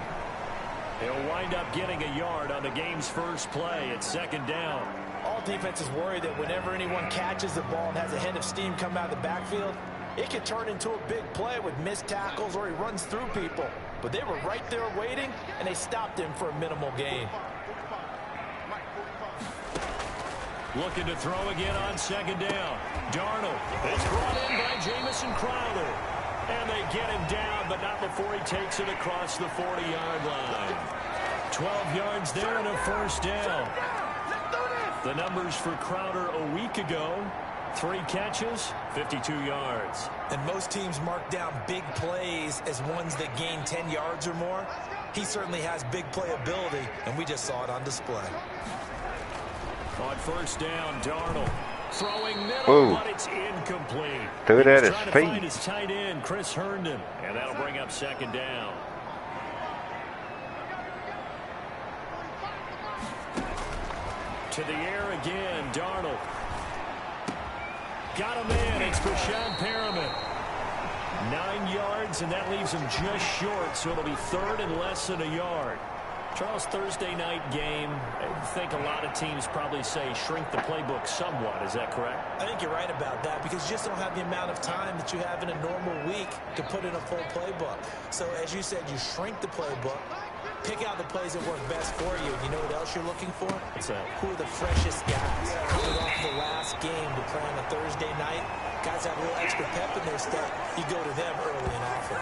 Speaker 2: He'll wind up getting a yard on the game's first play at 2nd down.
Speaker 3: All defenses worry that whenever anyone catches the ball and has a head of steam come out of the backfield, it can turn into a big play with missed tackles or he runs through people. But they were right there waiting, and they stopped him for a minimal gain.
Speaker 2: Looking to throw again on 2nd down. Darnold is brought in by Jamison Crowder. And they get him down, but not before he takes it across the 40-yard line. 12 yards there and a first down. The numbers for Crowder a week ago: 3 catches, 52 yards.
Speaker 3: And most teams mark down big plays as ones that gain 10 yards or more. He certainly has big playability, and we just saw it on display.
Speaker 2: On first down, Darnold throwing middle, but it's incomplete.
Speaker 5: Threw it at his
Speaker 2: trying to
Speaker 5: feet.
Speaker 2: find his tight end, Chris Herndon, and that'll bring up 2nd down. To the air again, Darnold. Got him in. It's Brashad Perriman. 9 yards, and that leaves him just short, so it'll be 3rd and less than a yard. Charles, Thursday night game, I think a lot of teams probably say shrink the playbook somewhat. Is that correct?
Speaker 3: I think you're right about that because you just don't have the amount of time that you have in a normal week to put in a full playbook. So as you said, you shrink the playbook, pick out the plays that work best for you. You know what else you're looking for?
Speaker 2: What's that?
Speaker 3: Who are the freshest guys? Coming off the last game to play on a Thursday night, guys have a little extra pep in their step. You go to them early and often.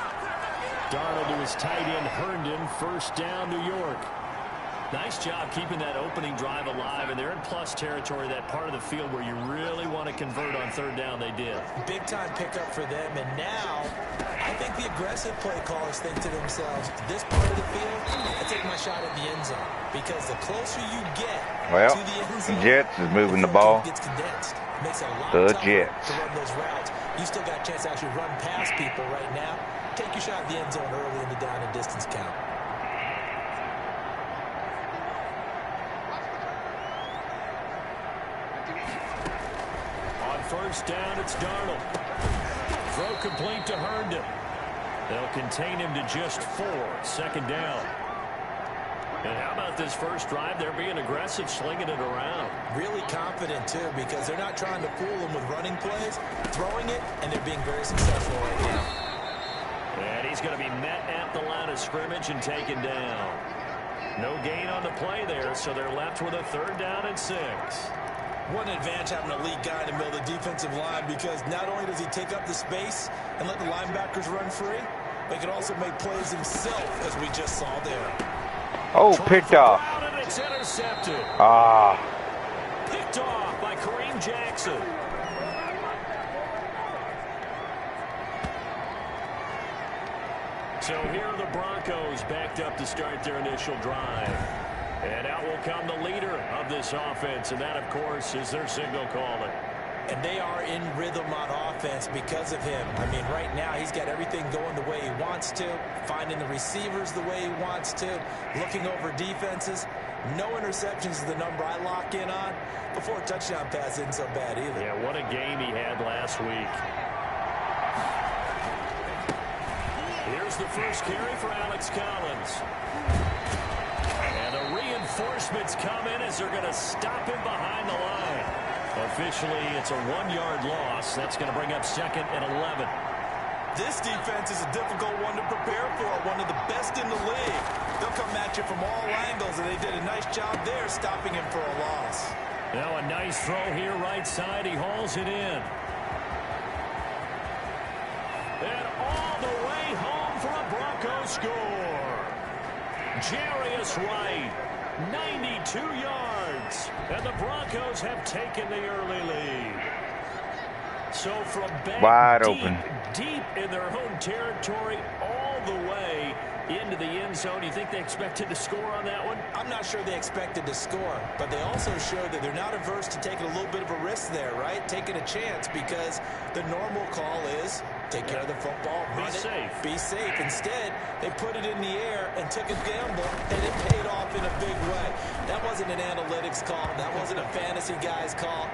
Speaker 2: Darnold to his tight end, Herndon. First down, New York. Nice job keeping that opening drive alive, and they're in plus territory, that part of the field where you really want to convert on 3rd down. They did. Big-time pickup for them, and now I think the aggressive play callers think to themselves, this part of the field, I take my shot at the end zone, because the closer you get to the end zone,
Speaker 5: Jets is moving the ball.
Speaker 3: Gets condensed. Makes it a lot
Speaker 5: The
Speaker 3: tougher
Speaker 5: Jets
Speaker 3: to run those routes. You still got a chance to actually run past people right now. Take your shot at the end zone early in the down and distance count. First down, it's Darnold. Throw complete to Herndon. They'll contain him to just 4. 2nd down. And how about this first drive? They're being aggressive, slinging it around. Really confident, too, because they're not trying to fool them with running plays, throwing it, and they're being very successful right now. And he's going to be met at the line of scrimmage and taken down. No gain on the play there, so they're left with a 3rd down and 6. What an advantage having an elite guy in the middle of the defensive line, because not only does he take up the space and let the linebackers run free, but he can also make plays himself, as we just saw there.
Speaker 5: Oh, picked off.
Speaker 2: And it's intercepted. Picked off by Kareem Jackson. So here are the Broncos backed up to start their initial drive. And out will come the leader of this offense, and that, of course, is their signal caller. And they are in rhythm on offense because of him. I mean, right now, he's got everything going the way he wants to, finding the receivers the way he wants to, looking over defenses. No interceptions is the number I lock in on. Before a touchdown pass isn't so bad either. Yeah, what a game he had last week. Here's the first carry for Alex Collins. And the reinforcements come in as they're going to stop him behind the line. Officially, it's a 1-yard loss. That's going to bring up 2nd and 11.
Speaker 3: This defense is a difficult one to prepare for, one of the best in the league. They'll come at you from all angles, and they did a nice job there stopping him for a loss.
Speaker 2: Now a nice throw here right side. He hauls it in. And all the way home for a Broncos score. Jarius Wright, 92 yards. And the Broncos have taken the early lead. So from back deep in their own territory all the way into the end zone. You think they expected to score on that one?
Speaker 3: I'm not sure they expected to score, but they also showed that they're not averse to taking a little bit of a risk there, right? Taking a chance, because the normal call is take care of the football, run it, be safe. Instead, they put it in the air and took a gamble, and it paid off in a big way. That wasn't an analytics call. That wasn't a fantasy guy's call.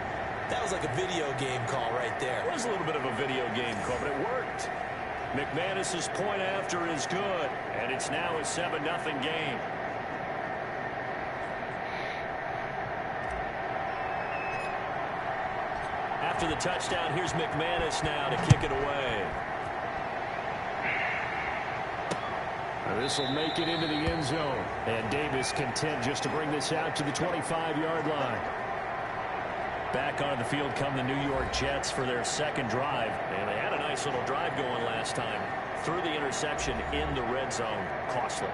Speaker 3: That was like a video game call right there.
Speaker 2: It was a little bit of a video game call, but it worked. McManus's point after is good, and it's now a 7-0 game. After the touchdown, here's McManus now to kick it away. This will make it into the end zone. And Davis content just to bring this out to the 25-yard line. Back on the field come the New York Jets for their second drive. And they had a nice little drive going last time. Threw the interception in the red zone. Costly.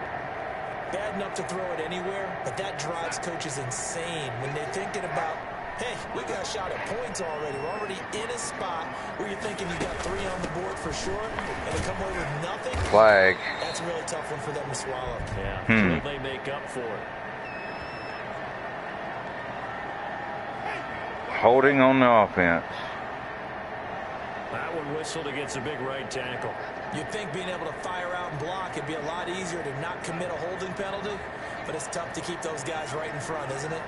Speaker 3: Bad enough to throw it anywhere, but that drives coaches insane when they're thinking about, hey, we got a shot at points already. We're already in a spot where you're thinking you got 3 on the board for sure, and to come away with nothing.
Speaker 5: Flag.
Speaker 3: That's a really tough one for them to swallow.
Speaker 2: Yeah, will they make up for it?
Speaker 5: Holding on the offense.
Speaker 2: That one whistled against a big right tackle.
Speaker 3: You'd think being able to fire out and block, it'd be a lot easier to not commit a holding penalty, but it's tough to keep those guys right in front, isn't it?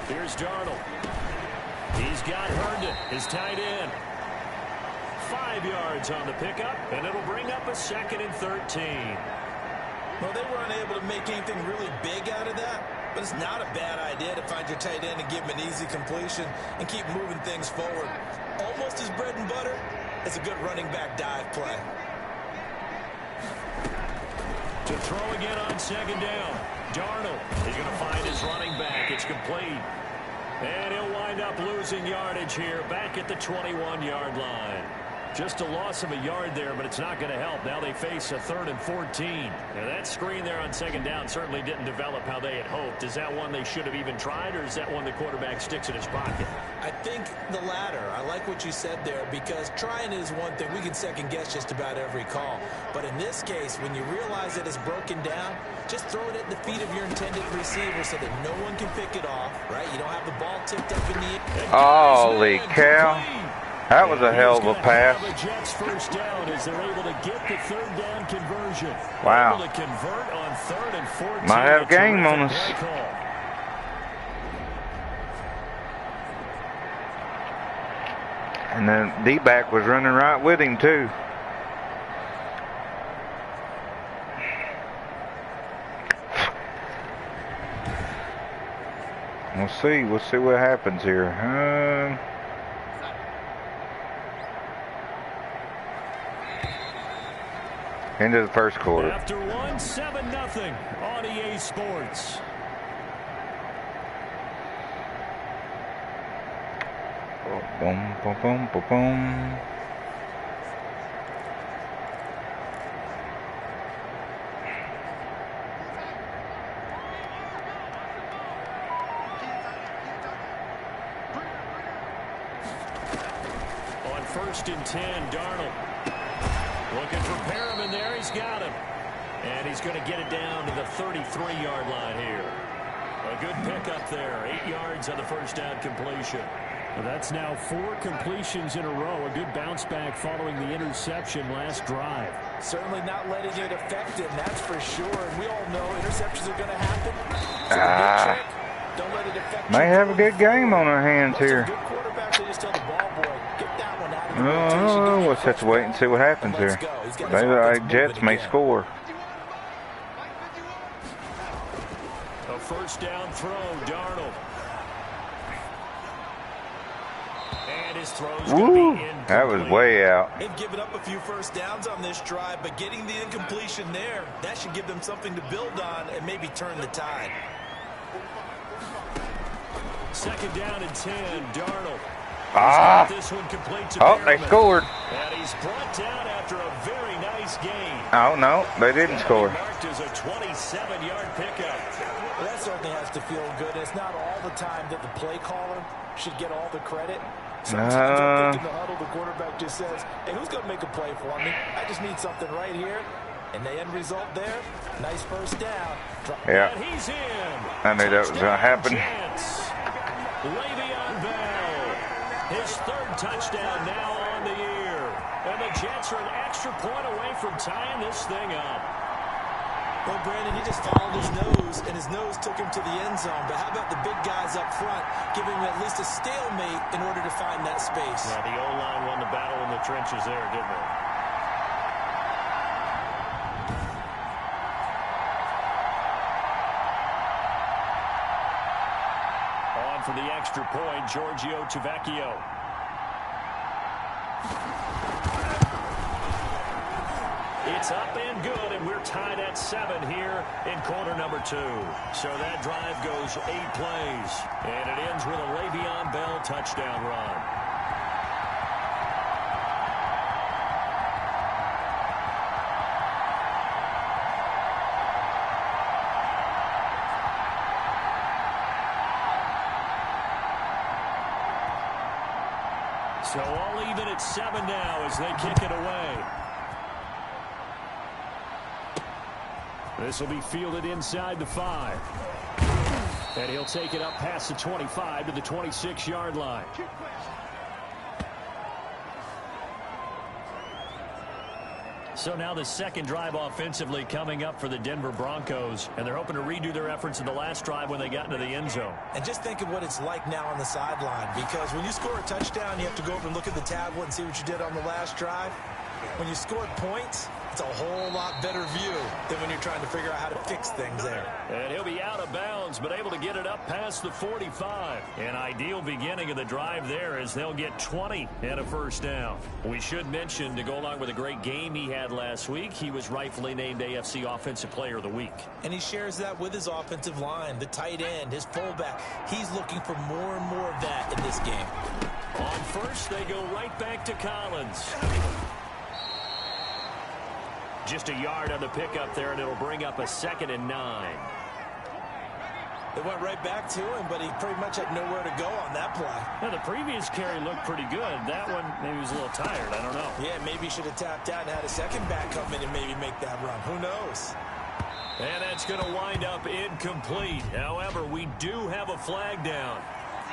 Speaker 2: Here's Darnold. He's got Herndon, his tight end. 5 yards on the pickup, and it'll bring up a 2nd and 13.
Speaker 3: Well, they weren't able to make anything really big out of that, but it's not a bad idea to find your tight end and give him an easy completion and keep moving things forward. Almost as bread and butter as a good running back dive play.
Speaker 2: To throw again on 2nd down. Darnold is going to find his running back. It's complete. And he'll wind up losing yardage here back at the 21-yard line. Just a loss of a yard there, but it's not going to help. Now they face a 3rd and 14. Now that screen there on 2nd down certainly didn't develop how they had hoped. Is that one they should have even tried, or is that one the quarterback sticks in his pocket?
Speaker 3: I think the latter. I like what you said there, because trying is one thing. We can second guess just about every call. But in this case, when you realize that it's broken down, just throw it at the feet of your intended receiver so that no one can pick it off, right? You don't have the ball tipped up in the air.
Speaker 5: Holy cow. That was a hell of a pass.
Speaker 2: The Jets first down as they're able to get the 3rd down conversion.
Speaker 5: Wow.
Speaker 2: Able to convert on 3rd and 14.
Speaker 5: Might have a game on us. And the D-back was running right with him, too. We'll see. We'll see what happens here. Into the first quarter.
Speaker 2: After 7-0 on EA Sports.
Speaker 5: Boom, boom, boom, boom, boom.
Speaker 2: On 1st and 10, Darnold. Looking for Perriman there. He's got him. And he's going to get it down to the 33-yard line here. A good pickup there. 8 yards on the first down completion. Well, that's now 4 completions in a row. A good bounce back following the interception last drive.
Speaker 3: Certainly not letting it affect him, that's for sure. And we all know interceptions are going to happen. So don't let it affect
Speaker 5: may have a good game on our hands here.
Speaker 3: Good quarterback, they just tell the ball boy, get that one out of the
Speaker 5: Oh, let's have to wait and see what happens here. Maybe the Jets may score.
Speaker 2: A first down throw, Darnold. And his throw's going to be incomplete.
Speaker 5: That was way out.
Speaker 3: They've given up a few first downs on this drive, but getting the incompletion there, that should give them something to build on and maybe turn the tide.
Speaker 2: Second down and 10, Darnold.
Speaker 5: This
Speaker 2: one complete to
Speaker 5: they scored.
Speaker 2: And he's brought down after a very nice gain.
Speaker 5: Oh, no, they didn't score.
Speaker 2: Marked as a 27-yard pickup.
Speaker 3: Well, that certainly has to feel good. It's not all the time that the play caller should get all the credit. Sometimes I think in the huddle, the quarterback just says, hey, who's going to make a play for me? I just need something right here. And the end result there, nice first down.
Speaker 5: Yeah.
Speaker 2: And he's in.
Speaker 5: I knew that was going to happen.
Speaker 2: Le'Veon Bell, his third touchdown now on the year. And the Jets are an extra point away from tying this thing up.
Speaker 3: Well, Brandon, he just followed his nose, and his nose took him to the end zone. But how about the big guys up front, giving him at least a stalemate in order to find that space?
Speaker 2: Yeah, the O-line won the battle in the trenches there, didn't they? On for the extra point, Giorgio Tavecchio. It's up and good, and we're tied at 7 here in quarter number 2. So that drive goes 8 plays, and it ends with a Le'Veon Bell touchdown run. So all even at 7 now as they kick it away. This will be fielded inside the 5. And he'll take it up past the 25 to the 26-yard line. So now the second drive offensively coming up for the Denver Broncos. And they're hoping to redo their efforts in the last drive when they got into the end zone.
Speaker 3: And just think of what it's like now on the sideline. Because when you score a touchdown, you have to go over and look at the tablet and see what you did on the last drive. When you score points, it's a whole lot better view than when you're trying to figure out how to fix things there.
Speaker 2: And he'll be out of bounds, but able to get it up past the 45. An ideal beginning of the drive there as they'll get 20 and a first down. We should mention, to go along with a great game he had last week, he was rightfully named AFC Offensive Player of the Week.
Speaker 3: And he shares that with his offensive line, the tight end, his fullback. He's looking for more and more of that in this game.
Speaker 2: On first, they go right back to Collins. Just a yard on the pickup there, and it'll bring up a 2nd and 9.
Speaker 3: They went right back to him, but he pretty much had nowhere to go on that play.
Speaker 2: Now, the previous carry looked pretty good. That one, maybe he was a little tired. I don't know.
Speaker 3: Yeah, maybe he should have tapped out and had a second back come in and maybe make that run. Who knows?
Speaker 2: And that's going to wind up incomplete. However, we do have a flag down.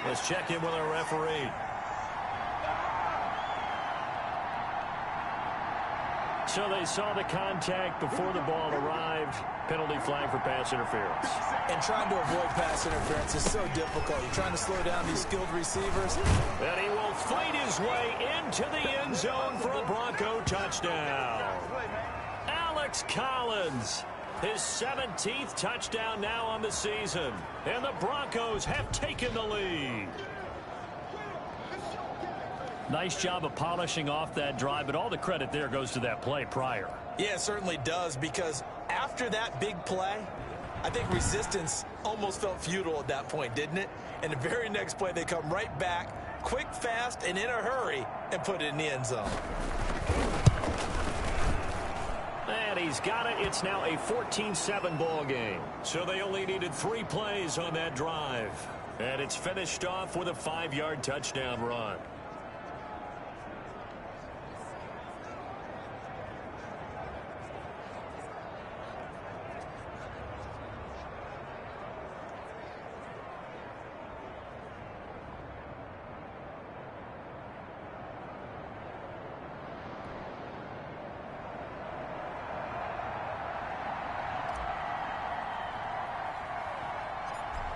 Speaker 2: Let's check in with our referee. So they saw the contact before the ball arrived. Penalty flag for pass interference.
Speaker 3: And trying to avoid pass interference is so difficult. You're trying to slow down these skilled receivers.
Speaker 2: And he will fight his way into the end zone for a Bronco touchdown. Alex Collins, his 17th touchdown now on the season. And the Broncos have taken the lead. Nice job of polishing off that drive, but all the credit there goes to that play prior.
Speaker 3: Yeah, it certainly does, because after that big play, I think resistance almost felt futile at that point, didn't it? And the very next play, they come right back, quick, fast, and in a hurry, and put it in the end zone.
Speaker 2: And he's got it. It's now a 14-7 ball game. So they only needed 3 plays on that drive. And it's finished off with a 5-yard touchdown run.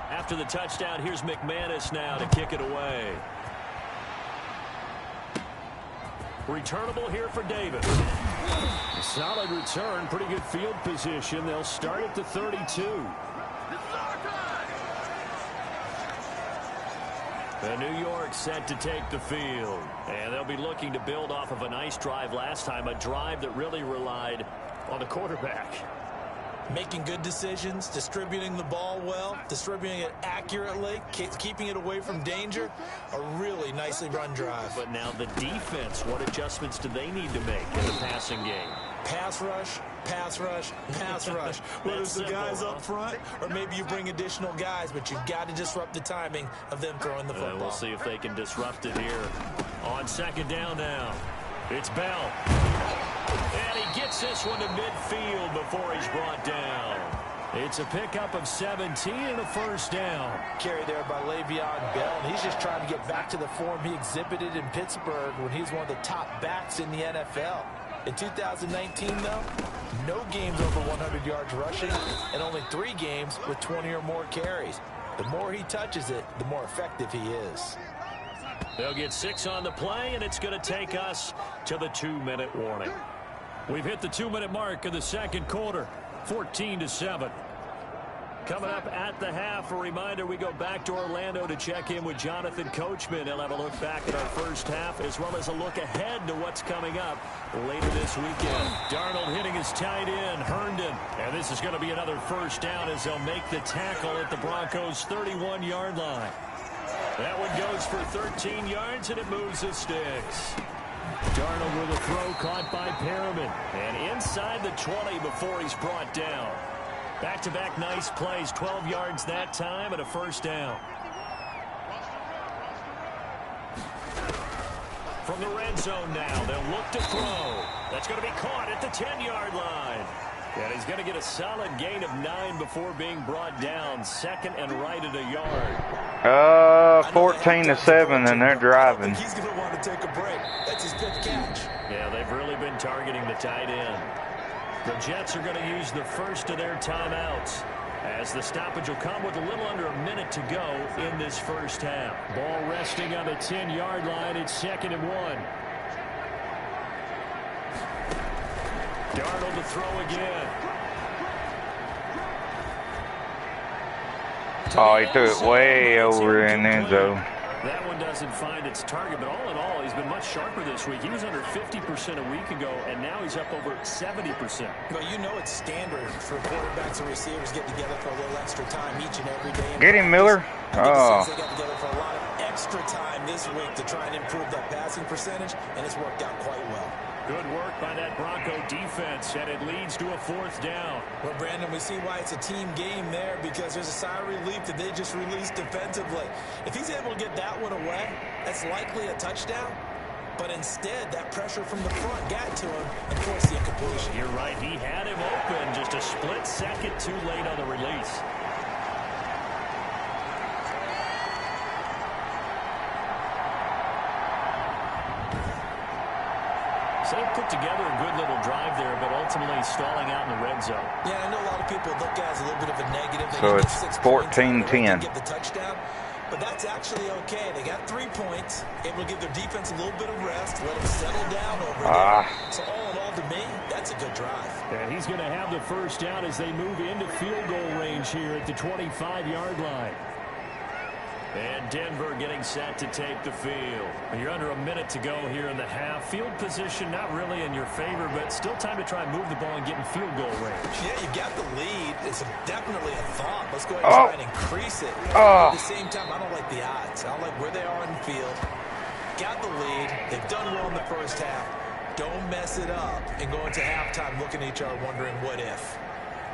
Speaker 2: After the touchdown, here's McManus now to kick it away. Returnable here for Davis. Solid return, pretty good field position. They'll start at the 32. And New York set to take the field. And they'll be looking to build off of a nice drive last time, a drive that really relied on the quarterback.
Speaker 3: Making good decisions, distributing the ball well, distributing it accurately, keeping it away from danger. A really nicely run drive.
Speaker 2: But now the defense, what adjustments do they need to make in the passing game?
Speaker 3: Pass rush, pass rush, pass rush. Whether it's the guys up front or maybe you bring additional guys, but you've got to disrupt the timing of them throwing the football.
Speaker 2: We'll see if they can disrupt it here. On second down now, it's Bell. And he gets this one to midfield before he's brought down. It's a pickup of 17 and a first down.
Speaker 3: Carry there by Le'Veon Bell. And he's just trying to get back to the form he exhibited in Pittsburgh when he was one of the top backs in the NFL. In 2019, though, no games over 100 yards rushing and only 3 games with 20 or more carries. The more he touches it, the more effective he is.
Speaker 2: They'll get 6 on the play, and it's going to take us to the 2-minute warning. We've hit the 2-minute mark of the second quarter, 14-7. Coming up at the half, a reminder, we go back to Orlando to check in with Jonathan Coachman. He'll have a look back at our first half as well as a look ahead to what's coming up later this weekend. Darnold hitting his tight end, Herndon. And this is going to be another first down as they'll make the tackle at the Broncos' 31-yard line. That one goes for 13 yards, and it moves the sticks. Darnold with a throw caught by Perriman. And inside the 20 before he's brought down. Back-to-back nice plays, 12 yards that time, and a first down. From the red zone now, they'll look to throw. That's going to be caught at the 10-yard line. And he's going to get a solid gain of 9 before being brought down. Second and right at a yard.
Speaker 5: 14-7, and they're driving.
Speaker 3: He's going to want to take a break. That's his 5th catch.
Speaker 2: Yeah, they've really been targeting the tight end. The Jets are going to use the first of their timeouts as the stoppage will come with a little under a minute to go in this first half. Ball resting on the 10-yard line. It's 2nd and 1. Darnold to throw again.
Speaker 5: Oh, he threw it way over in the end zone.
Speaker 2: That one doesn't find its target, but all in all, he's been much sharper this week. He was under 50% a week ago, and now he's up over 70%.
Speaker 3: Well, you know it's standard for quarterbacks and receivers get together for a little extra time each and every day.
Speaker 5: Get him, Miller.
Speaker 3: Oh. They got together for a lot of extra time this week to try and improve that passing percentage, and it's worked out quite well.
Speaker 2: Good work by that Bronco defense, and it leads to a 4th down.
Speaker 3: Well, Brandon, we see why it's a team game there because there's a sigh of relief that they just released defensively. If he's able to get that one away, that's likely a touchdown. But instead, that pressure from the front got to him and forced the incompletion.
Speaker 2: You're right. He had him open just a split second too late on the release. So they put together a good little drive there, but ultimately stalling out in the red zone.
Speaker 3: Yeah, I know a lot of people look at it as a little bit of a negative. They
Speaker 5: So it's 14-10.
Speaker 3: Get the touchdown, but that's actually okay. They got 3 points. Able to give their defense a little bit of rest, let them settle down over there. So all in all, to me, that's a good drive.
Speaker 2: And he's going to have the first down as they move into field goal range here at the 25-yard line. And Denver getting set to take the field. You're under a minute to go here in the half. Field position not really in your favor, but still time to try and move the ball and get in field goal range.
Speaker 3: Yeah, you got the lead. It's definitely a thought. Let's go ahead and try and increase it. At the same time, I don't like the odds. I don't like where they are in the field. Got the lead. They've done well in the first half. Don't mess it up and go into halftime looking at each other wondering what if.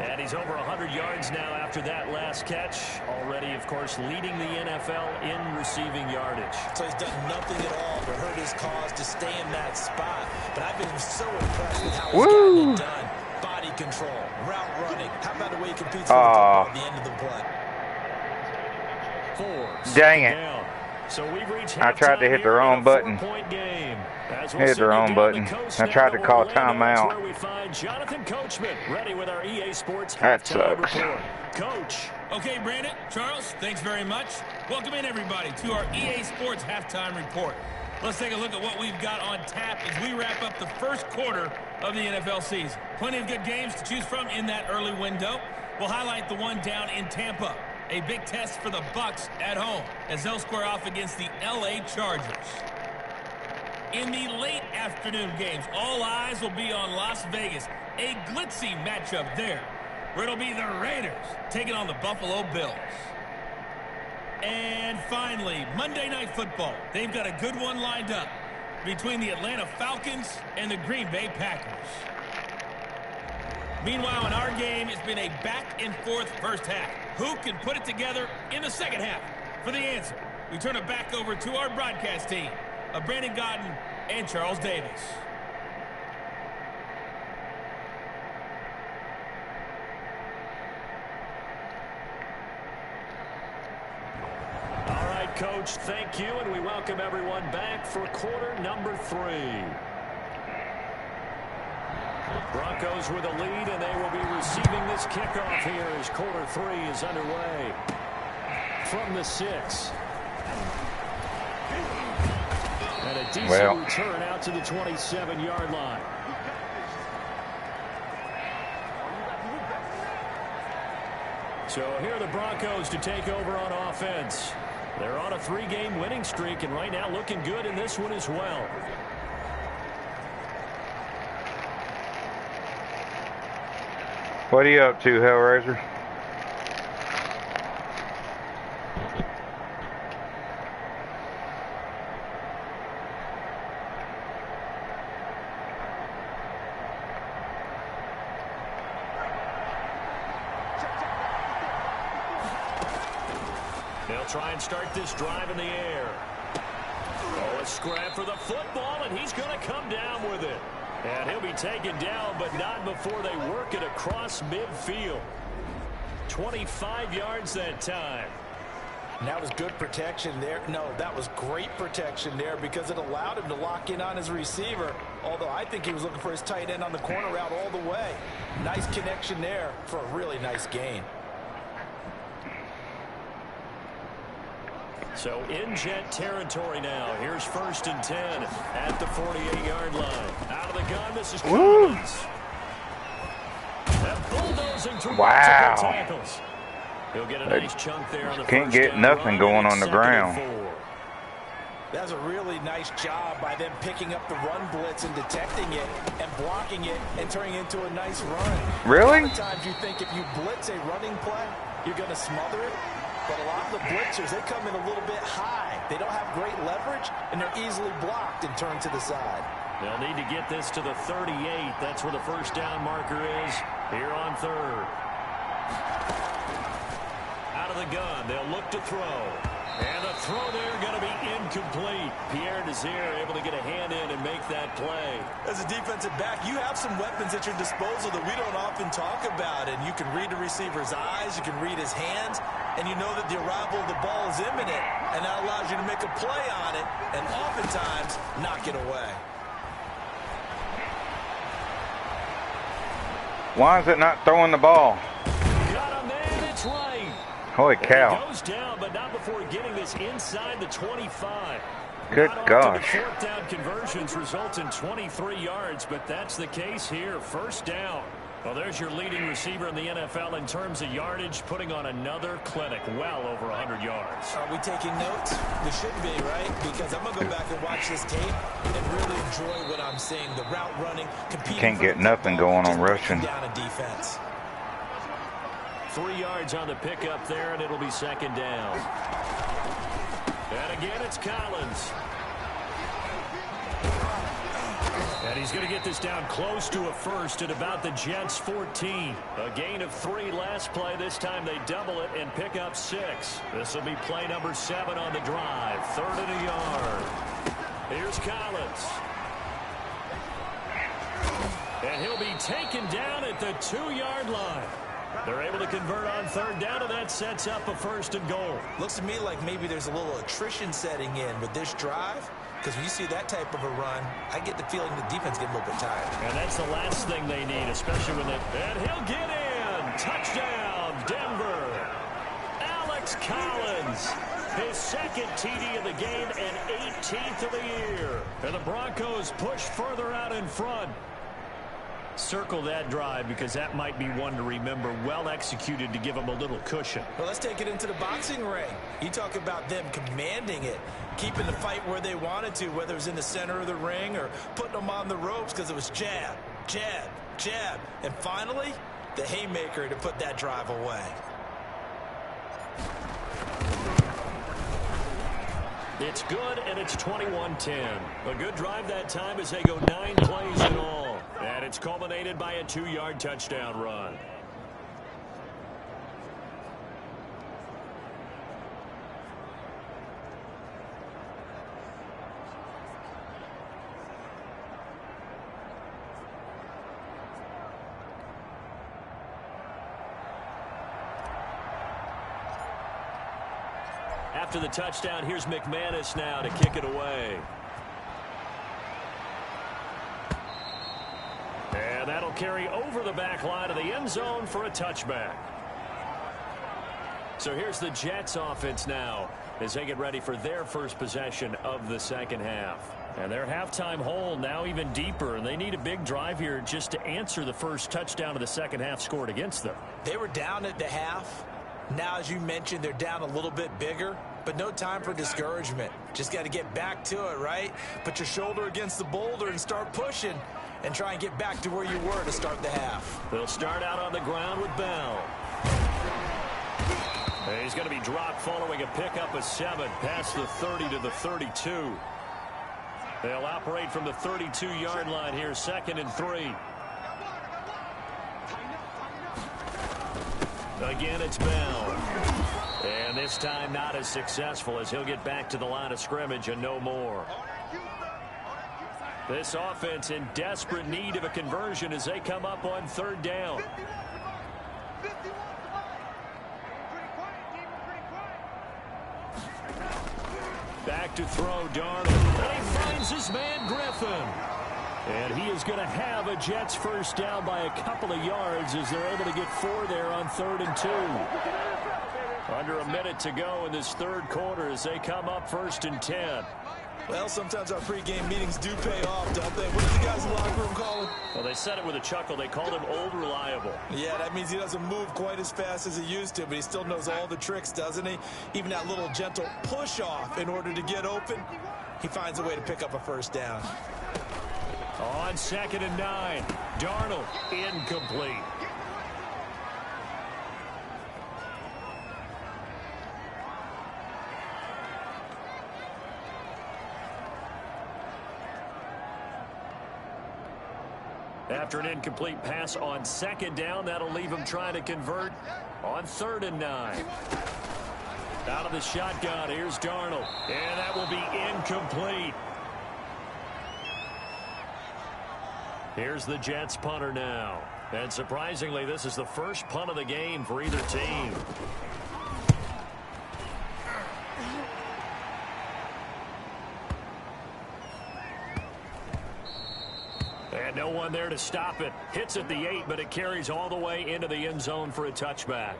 Speaker 2: And he's over 100 yards now after that last catch. Already, of course, leading the NFL in receiving yardage.
Speaker 3: So he's done nothing at all to hurt his cause to stay in that spot. But I've been so impressed with how he's gotten it done. Body control, route running. How about the way he competes for the football at the end of the play?
Speaker 5: Dang it.
Speaker 2: Down. So we've reached
Speaker 5: I tried to hit the wrong button. Hit the wrong button. I tried to call timeout.
Speaker 2: Where we find Jonathan Coachman ready with our EA Sports
Speaker 5: That
Speaker 2: halftime
Speaker 5: sucks.
Speaker 2: report. Coach.
Speaker 4: Okay, Brandon, Charles, thanks very much. Welcome in, everybody, to our EA Sports halftime report. Let's take a look at what we've got on tap as we wrap up the first quarter of the NFL season. Plenty of good games to choose from in that early window. We'll highlight the one down in Tampa A big test for the Bucs at home as they'll square off against the LA Chargers. In the late afternoon games, all eyes will be on Las Vegas. A glitzy matchup there, where it'll be the Raiders taking on the Buffalo Bills. And finally, Monday Night Football. They've got a good one lined up between the Atlanta Falcons and the Green Bay Packers. Meanwhile, in our game, it's been a back-and-forth first half. Who can put it together in the second half? For the answer, we turn it back over to our broadcast team of Brandon Gaudin and Charles Davis.
Speaker 2: All right, Coach, thank you, and we welcome everyone back for quarter number 3. Broncos with a lead, and they will be receiving this kickoff here as quarter 3 is underway. From the 6. And a decent return out to the 27-yard line. So here are the Broncos to take over on offense. They're on a 3-game winning streak, and right now looking good in this one as well.
Speaker 5: What are you up to, Hellraiser?
Speaker 2: They'll try and start this drive in the air. Oh, a scrap for the football, and he's going to come down with it. And he'll be taken down, but not before they work it across midfield. 25 yards that time.
Speaker 3: And that was good protection there. No, that was great protection there because it allowed him to lock in on his receiver, although I think he was looking for his tight end on the corner route all the way. Nice connection there for a really nice gain.
Speaker 2: So in Jet territory now. Here's 1st and 10 at the 48-yard line. Out of the gun, this is Collins. And bulldozing through multiple tackles. He'll get a nice chunk there on the
Speaker 5: can't get nothing going on the ground.
Speaker 3: That's a really nice job by them picking up the run blitz and detecting it and blocking it and turning it into a nice run.
Speaker 5: Really?
Speaker 3: Sometimes you think if you blitz a running play, you're going to smother it. But a lot of the blitzers, they come in a little bit high. They don't have great leverage, and they're easily blocked and turned to the side.
Speaker 2: They'll need to get this to the 38. That's where the first down marker is here on 3rd. Out of the gun, they'll look to throw. And the throw there going to be incomplete. Pierre Desir able to get a hand in and make that play.
Speaker 3: As a defensive back, you have some weapons at your disposal that we don't often talk about. And you can read the receiver's eyes, you can read his hands, and you know that the arrival of the ball is imminent. And that allows you to make a play on it and oftentimes knock it away.
Speaker 5: Why is it not throwing the ball?
Speaker 2: Got a man, it's right.
Speaker 5: Holy cow.
Speaker 2: He goes down, but not before getting this inside the 25.
Speaker 5: Good gosh.
Speaker 2: 4th down conversions result in 23 yards, but that's the case here. 1st down. Well, there's your leading receiver in the NFL in terms of yardage, putting on another clinic, well over 100 yards.
Speaker 3: Are we taking notes? We should be, right? Because I'm going to go back and watch this tape and really enjoy what I'm seeing. The route running, competing.
Speaker 5: Can't get nothing going on rushing.
Speaker 3: Down a defense.
Speaker 2: 3 yards on the pickup there, and it'll be 2nd down. And again, it's Collins. And he's going to get this down close to a first at about the Jets' 14. A gain of 3 last play. This time they double it and pick up 6. This will be play number 7 on the drive. 3rd and a yard. Here's Collins. And he'll be taken down at the 2-yard line. They're able to convert on 3rd down, and that sets up a 1st and goal.
Speaker 3: Looks to me like maybe there's a little attrition setting in with this drive. Because when you see that type of a run, I get the feeling the defense get a little bit tired.
Speaker 2: And that's the last thing they need, especially when they... And he'll get in! Touchdown, Denver! Alex Collins, his 2nd TD of the game and 18th of the year. And the Broncos push further out in front. Circle that drive because that might be one to remember. Well executed to give them a little cushion.
Speaker 3: Well, let's take it into the boxing ring. You talk about them commanding it, keeping the fight where they wanted to, whether it was in the center of the ring or putting them on the ropes because it was jab, jab, jab. And finally, the haymaker to put that drive away.
Speaker 2: It's good, and it's 21-10. A good drive that time as they go 9 plays in all. And it's culminated by a 2-yard touchdown run. After the touchdown, here's McManus now to kick it away. And that'll carry over the back line of the end zone for a touchback. So here's the Jets offense now as they get ready for their first possession of the second half. And their halftime hole now even deeper, and they need a big drive here just to answer the first touchdown of the second half scored against them.
Speaker 3: They were down at the half. Now, as you mentioned, they're down a little bit bigger, but no time for discouragement. Just got to get back to it, right? Put your shoulder against the boulder and start pushing and try and get back to where you were to start the half.
Speaker 2: They'll start out on the ground with Bell. He's going to be dropped following a pickup of 7 past the 30 to the 32. They'll operate from the 32-yard line here, 2nd and 3. Again, it's Bell. And this time not as successful as he'll get back to the line of scrimmage and no more. This offense in desperate need of a conversion as they come up on 3rd down. Back to throw, Darnold. And he finds his man, Griffin. And he is going to have a Jets first down by a couple of yards as they're able to get 4 there on 3rd and 2. Under a minute to go in this 3rd quarter as they come up 1st and 10.
Speaker 3: Well, sometimes our pregame meetings do pay off, don't they? What did the guys in the locker room call him?
Speaker 2: Well, they said it with a chuckle. They called him Old Reliable.
Speaker 3: Yeah, that means he doesn't move quite as fast as he used to, but he still knows all the tricks, doesn't he? Even that little gentle push-off in order to get open, he finds a way to pick up a first down.
Speaker 2: On 2nd and 9, Darnold incomplete. After an incomplete pass on 2nd down, that'll leave him trying to convert on 3rd and 9. Out of the shotgun, here's Darnold. And that will be incomplete. Here's the Jets punter now. And surprisingly, this is the first punt of the game for either team. And no one there to stop it. Hits at the 8, but it carries all the way into the end zone for a touchback.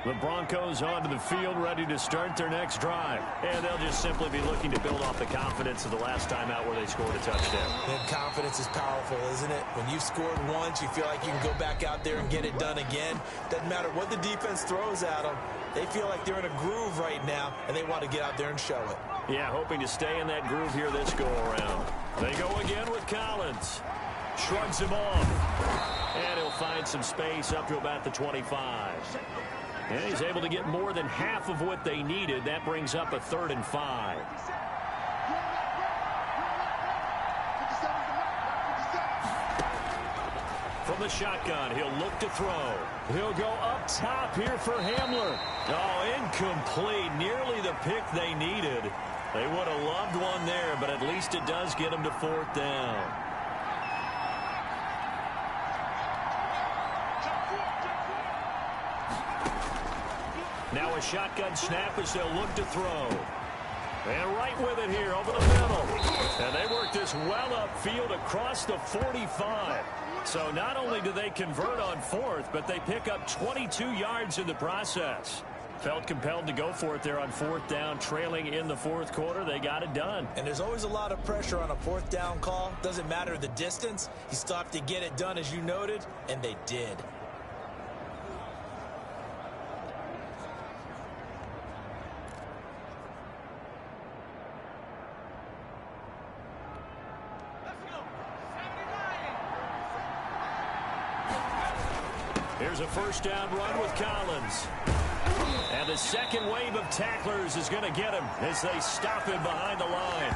Speaker 2: The Broncos onto the field, ready to start their next drive. And they'll just simply be looking to build off the confidence of the last time out where they scored a touchdown.
Speaker 3: And confidence is powerful, isn't it? When you've scored once, you feel like you can go back out there and get it done again. Doesn't matter what the defense throws at them. They feel like they're in a groove right now, and they want to get out there and show it.
Speaker 2: Yeah, hoping to stay in that groove here this go-around. They go again with Collins. Shrugs him off. And he'll find some space up to about the 25. And he's able to get more than half of what they needed. That brings up a 3rd and 5. From the shotgun, he'll look to throw. He'll go up top here for Hamler. Oh, incomplete. Nearly the pick they needed. They would have loved one there, but at least it does get them to 4th down. Now a shotgun snap as they'll look to throw. And right with it here over the middle. And they work this well upfield across the 45. So not only do they convert on 4th, but they pick up 22 yards in the process. Felt compelled to go for it there on 4th down, trailing in the 4th quarter. They got it done.
Speaker 3: And there's always a lot of pressure on a 4th down call. Doesn't matter the distance. You still have to get it done, as you noted, and they did.
Speaker 2: Here's a 1st down run with Collins. And the second wave of tacklers is going to get him as they stop him behind the line.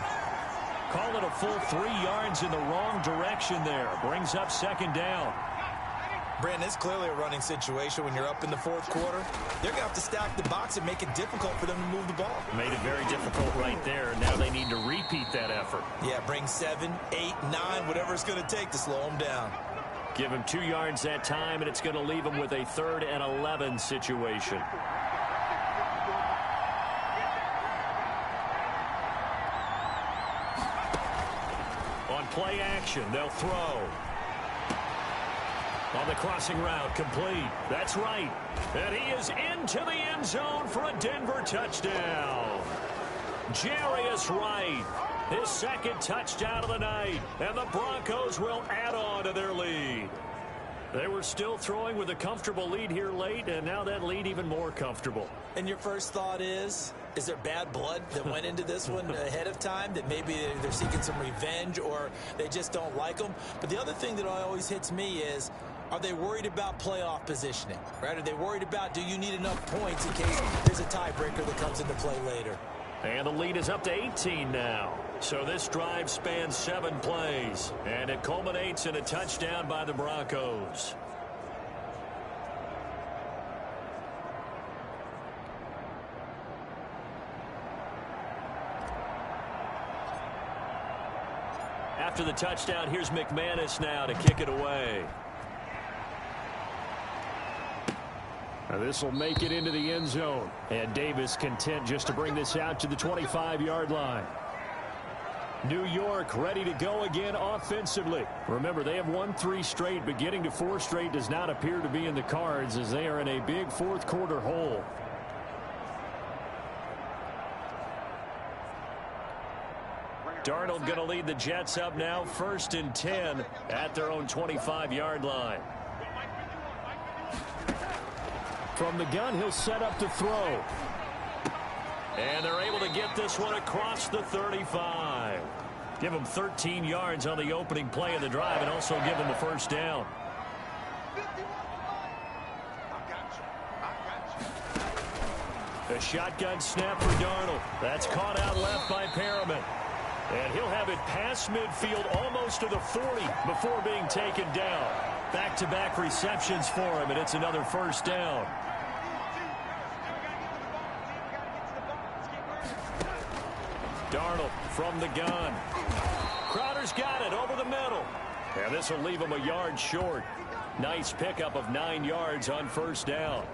Speaker 2: Call it a full 3 yards in the wrong direction there. Brings up 2nd down.
Speaker 3: Brandon, it's clearly a running situation when you're up in the 4th quarter. They're going to have to stack the box and make it difficult for them to move the ball.
Speaker 2: Made it very difficult right there. Now they need to repeat that effort.
Speaker 3: Yeah, bring 7, 8, 9, whatever it's going to take to slow them down.
Speaker 2: Give him 2 yards that time, and it's going to leave him with a 3rd and 11 situation. On play action, they'll throw. On the crossing route, complete. That's right. And he is into the end zone for a Denver touchdown. Jarius Wright. His 2nd touchdown of the night, and the Broncos will add on to their lead. They were still throwing with a comfortable lead here late, and now that lead even more comfortable.
Speaker 3: And your first thought is there bad blood that went into this one ahead of time, that maybe they're seeking some revenge or they just don't like them? But the other thing that always hits me is, are they worried about playoff positioning, right? Are they worried about, do you need enough points in case there's a tiebreaker that comes into play later?
Speaker 2: And the lead is up to 18 now. So this drive spans 7 plays, and it culminates in a touchdown by the Broncos. After the touchdown, here's McManus now to kick it away. Now this will make it into the end zone. And Davis content just to bring this out to the 25-yard line. New York ready to go again offensively. Remember, they have won 3 straight, but getting to 4 straight does not appear to be in the cards as they are in a big 4th quarter hole. Darnold going to lead the Jets up now, 1st and 10 at their own 25-yard line. From the gun, he'll set up to throw. And they're able to get this one across the 35. Give him 13 yards on the opening play of the drive and also give him a 1st down. A shotgun snap for Darnold. That's caught out left by Perriman. And he'll have it past midfield almost to the 40 before being taken down. Back-to-back receptions for him, and it's another 1st down. Darnold from the gun. Crowder's got it over the middle. And this will leave him a yard short. Nice pickup of 9 yards on 1st down.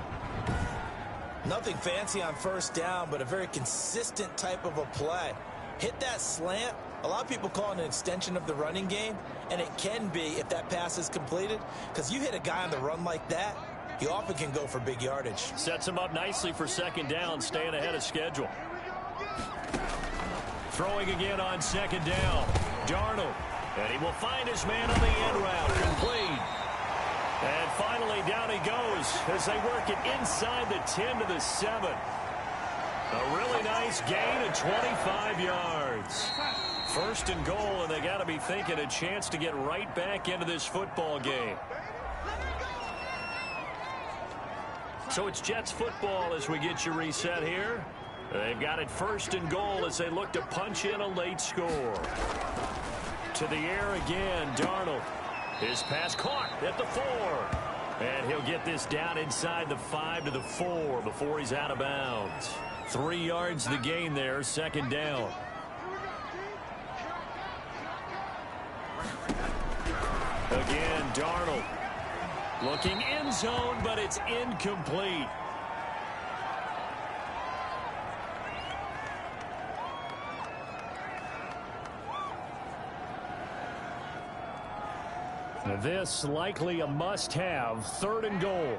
Speaker 3: Nothing fancy on 1st down, but a very consistent type of a play. Hit that slant. A lot of people call it an extension of the running game, and it can be if that pass is completed, because you hit a guy on the run like that, he often can go for big yardage.
Speaker 2: Sets him up nicely for 2nd down, staying ahead of schedule. Throwing again on 2nd down. Darnold. And he will find his man on the end route. Complete. And finally down he goes as they work it inside the 10 to the 7. A really nice gain of 25 yards. 1st and goal, and they got to be thinking a chance to get right back into this football game. So it's Jets football as we get you reset here. They've got it 1st and goal as they look to punch in a late score. To the air again, Darnold. His pass caught at the 4. And he'll get this down inside the 5 to the 4 before he's out of bounds. 3 yards the gain there, 2nd down. Again, Darnold. Looking end zone, but it's incomplete. This likely a must-have, 3rd and goal.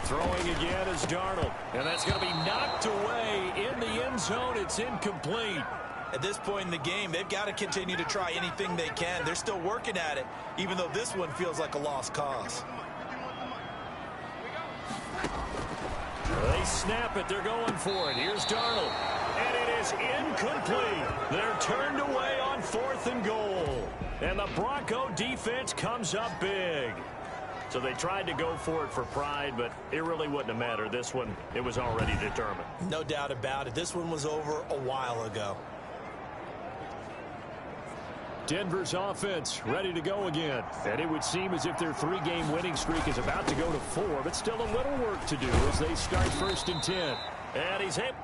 Speaker 2: Throwing again is Darnold. And that's going to be knocked away in the end zone. It's incomplete.
Speaker 3: At this point in the game, they've got to continue to try anything they can. They're still working at it, even though this one feels like a lost cause.
Speaker 2: They snap it. They're going for it. Here's Darnold. And it is incomplete. They're turned away on 4th and goal. And the Bronco defense comes up big. So they tried to go for it for pride, but it really wouldn't have mattered. This one, it was already determined.
Speaker 3: No doubt about it. This one was over a while ago.
Speaker 2: Denver's offense ready to go again. And it would seem as if their 3-game winning streak is about to go to 4, but still a little work to do as they start 1st and 10. And he's able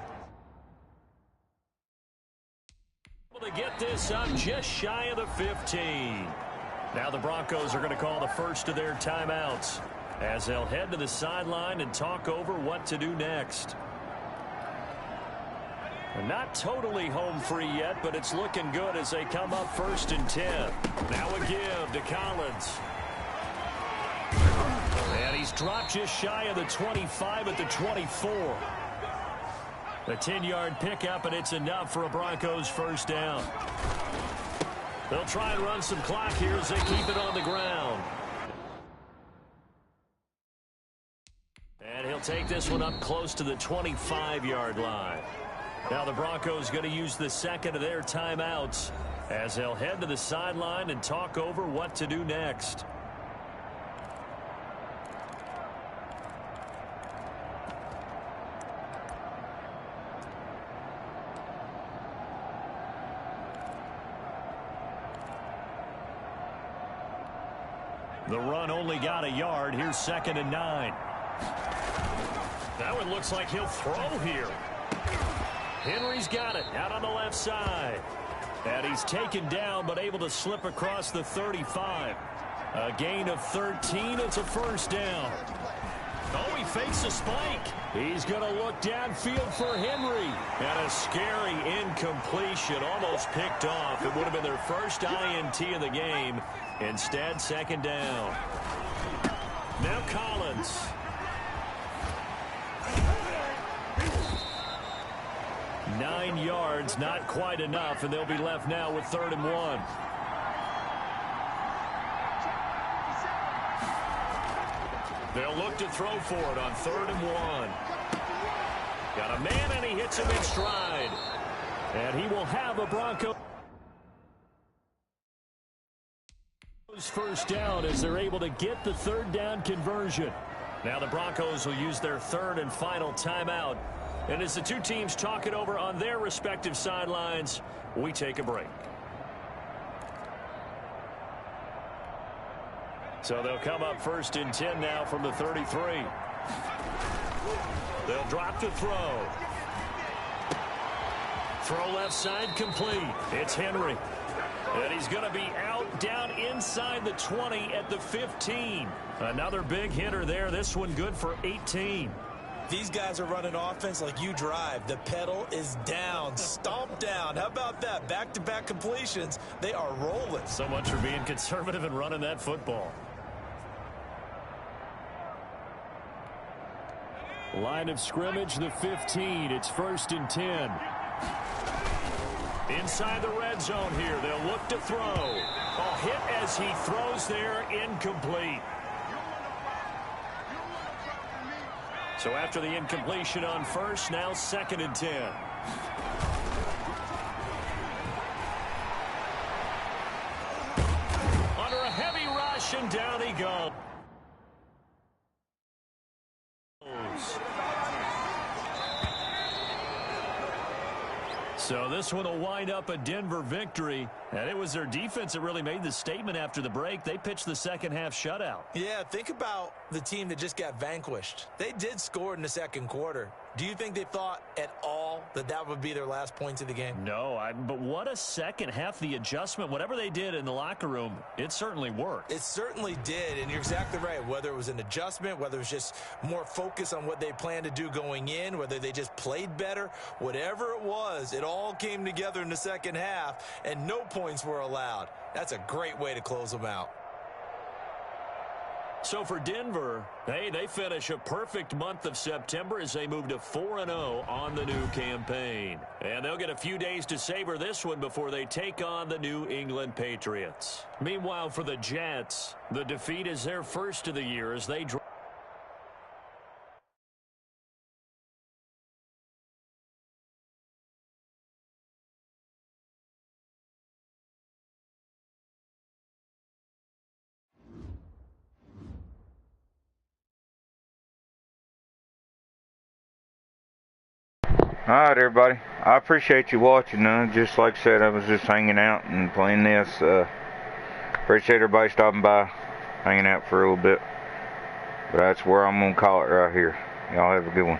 Speaker 2: to get this up just shy of the 15. Now the Broncos are going to call the first of their timeouts as they'll head to the sideline and talk over what to do next. Not totally home free yet, but it's looking good as they come up 1st and 10. Now a give to Collins. And he's dropped just shy of the 25 at the 24. A 10-yard pickup, and it's enough for a Broncos first down. They'll try and run some clock here as they keep it on the ground. And he'll take this one up close to the 25-yard line. Now the Broncos going to use the second of their timeouts as they'll head to the sideline and talk over what to do next. The run only got a yard. Here's 2nd and 9. That one looks like he'll throw here. Henry's got it out on the left side. And he's taken down but able to slip across the 35. A gain of 13. It's a first down. Oh, he fakes a spike. He's going to look downfield for Henry. And a scary incompletion, almost picked off. It would have been their first INT of the game. Instead, 2nd down. Now Collins. Nine yards, not quite enough, and they'll be left now with 3rd and 1. They'll look to throw for it on 3rd and 1. Got a man, and he hits him in stride. And he will have a Bronco first down as they're able to get the 3rd down conversion. Now the Broncos will use their 3rd and final timeout. And as the two teams talk it over on their respective sidelines, we take a break. So they'll come up 1st and 10 now from the 33. They'll drop to throw. Throw left side complete. It's Henry. And he's going to be out down inside the 20 at the 15. Another big hitter there. This one good for 18.
Speaker 3: These guys are running offense like you drive. The pedal is down, stomp down. How about that? Back-to-back completions. They are rolling.
Speaker 2: So much for being conservative and running that football. Line of scrimmage, the 15. It's 1st and 10. Inside the red zone here. They'll look to throw. A hit as he throws there, incomplete. So after the incompletion on 1st, now 2nd and 10. Under a heavy rush, and down he goes. So this one will wind up a Denver victory. And it was their defense that really made the statement after the break. They pitched the second half shutout.
Speaker 3: Yeah, think about the team that just got vanquished. They did score in the second quarter. Do you think they thought at all that that would be their last points of the game?
Speaker 2: No, but what a second half. The adjustment, whatever they did in the locker room, it certainly worked.
Speaker 3: It certainly did, and you're exactly right. Whether it was an adjustment, whether it was just more focus on what they planned to do going in, whether they just played better, whatever it was, it all came together in the second half, and no points were allowed. That's a great way to close them out.
Speaker 2: So for Denver, hey, they finish a perfect month of September as they move to 4-0 on the new campaign. And they'll get a few days to savor this one before they take on the New England Patriots. Meanwhile, for the Jets, the defeat is their first of the year as they drop.
Speaker 5: All right, everybody. I appreciate you watching. Just like I said, I was just hanging out and playing this. Appreciate everybody stopping by, hanging out for a little bit. But that's where I'm going to call it right here. Y'all have a good one.